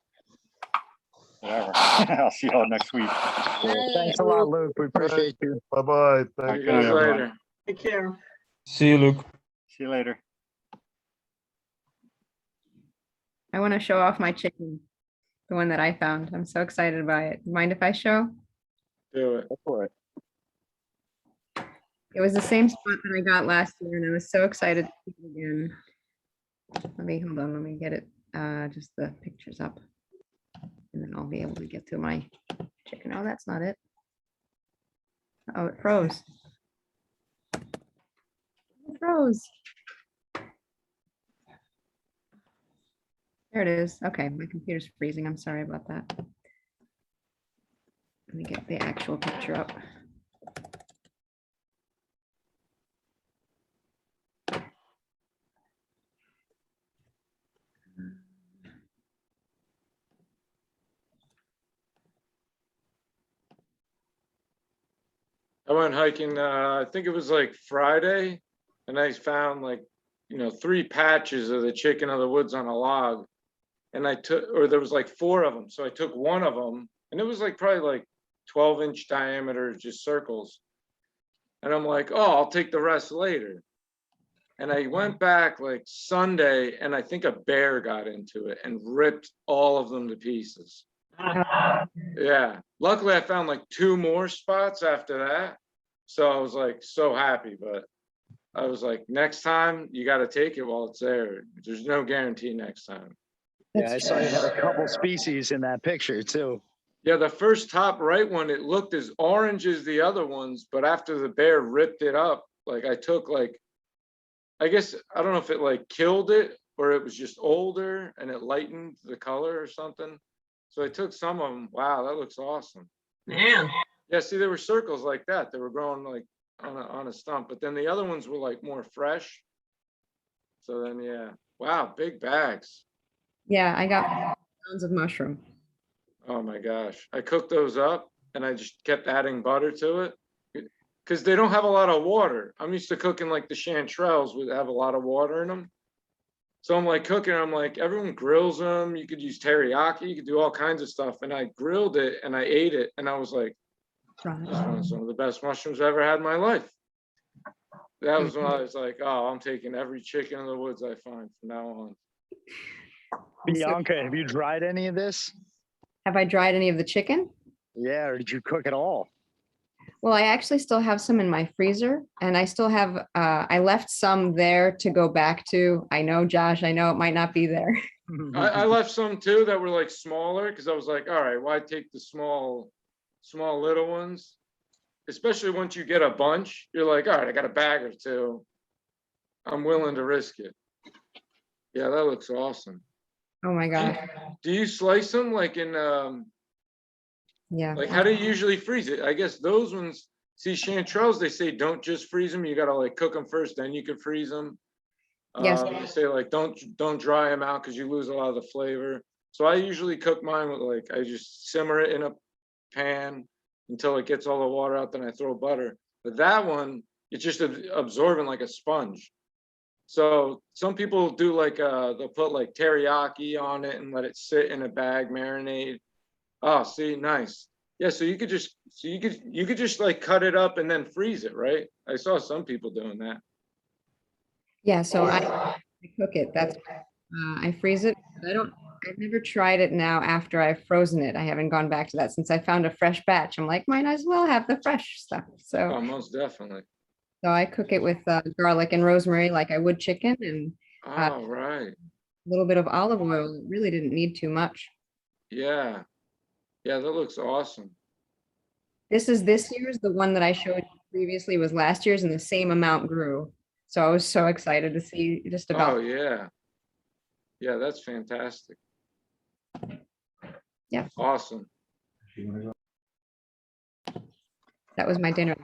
A: whatever. I'll see y'all next week.
B: Thanks a lot, Luke. We appreciate you.
F: Bye-bye.
N: See
F: Thank
N: you guys
F: you.
N: later.
C: Take care.
M: See you, Luke.
A: See you later.
J: I want to show off my chicken, the one that I found. I'm so excited by it. Mind if I show?
N: Do it.
B: Go for it.
J: It was the same spot that I got last year, and I was so excited to see it again. Hold on, let me get it, just the pictures up. And then I'll be able to get to my chicken. Oh, that's not it. Oh, it froze. It froze. There it is. Okay, my computer's freezing. I'm sorry about that. Let me get the actual picture up.
N: I went hiking, I think it was like Friday, and I found like, 3 patches of the chicken of the woods on a log. And there was like 4 of them. So I took one of them, and it was like probably like 12-inch diameter, just circles. And I'm like, oh, I'll take the rest later. And I went back like Sunday, and I think a bear got into it and ripped all of them to pieces. Yeah. Luckily, I found like 2 more spots after that. So I was like so happy, but I was like, next time you got to take it while it's there. There's no guarantee next time.
B: Yeah, I saw you had a couple species in that picture too.
N: Yeah, the first top right one, it looked as orange as the other ones, but after the bear ripped it up, like I took like, I guess, I don't know if it like killed it or it was just older and it lightened the color or something. So I took some of them. Wow, that looks awesome.
C: Man,
N: Yeah, see, there were circles like that. They were growing like on a stump, but then the other ones were like more fresh. So then, yeah, wow, big bags.
J: Yeah, I got pounds of mushroom.
N: Oh my gosh. I cooked those up and I just kept adding butter to it because they don't have a lot of water. I'm used to cooking like the chanterelles would have a lot of water in them. So I'm like cooking, I'm like, everyone grills them. You could use teriyaki, you could do all kinds of stuff. And I grilled it and I ate it. And I was like, this is one of some of the best mushrooms I ever had in my life. That was when I was like, oh, I'm taking every chicken in the woods I find from now on.
B: Bianca, have you dried any of this?
J: Have I dried any of the chicken?
B: Yeah, or did you cook it all?
J: Well, I actually still have some in my freezer, and I still have, I left some there to go back to. I know, Josh, I know it might not be there.
N: I left some too that were like smaller because I was like, all right, why take the small little ones? Especially once you get a bunch, you're like, all right, I got a bag or 2. I'm willing to risk it. Yeah, that looks awesome.
J: Oh my gosh.
N: Do you slice them like in
J: Yeah.
N: like how do you usually freeze it? I guess those ones, see, chanterelles, they say don't just freeze them. You gotta like cook them first, then you can freeze them.
J: Yes.
N: They say like don't dry them out because you lose a lot of the flavor. So I usually cook mine with like I just simmer it in a pan until it gets all the water out, then I throw butter. But that one, it's just absorbing like a sponge. So some people do like they'll put like teriyaki on it and let it sit in a bag, marinate. Oh, see, nice. Yeah, so you could just like cut it up and then freeze it, right? I saw some people doing that.
J: Yeah, so I cook it. That's I freeze it. I've never tried it now after I've frozen it. I haven't gone back to that since I found a fresh batch. I'm like, might as well have the fresh stuff. So
N: Oh, most definitely.
J: so I cook it with garlic and rosemary like I would chicken, and
N: Oh, right.
J: a little bit of olive oil. It really didn't need too much.
N: Yeah. Yeah, that looks awesome.
J: This is this year's. The one that I showed you previously was last year's, and the same amount grew. So I was so excited to see just about.
N: Oh, yeah. Yeah, that's fantastic.
J: Yeah.
N: Awesome.
J: That was my dinner.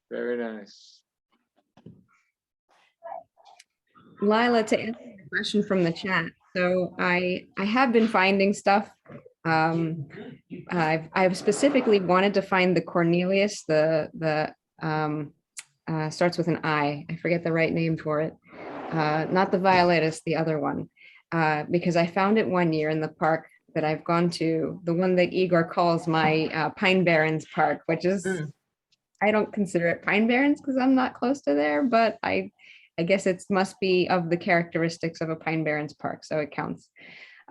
N: Very nice.
J: Lila, to answer your question from the chat, so I have been finding stuff. I've specifically wanted to find the Cornelius, the starts with an I. I forget the right name for it. Not the Violetus, the other one, because I found it one year in the park that I've gone to, the one that Igor calls my Pine Barrens Park, which is, I don't consider it Pine Barrens because I'm not close to there, but I guess it must be of the characteristics of a Pine Barrens Park, so it counts.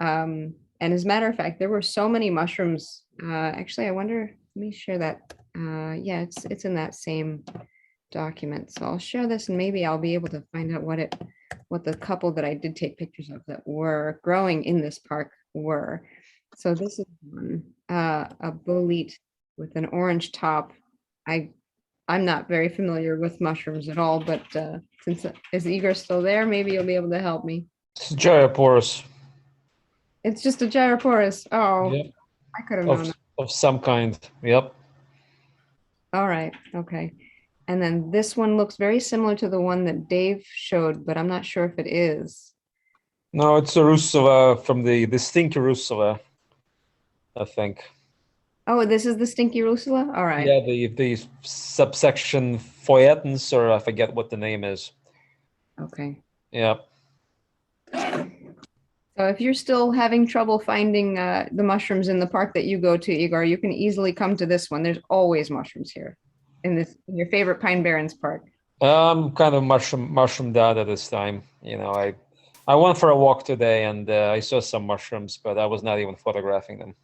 J: And as a matter of fact, there were so many mushrooms. Actually, I wonder, let me share that. Yeah, it's in that same document. So I'll share this and maybe I'll be able to find out what the couple that I did take pictures of that were growing in this park were. So this is one, a bolete with an orange top. I'm not very familiar with mushrooms at all, but since is Igor still there, maybe you'll be able to help me.
M: It's Gyroporus.
J: It's just a Gyroporus. Oh,
M: Yep.
J: I could have known that.
M: Of some kind. Yep.
J: All right. Okay. And then this one looks very similar to the one that Dave showed, but I'm not sure if it is.
M: No, it's a Rusova from the Stinky Rusova, I think.
J: Oh, this is the stinky rusula? All right.
M: Yeah, the subsection Phoetens, or I forget what the name is.
J: Okay.
M: Yeah.
J: So if you're still having trouble finding the mushrooms in the park that you go to, Igor, you can easily come to this one. There's always mushrooms here in your favorite Pine Barrens Park.
M: I'm kind of mushroomed out at this time. You know, I went for a walk today and I saw some mushrooms, but I was not even photographing them.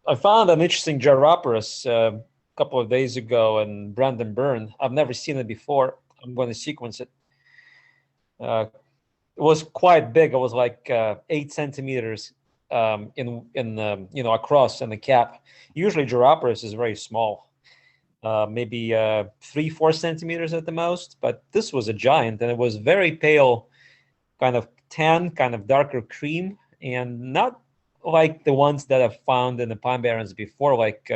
M: I found an interesting Gyroporus a couple of days ago in Brandon Burn. I've never seen it before. I'm going to sequence it. It was quite big. It was like 8 centimeters across in the cap. Usually Gyroporus is very small, maybe 3-4 centimeters at the most. But this was a giant, and it was very pale, kind of tan, kind of darker cream, and not like the ones that I've found in the Pine Barrens before, like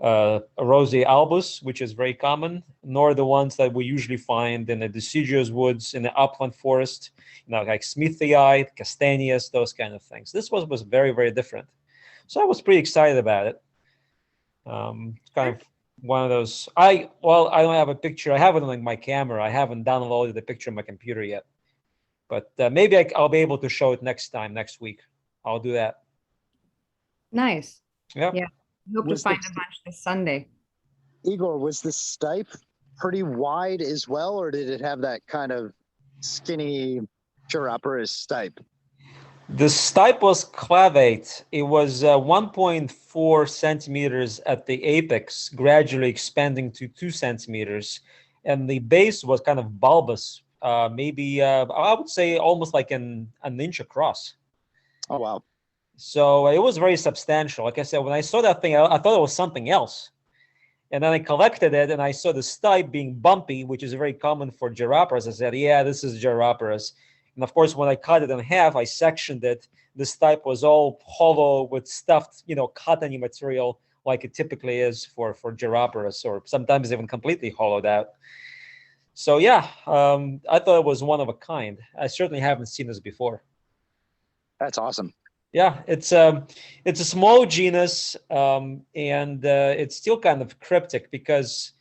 M: Rosea albus, which is very common, nor the ones that we usually find in the deciduous woods in the upland forest, like Smithii, Castaneus, those kind of things. This was very, very different. So I was pretty excited about it. It's kind of one of those. I don't have a picture. I have it on my camera. I haven't downloaded the picture on my computer yet, but maybe I'll be able to show it next week. I'll do that.
J: Nice.
M: Yep.
J: Yeah. I hope to
B: Was
J: find
B: the-
J: a bunch this Sunday.
B: Igor, was the stipe pretty wide as well, or did it have that kind of skinny Gyroporus stipe?
M: The stipe was clavate. It was 1.4 centimeters at the apex, gradually expanding to 2 centimeters. And the base was kind of bulbous, maybe, I would say almost like an inch across.
B: Oh, wow.
M: So it was very substantial. Like I said, when I saw that thing, I thought it was something else. And then I collected it and I saw the stipe being bumpy, which is very common for Gyroporus. I said, yeah, this is Gyroporus. And of course, when I cut it in half, I sectioned it. The stipe was all hollow with stuffed, cottony material, like it typically is for Gyroporus, or sometimes even completely hollowed out. So yeah, I thought it was one of a kind. I certainly haven't seen this before.
B: That's awesome.
M: Yeah, it's a small genus, and it's still kind of cryptic because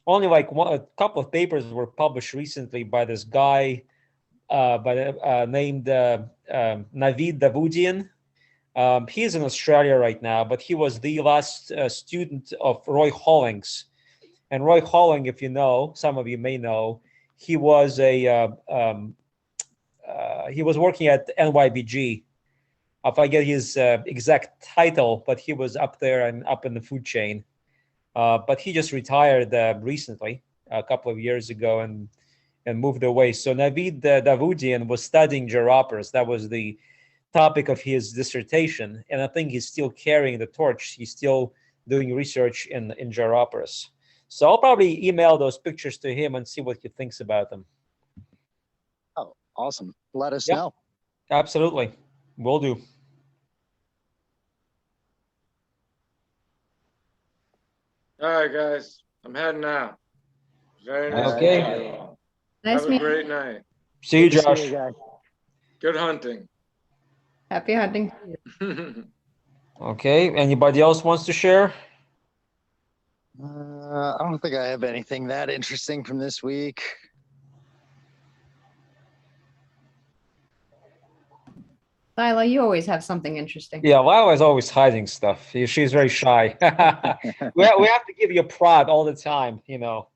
M: only like a couple of papers were published recently by this guy named Navid Davudian. He's in Australia right now, but he was the last student of Roy Hollings. And Roy Holling, if you know, some of you may know, he was he was working at NYBG. I forget his exact title, but he was up there and up in the food chain. But he just retired recently, a couple of years ago, and moved away. So Navid Davudian was studying Gyroporus. That was the topic of his dissertation, and I think he's still carrying the torch. He's still doing research in Gyroporus. So I'll probably email those pictures to him and see what he thinks about them.
B: Oh, awesome. Let us
M: Yep.
B: know.
M: Absolutely. Will do.
N: All right, guys, I'm heading out. Very nice.
M: Okay.
N: to meet you all.
J: Nice
N: Have a
J: meeting
N: great night.
M: See you,
B: Good to
M: Josh.
B: see you guys.
N: Good hunting.
J: Happy hunting.
M: Okay. Anybody else wants to share?
B: I don't think I have anything that interesting from this week.
J: Lila, you always have something interesting.
M: Yeah, Lila's always hiding stuff. She's very shy. we have to give you a prod all the time,
C: Well,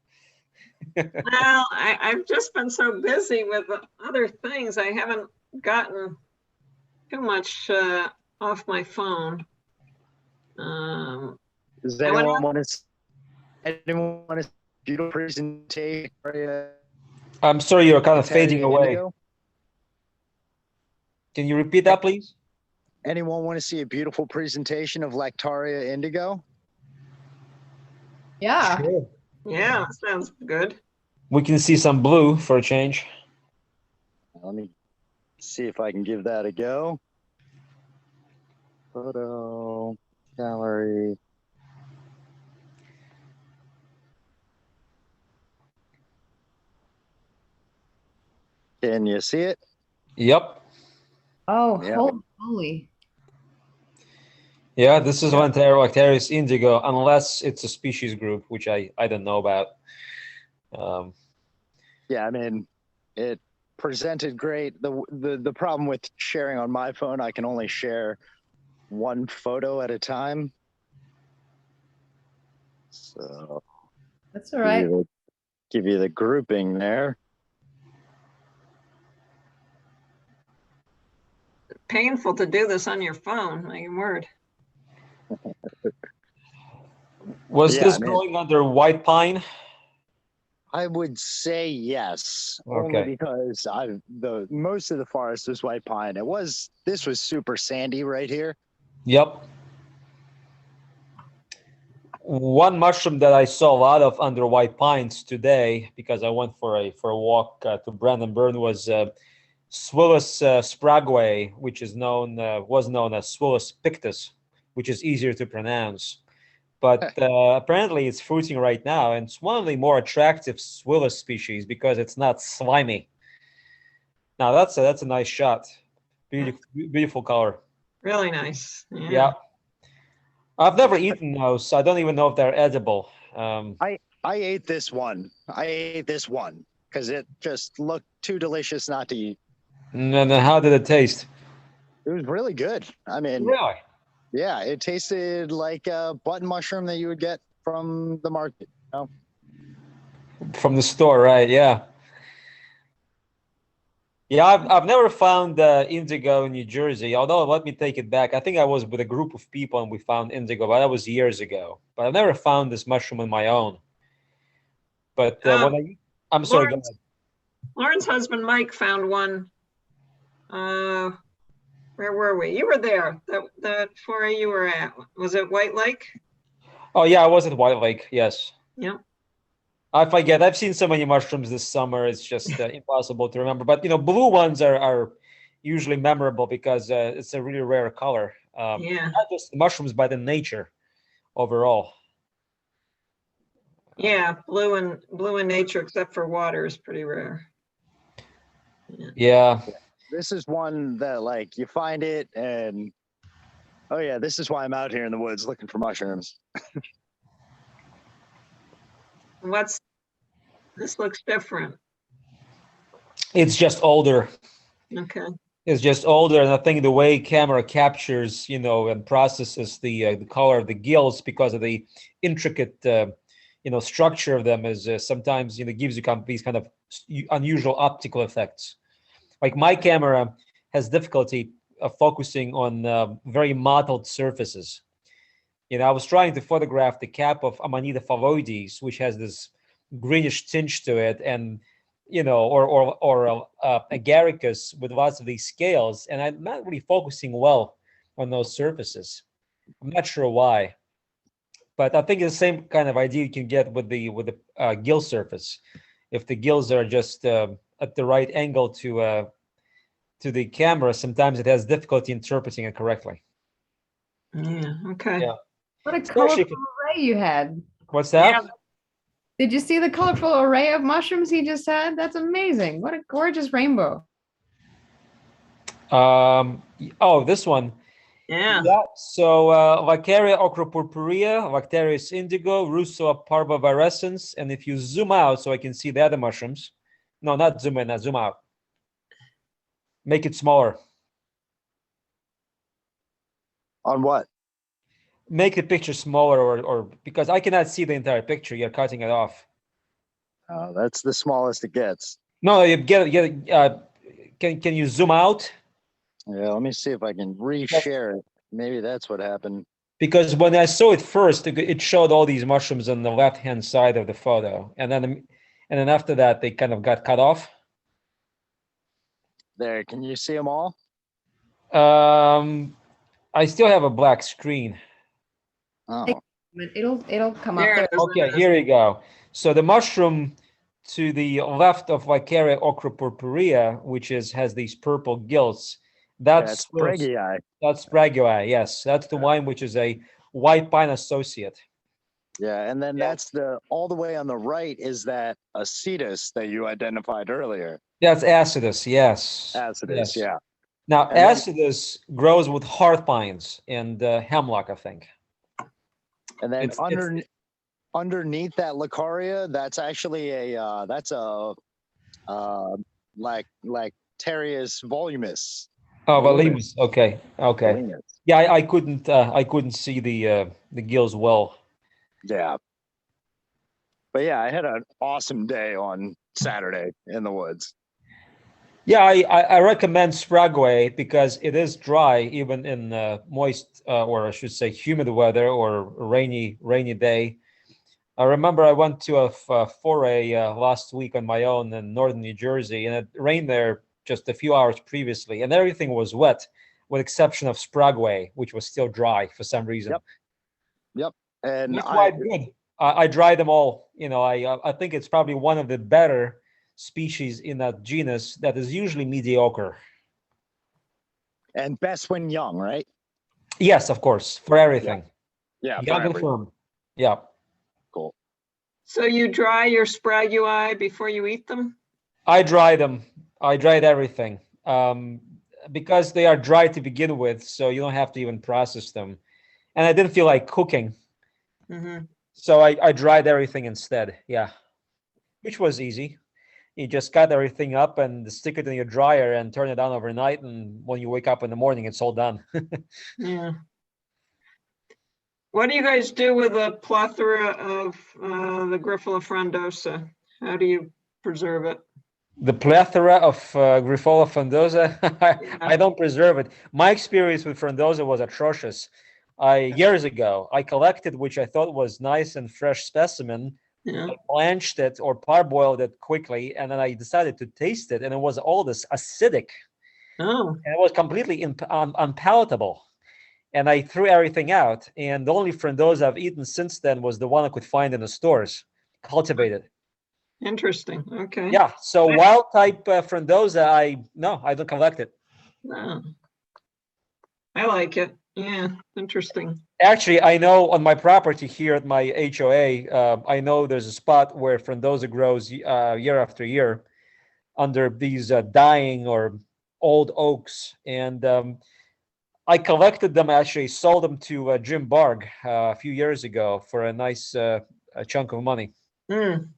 C: I've just been so busy with other things. I haven't gotten too much off my phone.
B: Does
C: I went
B: anyone want to do a presentation?
M: I'm sorry, you're kind of
B: Lactaria
M: fading away.
B: indigo?
M: Can you repeat that, please?
B: Anyone want to see a beautiful presentation of Lactaria indigo?
J: Yeah.
M: Sure.
C: Yeah, sounds good.
M: We can see some blue for a change.
B: Let me see if I can give that a go. Photo gallery. Can you see it?
M: Yep.
J: Oh,
B: Yeah.
J: holy.
M: Yeah, this is Lactarius indigo, unless it's a species group, which I don't know about.
B: Yeah, I mean, it presented great. The problem with sharing on my phone, I can only share one photo at a time. So
J: That's all right.
B: give you the grouping there.
C: Painful to do this on your phone, my word.
M: Was
B: Yeah,
M: this
B: I mean,
M: growing under white pine?
B: I would say yes, only
M: Okay.
B: because most of the forest was white pine. This was super sandy right here.
M: Yep. One mushroom that I saw a lot of under white pines today, because I went for a walk to Brandenburg, was Swillus spraguei, which is was known as Swillus pictus, which is easier to pronounce. But apparently it's fruiting right now, and it's one of the more attractive Swillus species because it's not slimy. Now that's a nice shot. Beautiful color.
C: Really nice.
M: Yeah. I've never eaten those. I don't even know if they're edible.
B: I ate this one. I ate this one because it just looked too delicious not to eat.
M: And then how did it taste?
B: It was really good. I mean,
M: Really?
B: yeah, it tasted like a button mushroom that you would get from the market. You know?
M: From the store, right? Yeah. Yeah, I've never found indigo in New Jersey. Although, let me take it back. I think I was with a group of people and we found indigo, but that was years ago. But I've never found this mushroom on my own. But I'm sorry. Go ahead.
C: Lauren's husband Mike found one. Where were we? You were there. That foray you were at. Was it White Lake?
M: Oh yeah, I was at White Lake. Yes.
C: Yeah.
M: I forget. I've seen so many mushrooms this summer. It's just impossible to remember. But blue ones are usually memorable because it's a really rare color.
C: Yeah.
M: Not just mushrooms, but in nature overall.
C: Yeah, blue in nature, except for water, is pretty rare.
M: Yeah.
B: This is one that like you find it and oh yeah, this is why I'm out here in the woods looking for mushrooms.
C: This looks different.
M: It's just older.
C: Okay.
M: It's just older, and I think the way camera captures, and processes the color of the gills because of the intricate, structure of them is sometimes gives you these kind of unusual optical effects. Like my camera has difficulty focusing on very mottled surfaces. I was trying to photograph the cap of Amanita phalloides, which has this greenish tinge to it, and or agaricus with lots of these scales, and I'm not really focusing well on those surfaces. I'm not sure why, but I think it's the same kind of idea you can get with the gill surface. If the gills are just at the right angle to the camera, sometimes it has difficulty interpreting it correctly.
C: Yeah. Okay.
M: Yeah.
J: What a colorful array you had.
M: What's that?
C: Yeah.
J: Did you see the colorful array of mushrooms he just had? That's amazing. What a gorgeous rainbow.
M: Oh, this one.
C: Yeah.
M: So Vaccaria ocropurpurea, Lactarius indigo, Russo parvovirescens, and if you zoom out so I can see the other mushrooms. No, not zoom in, zoom out. Make it smaller.
B: On what?
M: Make the picture smaller, or because I cannot see the entire picture. You're cutting it off.
B: That's the smallest it gets.
M: No, you get can you zoom out?
B: Yeah, let me see if I can reshare it. Maybe that's what happened.
M: Because when I saw it first, it showed all these mushrooms on the left-hand side of the photo, and then after that, they kind of got cut off.
B: There, can you see them all?
M: I still have a black screen.
B: Oh.
J: It'll come up.
M: Okay, here you go. So the mushroom to the left of Vaccaria ocropurpurea, which has these purple gills, that's
B: spraguei.
M: That's spraguei. Yes, that's the one which is a white pine associate.
B: Yeah, and then that's all the way on the right is that acetus that you identified earlier.
M: That's acidus. Yes.
B: Acidus, yeah.
M: Now,
B: And then-
M: acidus grows with hearth pines and hemlock, I think.
B: And then
M: It's-
B: underneath that Leucaria, that's actually a Lactarius volumus.
M: Oh,
B: Voluminous.
M: Valimus. Okay, okay.
B: Voluminous.
M: Yeah, I couldn't see the gills well.
B: Yeah. But yeah, I had an awesome day on Saturday in the woods.
M: Yeah, I recommend Spraguay because it is dry even in moist or I should say humid weather or rainy day. I remember I went to a foray last week on my own in northern New Jersey, and it rained there just a few hours previously, and everything was wet, with exception of Spraguay, which was still dry for some reason.
B: Yep. And
M: They're quite good. I dried them all. You know, I think it's probably one of the better species in that genus that is usually mediocre.
B: And best when young, right?
M: Yes, of course, for everything.
B: Yeah. for
M: Young and
B: everything.
M: firm. Yeah.
B: Cool.
C: So you dry your Spraguei before you eat them?
M: I dry them. I dried everything because they are dry to begin with, so you don't have to even process them. And I didn't feel like cooking,
C: Mhm.
M: so I dried everything instead. Yeah, which was easy. You just cut everything up and stick it in your dryer and turn it on overnight, and when you wake up in the morning, it's all done.
C: Yeah. What do you guys do with a plethora of the Grifola frondosa? How do you preserve it?
M: The plethora of Grifola frondosa, I don't preserve it. My experience with frondosa was atrocious. Years ago, I collected, which I thought was nice and fresh specimen.
C: Yeah.
M: I blanched it or parboiled it quickly, and then I decided to taste it, and it was all this acidic.
C: Oh.
M: And it was completely unpalatable. And I threw everything out. And the only frondosa I've eaten since then was the one I could find in the stores, cultivated.
C: Interesting. Okay.
M: Yeah. So wild type frondosa, I don't collect it.
C: Oh. I like it. Yeah. Interesting.
M: Actually, I know on my property here at my HOA, I know there's a spot where frondosa grows year after year under these dying or old oaks. And I collected them, actually sold them to Jim Barg a few years ago for a nice a chunk of money.
C: Mm.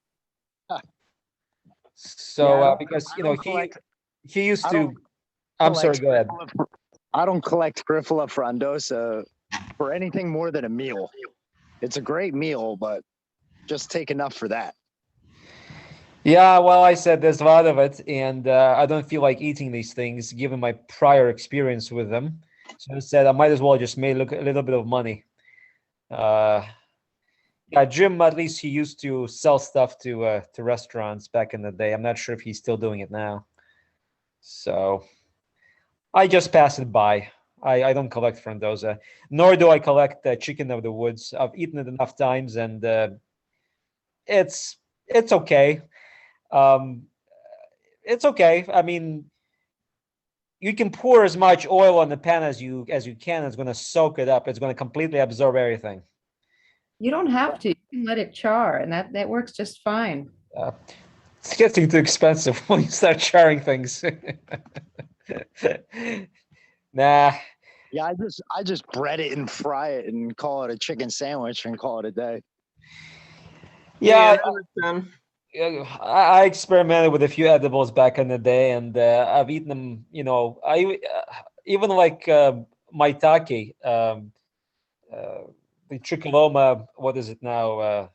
M: So
B: Yeah,
M: because
B: I don't collect-
M: he used
B: I
M: to.
B: don't
M: I'm sorry.
B: collect
M: Go ahead.
B: I don't collect Grifola frondosa for anything more than a meal. It's a great meal, but just take enough for that.
M: Yeah, well, I said there's a lot of it, and I don't feel like eating these things given my prior experience with them. So I said I might as well just make a little bit of money. Yeah, Jim, at least he used to sell stuff to restaurants back in the day. I'm not sure if he's still doing it now. So I just pass it by. I don't collect frondosa, nor do I collect chicken of the woods. I've eaten it enough times, and it's okay. It's okay. I mean, you can pour as much oil on the pan as you can. It's going to soak it up. It's going to completely absorb everything.
J: You don't have to. You can let it char, and that works just fine.
M: It's getting too expensive when you start charring things. Nah.
B: Yeah, I just bread it and fry it and call it a chicken sandwich and call it a day.
M: Yeah,
C: that was done.
M: I experimented with a few edibles back in the day, and I've eaten them. You know, I even like maitake, the tricholoma. What is it now?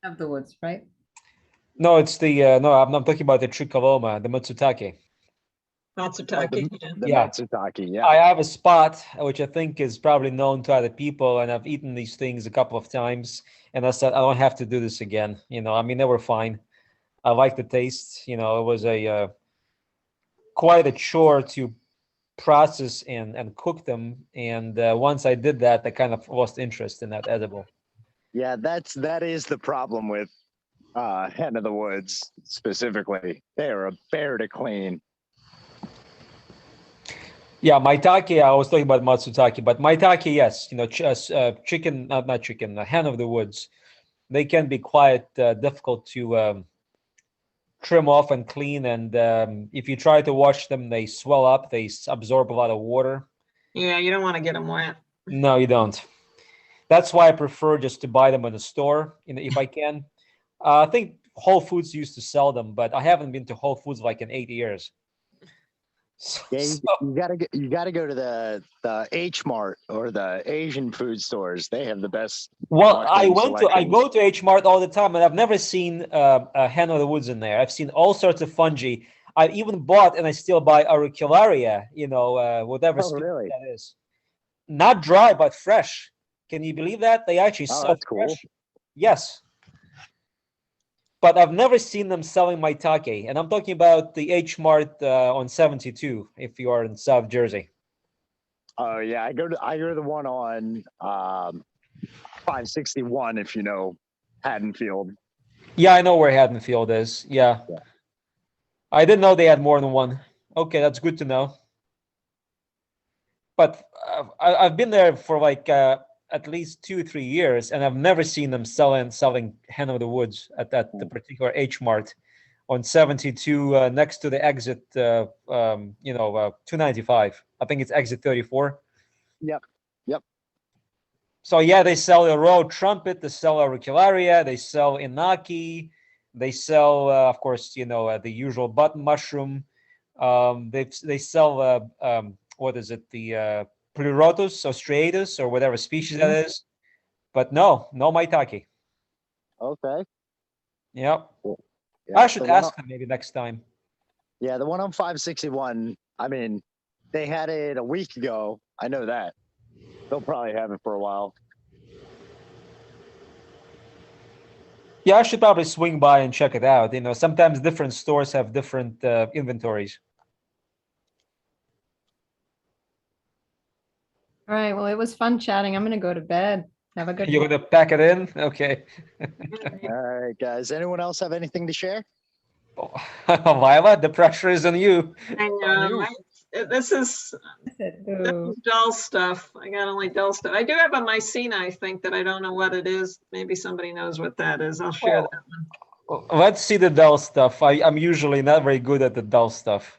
J: Of the woods, right?
M: No, it's the no. I'm not talking about the tricholoma, the matsutake.
C: Matsutake.
B: The
M: Yeah.
B: matsutake, yeah.
M: I have a spot which I think is probably known to other people, and I've eaten these things a couple of times, and I said I don't have to do this again. You know, I mean, they were fine. I like the taste. You know, it was a quite a chore to process and cook them, and once I did that, I kind of lost interest in that edible.
B: Yeah, that is the problem with hen of the woods specifically. They are a bear to clean.
M: Yeah, maitake. I was talking about matsutake, but maitake, yes. You know, chicken, not chicken, hen of the woods. They can be quite difficult to trim off and clean. And if you try to wash them, they swell up. They absorb a lot of water.
C: Yeah, you don't want to get them wet.
M: No, you don't. That's why I prefer just to buy them in the store, if I can. I think Whole Foods used to sell them, but I haven't been to Whole Foods like in 8 years.
B: Yeah, you gotta go to the H Mart or the Asian food stores. They have the best.
M: Well, I
B: mushroom
M: go to H Mart all the time, and I've never seen a hen of the woods in there. I've seen all sorts of fungi. I even bought, and I still buy auricularia. Whatever
B: Oh,
M: species
B: really?
M: that is. Not dry, but fresh. Can you believe that? They actually
B: Oh,
M: sell
B: that's cool.
M: fresh. Yes. But I've never seen them selling maitake. And I'm talking about the H Mart on 72, if you are in South Jersey.
B: Oh yeah, I go to the one on 561 if you know Haddonfield.
M: Yeah, I know where Haddonfield is. Yeah. I didn't know they had more than one. Okay, that's good to know. But I've been there for like at least 2 or 3 years, and I've never seen them selling hen of the woods at the particular H Mart on 72 next to the exit 295. I think it's exit 34.
B: Yep.
M: So yeah, they sell a roe trumpet, they sell auricularia, they sell inaki, they sell of course the usual button mushroom. They sell what is it, the Pleurotus austratus or whatever species that is, but no maitake.
B: Okay.
M: Yep.
B: Cool.
M: I should ask them maybe next time.
B: Yeah, the one on 561. I mean, they had it a week ago. I know that. They'll probably have it for a while.
M: Yeah, I should probably swing by and check it out. Sometimes different stores have different inventories.
J: All right. Well, it was fun chatting. I'm going to go to bed. Have a good
M: You're
J: night.
M: gonna pack it in? Okay.
B: All right, guys. Anyone else have anything to share?
M: Lila, the pressure is on you.
C: I know. This is dull stuff. I got only dull stuff. I do have a mycena, I think, that I don't know what it is. Maybe somebody knows what that is. I'll share that one.
M: Let's see the dull stuff. I'm usually not very good at the dull stuff.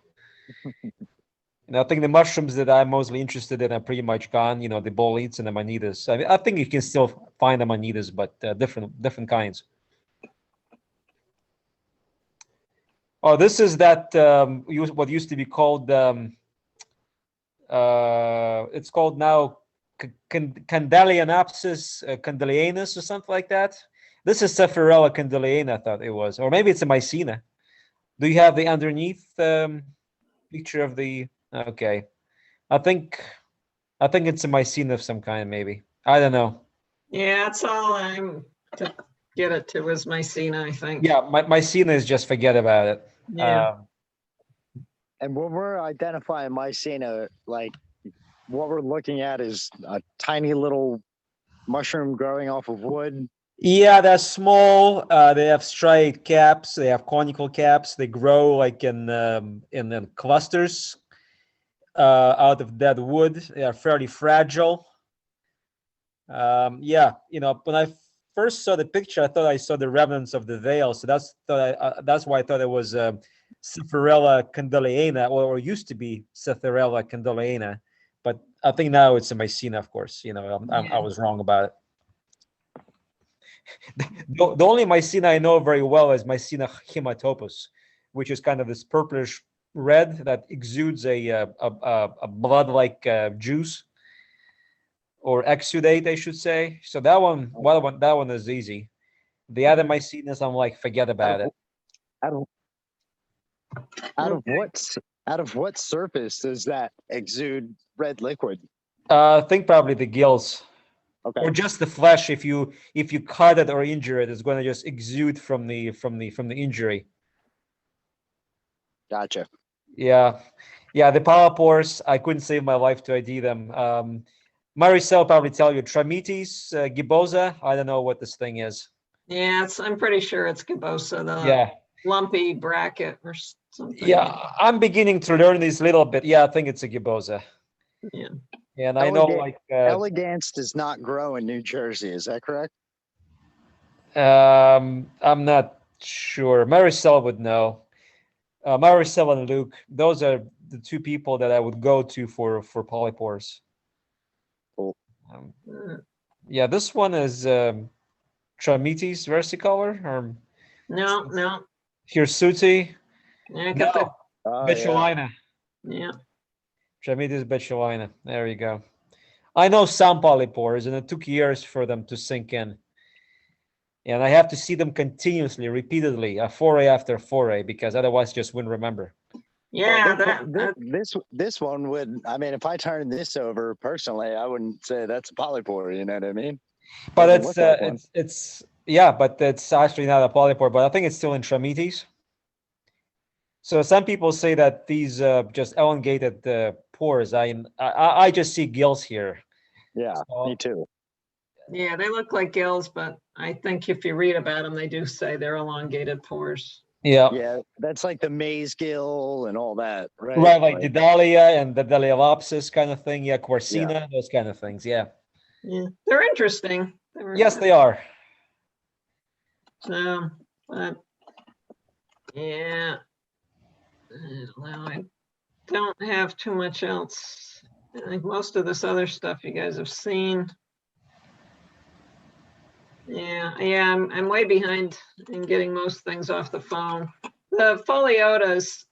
M: I think the mushrooms that I'm mostly interested in are pretty much gone. The boletes and the manitas. I think you can still find the manitas, but different kinds. Oh, this is that what used to be called. It's called now Candelianopsis candelianus or something like that. This is Cephirella candeliana, I thought it was, or maybe it's a mycena. Do you have the underneath picture of the? Okay, I think it's a mycena of some kind, maybe. I don't know.
C: Yeah, that's all I'm to get it to is mycena, I think.
M: Yeah, mycena is just forget about it.
C: Yeah.
B: And when we're identifying mycena, like what we're looking at is a tiny little mushroom growing off of wood.
M: Yeah, they're small. They have striate caps. They have conical caps. They grow like in clusters out of dead wood. They are fairly fragile. Yeah, when I first saw the picture, I thought I saw the remnants of the veil. So that's why I thought it was Cephirella candeliana, or used to be Cephirella candeliana. But I think now it's a mycena, of course. I was wrong about it. The only mycena I know very well is Mycena hematopus, which is kind of this purplish red that exudes a blood-like juice or exudate, I should say. So that one is easy. The other mycenas, I'm like, forget about it.
B: Out of what surface does that exude red liquid?
M: I think probably the gills.
B: Okay.
M: Or just the flesh. If you cut it or injure it, it's going to just exude from the injury.
B: Gotcha.
M: Yeah, the polypores, I couldn't save my life to ID them. Maricel will probably tell you. Tramites gibbosa. I don't know what this thing is.
C: Yeah, I'm pretty sure it's gibbosa, the lumpy bracket or something.
M: Yeah, I'm beginning to learn this little bit. Yeah, I think it's a gibbosa.
C: Yeah.
M: And I know like
B: elegance does not grow in New Jersey. Is that correct?
M: I'm not sure. Maricel would know. Maricel and Luke, those are the two people that I would go to for polypores.
B: Cool.
M: Yeah, this one is Tramites versicolor or
C: No.
M: Hirsuti.
C: Yeah, I got the,
B: Oh, yeah.
M: Betulina.
C: yeah.
M: Tramites betulina. There you go. I know some polypores, and it took years for them to sink in. And I have to see them continuously, repeatedly, foray after foray, because otherwise just wouldn't remember.
C: Yeah,
B: Well, this one would, I mean, if I turned this over personally, I wouldn't say that's a polypore, you know what I mean?
M: But
B: Doesn't
M: it's
B: look like one.
M: it's yeah, but it's actually not a polypore, but I think it's still in Tramites. So some people say that these just elongated pores. I just see gills here.
B: Yeah,
M: So-
B: me too.
C: yeah, they look like gills, but I think if you read about them, they do say they're elongated pores.
M: Yeah.
B: Yeah, that's like the maze gill and all that, right?
M: Right, like Didalia and the Dahliolopsis kind of thing. Yeah, Quercina, those kind of things. Yeah.
C: Yeah, they're interesting.
M: Yes, they are.
C: So, but yeah, well, I don't have too much else. I think most of this other stuff you guys have seen. Yeah, I'm way behind in getting most things off the phone. The Foliotas,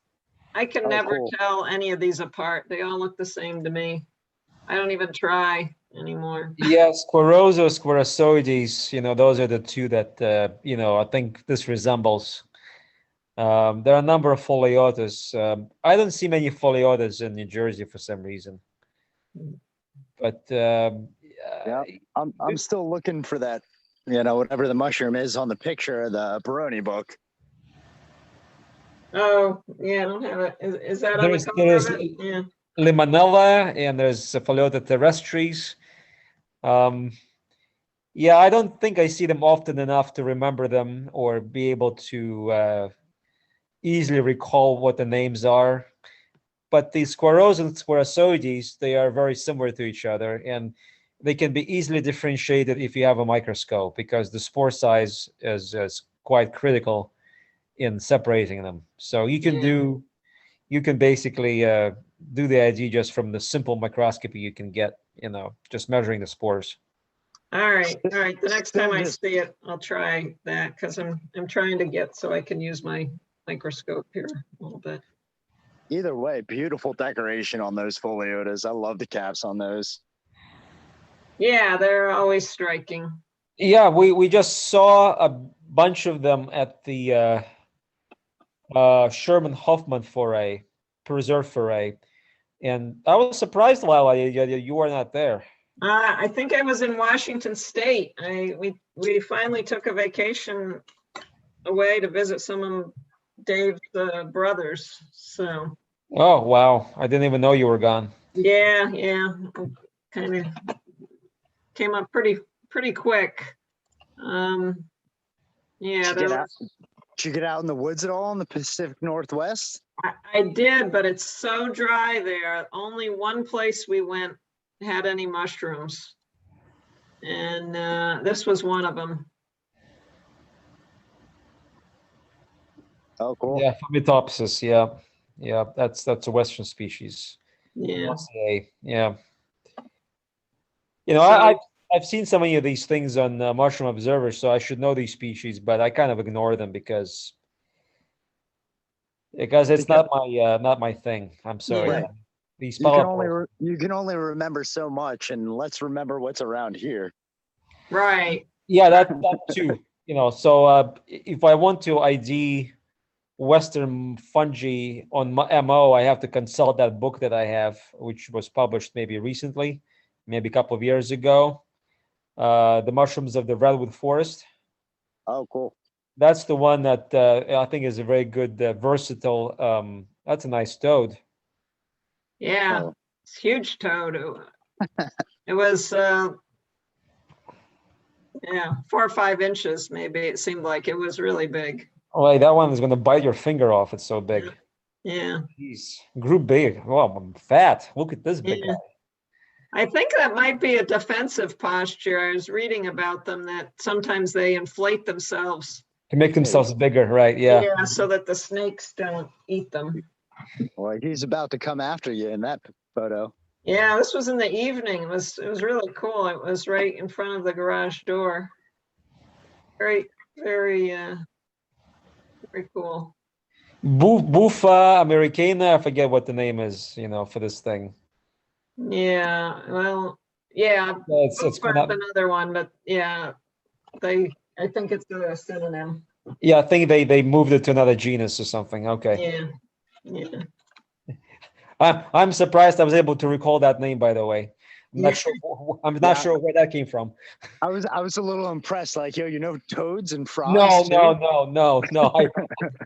C: I can never
B: cool.
C: tell any of these apart. They all look the same to me. I don't even try anymore.
M: Yes, Squarosos, Squarosoides, those are the two that, I think this resembles. There are a number of Foliotas. I don't see many Foliotas in New Jersey for some reason. But
B: yeah, I'm still looking for that, whatever the mushroom is on the picture of the Baroni book.
C: Oh, yeah, I don't have it. Is that on the
M: there's
C: cover of it? Yeah.
M: Limonella and there's Pholiota terrestris. Yeah, I don't think I see them often enough to remember them or be able to easily recall what the names are. But the Squaros and Squarosoides, they are very similar to each other, and they can be easily differentiated if you have a microscope, because the spore size is quite critical in separating them. So you can basically do the ID just from the simple microscopy you can get, just measuring the spores.
C: All right. The next time I see it, I'll try that, because I'm trying to get so I can use my microscope here a little bit.
B: Either way, beautiful decoration on those Foliotas. I love the caps on those.
C: Yeah, they're always striking.
M: Yeah, we just saw a bunch of them at the Sherman Hoffman preserve foray, and I was surprised, Lila, you were not there.
C: I think I was in Washington State. We finally took a vacation away to visit some of Dave's brothers. So.
M: Oh wow! I didn't even know you were gone.
C: Yeah, kind of came up pretty quick. Yeah.
B: Did you get out in the woods at all in the Pacific Northwest?
C: I did, but it's so dry there. Only one place we went had any mushrooms, and this was one of them.
B: Oh, cool.
M: Yeah, Phomitopsis. Yeah, that's a Western species.
C: Yeah.
M: Yeah. I've seen so many of these things on Mushroom Observer, so I should know these species, but I kind of ignore them because it's not my thing. I'm sorry.
B: Right.
M: These
B: you can only remember so much, and let's remember what's around here.
C: Right.
M: Yeah, that too. So if I want to ID Western fungi on MO, I have to consult that book that I have, which was published maybe recently, maybe a couple of years ago. The Mushrooms of the Redwood Forest.
B: Oh, cool.
M: That's the one that I think is a very good, versatile. That's a nice toad.
C: Yeah, it's a huge toad. It was 4 or 5 inches, maybe. It seemed like it was really big.
M: Oh, that one is going to bite your finger off. It's so big.
C: Yeah.
M: Jeez, grew big. Well, I'm fat. Look at this big guy.
C: I think that might be a defensive posture. I was reading about them that sometimes they inflate themselves.
M: To make themselves bigger, right? Yeah.
C: Yeah, so that the snakes don't eat them.
B: Well, he's about to come after you in that photo.
C: Yeah, this was in the evening. It was really cool. It was right in front of the garage door. Very, very cool.
M: Bufa americana, I forget what the name is, for this thing.
C: Yeah, well, yeah,
M: It's
C: that's
M: not,
C: another one, but yeah, I think it's a synonym.
M: yeah, I think they moved it to another genus or something. Okay.
C: Yeah, yeah.
M: I'm surprised I was able to recall that name, by the way. I'm not sure. I'm not sure where that came from.
B: I was a little impressed. Like, yo, you know, toads and frogs.
M: No,
B: too?
M: no.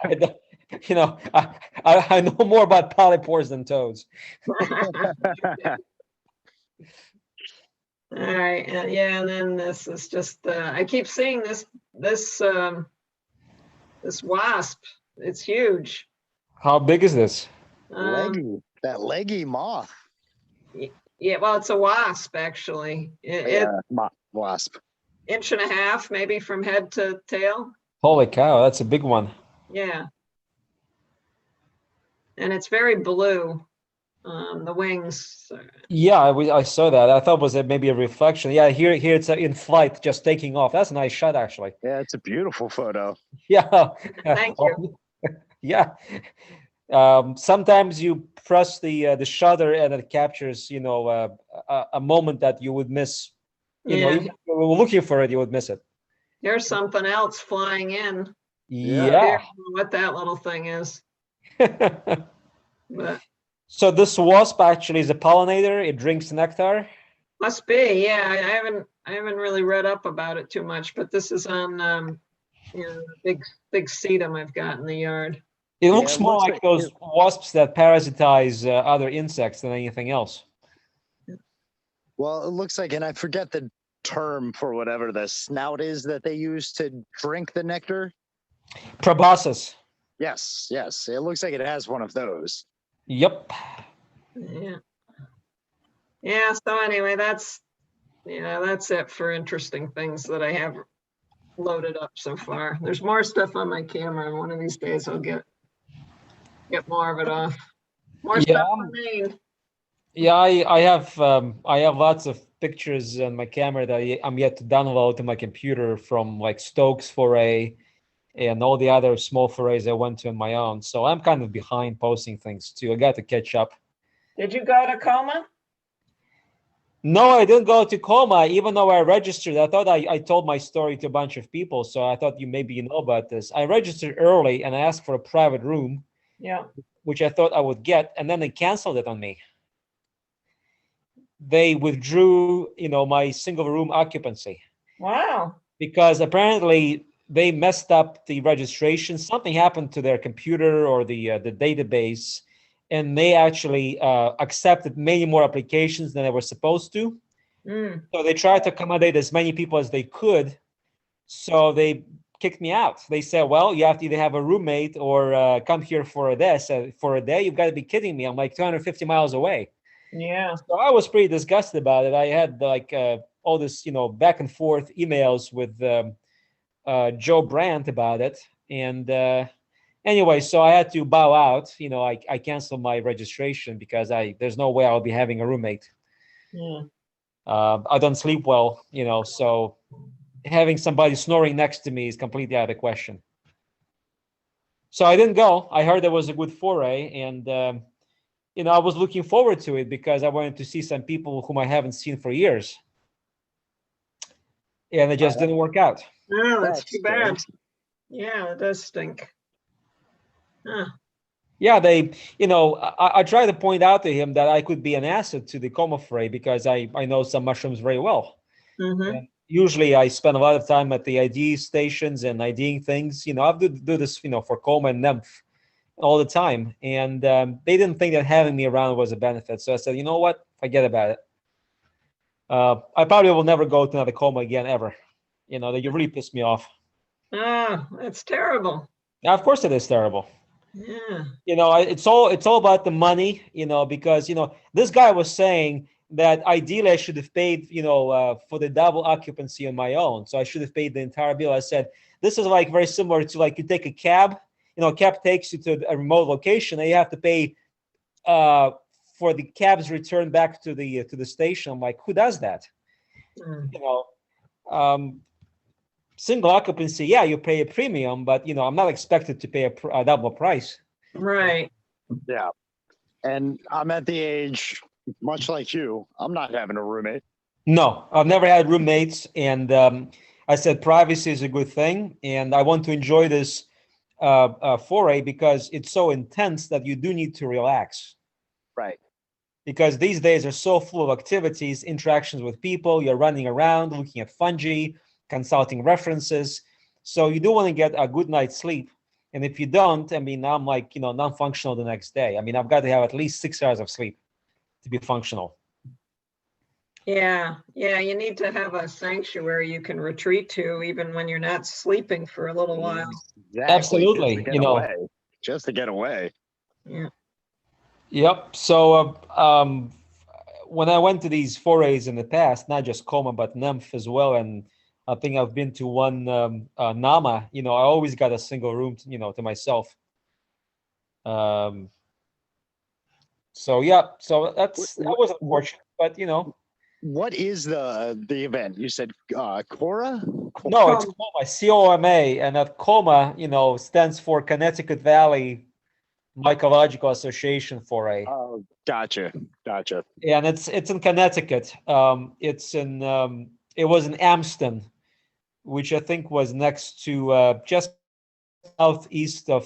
M: I don't- I know more about polypores than toads.
C: All right, yeah, and then this is just I keep seeing this wasp. It's huge.
M: How big is this?
B: Leggy, that leggy moth.
C: Yeah, well, it's a wasp actually. It
B: Wasp.
C: inch and a half, maybe from head to tail.
M: Holy cow, that's a big one.
C: Yeah, and it's very blue. The wings.
M: Yeah, I saw that. I thought it was maybe a reflection. Yeah, here it's in flight, just taking off. That's a nice shot, actually.
B: Yeah, it's a beautiful photo.
M: Yeah.
C: Thank you.
M: Yeah. Sometimes you press the shutter and it captures, a moment that you would miss.
C: Yeah.
M: If you were looking for it, you would miss it.
C: Here's something else flying in.
M: Yeah.
C: I don't know what that little thing is. But
M: So this wasp actually is a pollinator. It drinks nectar.
C: must be, yeah. I haven't really read up about it too much, but this is on big sedum I've got in the yard.
M: It looks more like those wasps that parasitize other insects than anything else.
B: Well, it looks like, and I forget the term for whatever the snout is that they use to drink the nectar.
M: Proboscis.
B: Yes. It looks like it has one of those.
M: Yep.
C: Yeah. So anyway, that's it for interesting things that I have loaded up so far. There's more stuff on my camera, and one of these days I'll get more of it off. More stuff from Maine.
M: Yeah, I have lots of pictures on my camera that I'm yet to download to my computer from like Stokes foray and all the other small forays I went to on my own. So I'm kind of behind posting things too. I got to catch up.
C: Did you go to Coma?
M: No, I didn't go to Coma, even though I registered. I thought I told my story to a bunch of people, so I thought maybe you know about this. I registered early and I asked for a private room, which I thought I would get, and then they canceled it on me. They withdrew, my single room occupancy.
C: Wow.
M: Because apparently they messed up the registration. Something happened to their computer or the database, and they actually accepted many more applications than they were supposed to. So they tried to accommodate as many people as they could. So they kicked me out. They said, well, you have to either have a roommate or come here for a day. So for a day, you've got to be kidding me. I'm like 250 miles away.
C: Yeah.
M: So I was pretty disgusted about it. I had like all this, back and forth emails with Joe Brandt about it. And anyway, so I had to bow out. I canceled my registration because there's no way I'll be having a roommate.
C: Yeah.
M: I don't sleep well, so having somebody snoring next to me is completely out of the question. So I didn't go. I heard there was a good foray, and I was looking forward to it because I wanted to see some people whom I haven't seen for years. And it just didn't work out.
C: Oh, that's too bad. Yeah, it does stink. Huh.
M: Yeah, I try to point out to him that I could be an asset to the Coma fray because I know some mushrooms very well.
C: Mm-hmm.
M: Usually I spend a lot of time at the ID stations and IDing things. I do this, for Coma and Nymph all the time. And they didn't think that having me around was a benefit. So I said, you know what? Forget about it. I probably will never go to another Coma again, ever. That you really pissed me off.
C: Oh, that's terrible.
M: Now, of course it is terrible.
C: Yeah.
M: It's all about the money, because, this guy was saying that ideally I should have paid, for the double occupancy on my own. So I should have paid the entire bill. I said, this is like very similar to like you take a cab, a cab takes you to a remote location and you have to pay for the cab's return back to the station. I'm like, who does that? Single occupancy, yeah, you pay a premium, but I'm not expected to pay a double price.
C: Right.
B: Yeah. And I'm at the age, much like you, I'm not having a roommate.
M: No, I've never had roommates, and I said privacy is a good thing, and I want to enjoy this foray because it's so intense that you do need to relax.
B: Right.
M: Because these days are so full of activities, interactions with people, you're running around, looking at fungi, consulting references. So you do want to get a good night's sleep. And if you don't, I mean, I'm like, non-functional the next day. I mean, I've got to have at least 6 hours of sleep to be functional.
C: Yeah. You need to have a sanctuary you can retreat to even when you're not sleeping for a little while.
B: Exactly.
M: Absolutely.
B: Just to get away.
C: Yeah.
M: Yep. So when I went to these forays in the past, not just Coma, but Nymph as well, and I think I've been to one Nama, I always got a single room, to myself. So yeah, so that was unfortunate, but
B: What is the event? You said Cora?
M: No, it's Coma, COMA, and that Coma, stands for Connecticut Valley Mycological Association Foray.
B: Oh, gotcha.
M: And it's in Connecticut. It was in Amston, which I think was next to just southeast of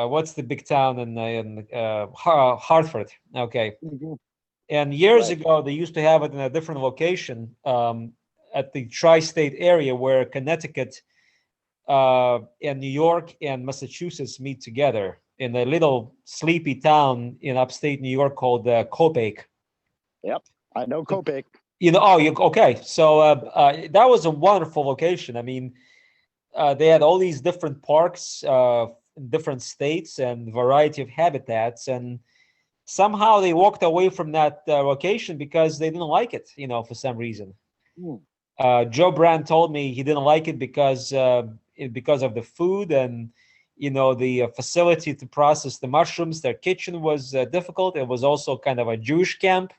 M: what's the big town in Hartford? Okay.
B: Mm-hmm.
M: And years ago, they used to have it in a different location at the tri-state area where Connecticut and New York and Massachusetts meet together in a little sleepy town in upstate New York called Copiague.
B: Yep, I know Copiague.
M: Okay. So that was a wonderful location. I mean, they had all these different parks in different states and variety of habitats, and somehow they walked away from that location because they didn't like it, for some reason. Joe Brand told me he didn't like it because of the food and the facility to process the mushrooms. Their kitchen was difficult. It was also kind of a Jewish camp,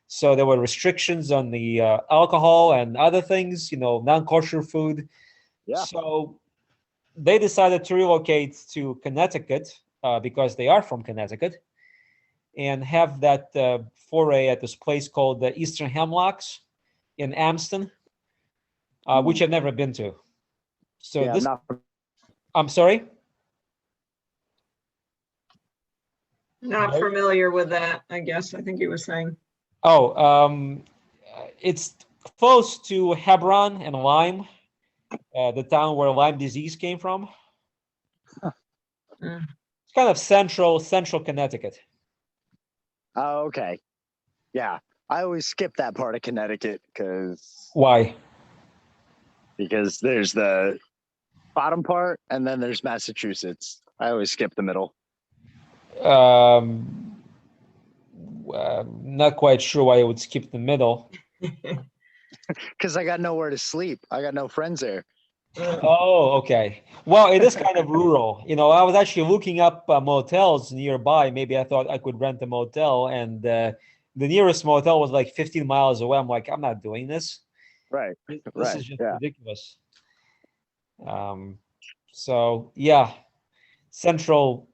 M: so there were restrictions on the alcohol and other things, non-kosher food.
B: Yeah.
M: So they decided to relocate to Connecticut because they are from Connecticut, and have that foray at this place called the Eastern Hemlocks in Amston, which I've never been to. So
B: yeah,
M: I'm sorry?
C: Not familiar with that, I guess. I think he was saying.
M: Oh, it's close to Hebron and Lyme, the town where Lyme disease came from. It's kind of central Connecticut.
B: Oh, okay. Yeah, I always skip that part of Connecticut because.
M: Why?
B: Because there's the bottom part and then there's Massachusetts. I always skip the middle.
M: Not quite sure why I would skip the middle.
B: Because I got nowhere to sleep. I got no friends there.
M: Oh, okay. Well, it is kind of rural. I was actually looking up motels nearby. Maybe I thought I could rent a motel, and the nearest motel was like 15 miles away. I'm like, I'm not doing this.
B: Right.
M: This is just ridiculous. So yeah, central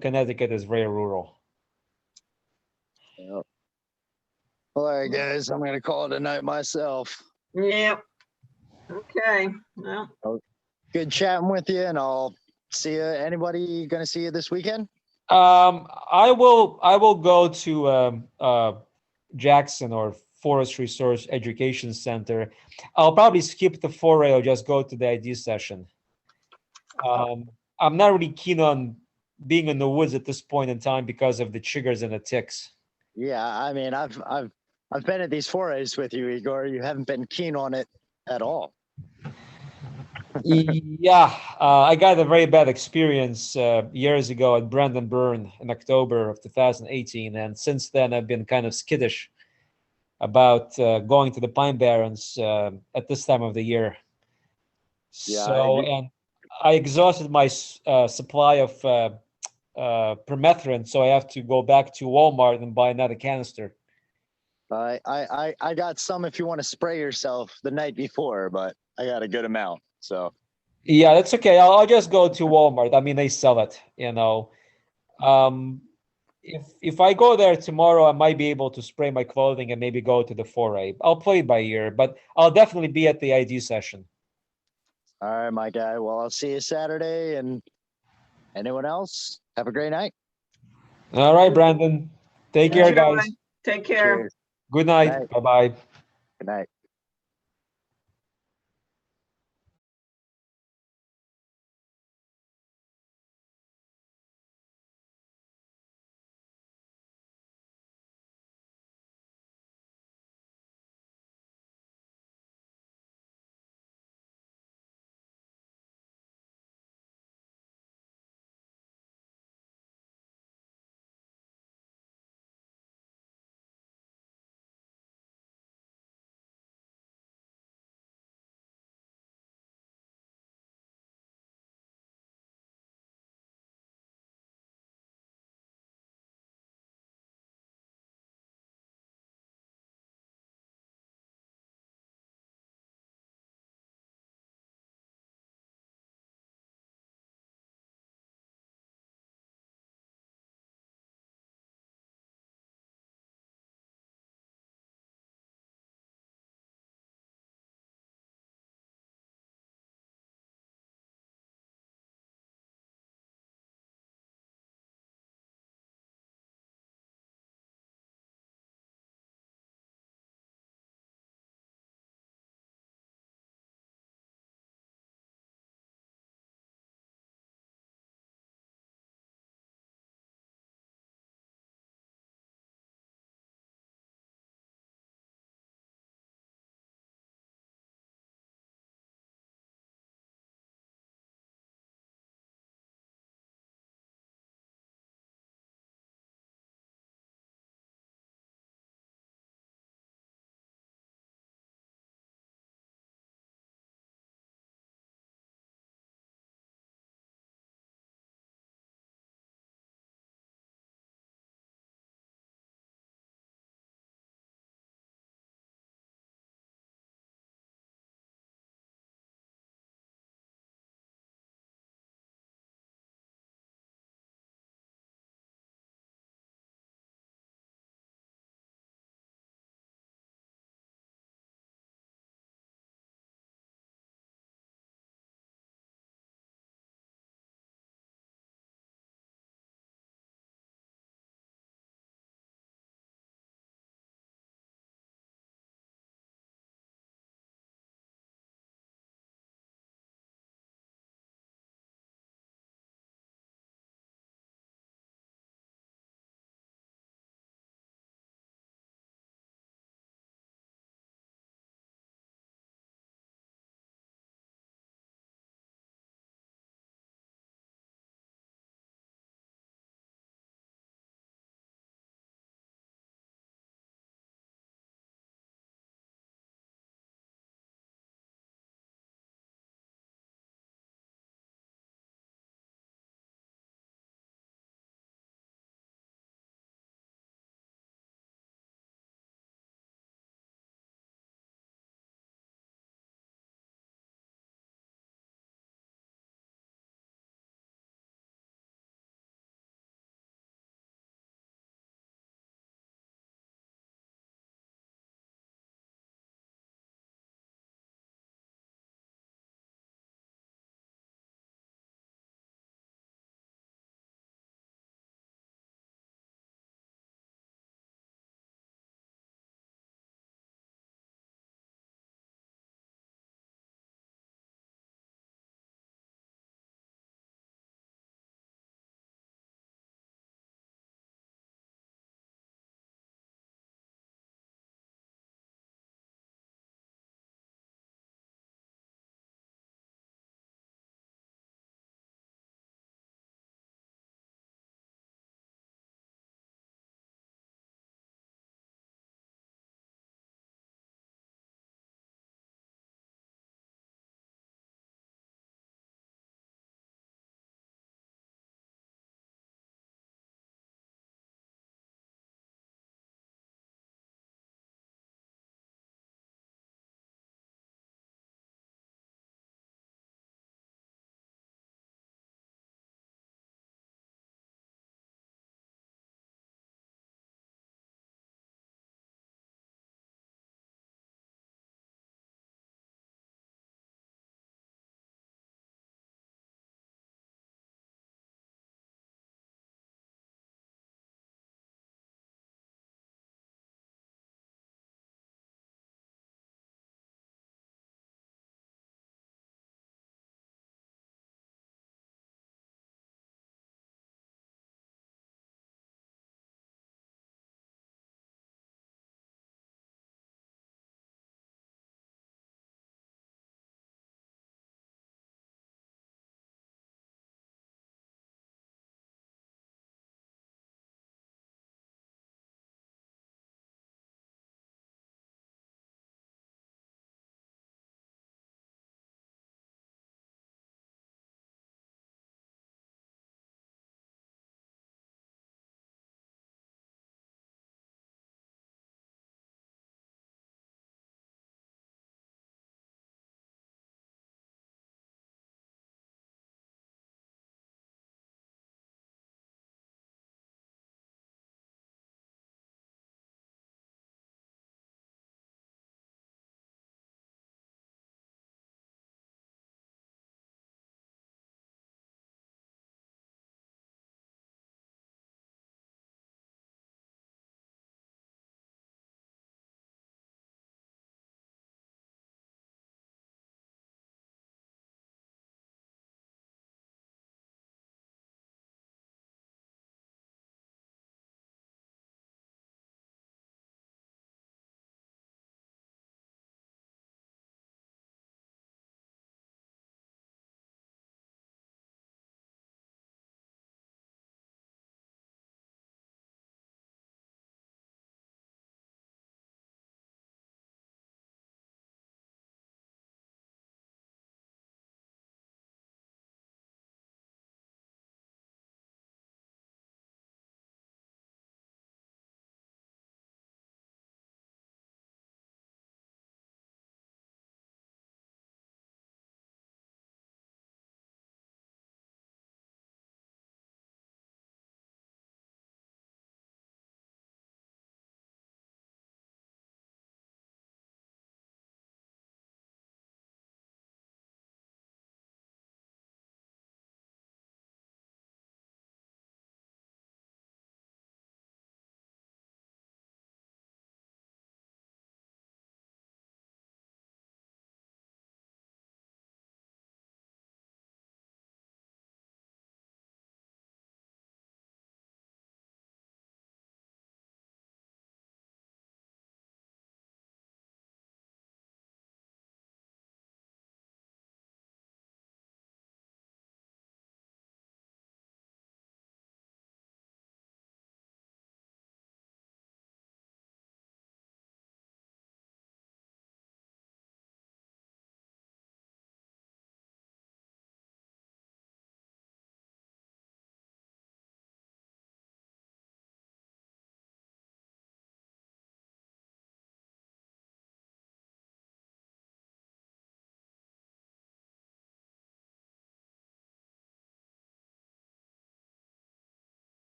M: Connecticut is very rural.
B: Yep. All right, guys, I'm gonna call it a night myself.
C: Yep. Okay. Well,
B: good chatting with you, and I'll see you. Anybody gonna see you this weekend?
M: I will go to Jackson or Forest Resource Education Center. I'll probably skip the foray or just go to the ID session. I'm not really keen on being in the woods at this point in time because of the chiggers and the ticks.
B: Yeah, I mean, I've been at these forays with you, Igor. You haven't been keen on it at all.
M: Yeah, I got a very bad experience years ago at Brandon Burn in October of 2018, and since then I've been kind of skittish about going to the Pine Barrens at this time of the year.
B: Yeah,
M: So, and I exhausted my supply of permethrin, so I have to go back to Walmart and buy another canister.
B: I got some if you want to spray yourself the night before, but I got a good amount. So
M: Yeah, that's okay. I'll just go to Walmart. I mean, they sell it, you know. If I go there tomorrow, I might be able to spray my clothing and maybe go to the foray. I'll play it by ear, but I'll definitely be at the ID session.
B: all right, my guy. Well, I'll see you Saturday. And anyone else? Have a great night.
M: All right, Brandon. Take care, guys.
C: Take care.
B: Cheers.
M: Good night.
B: Night.
M: Bye-bye.
B: Good night.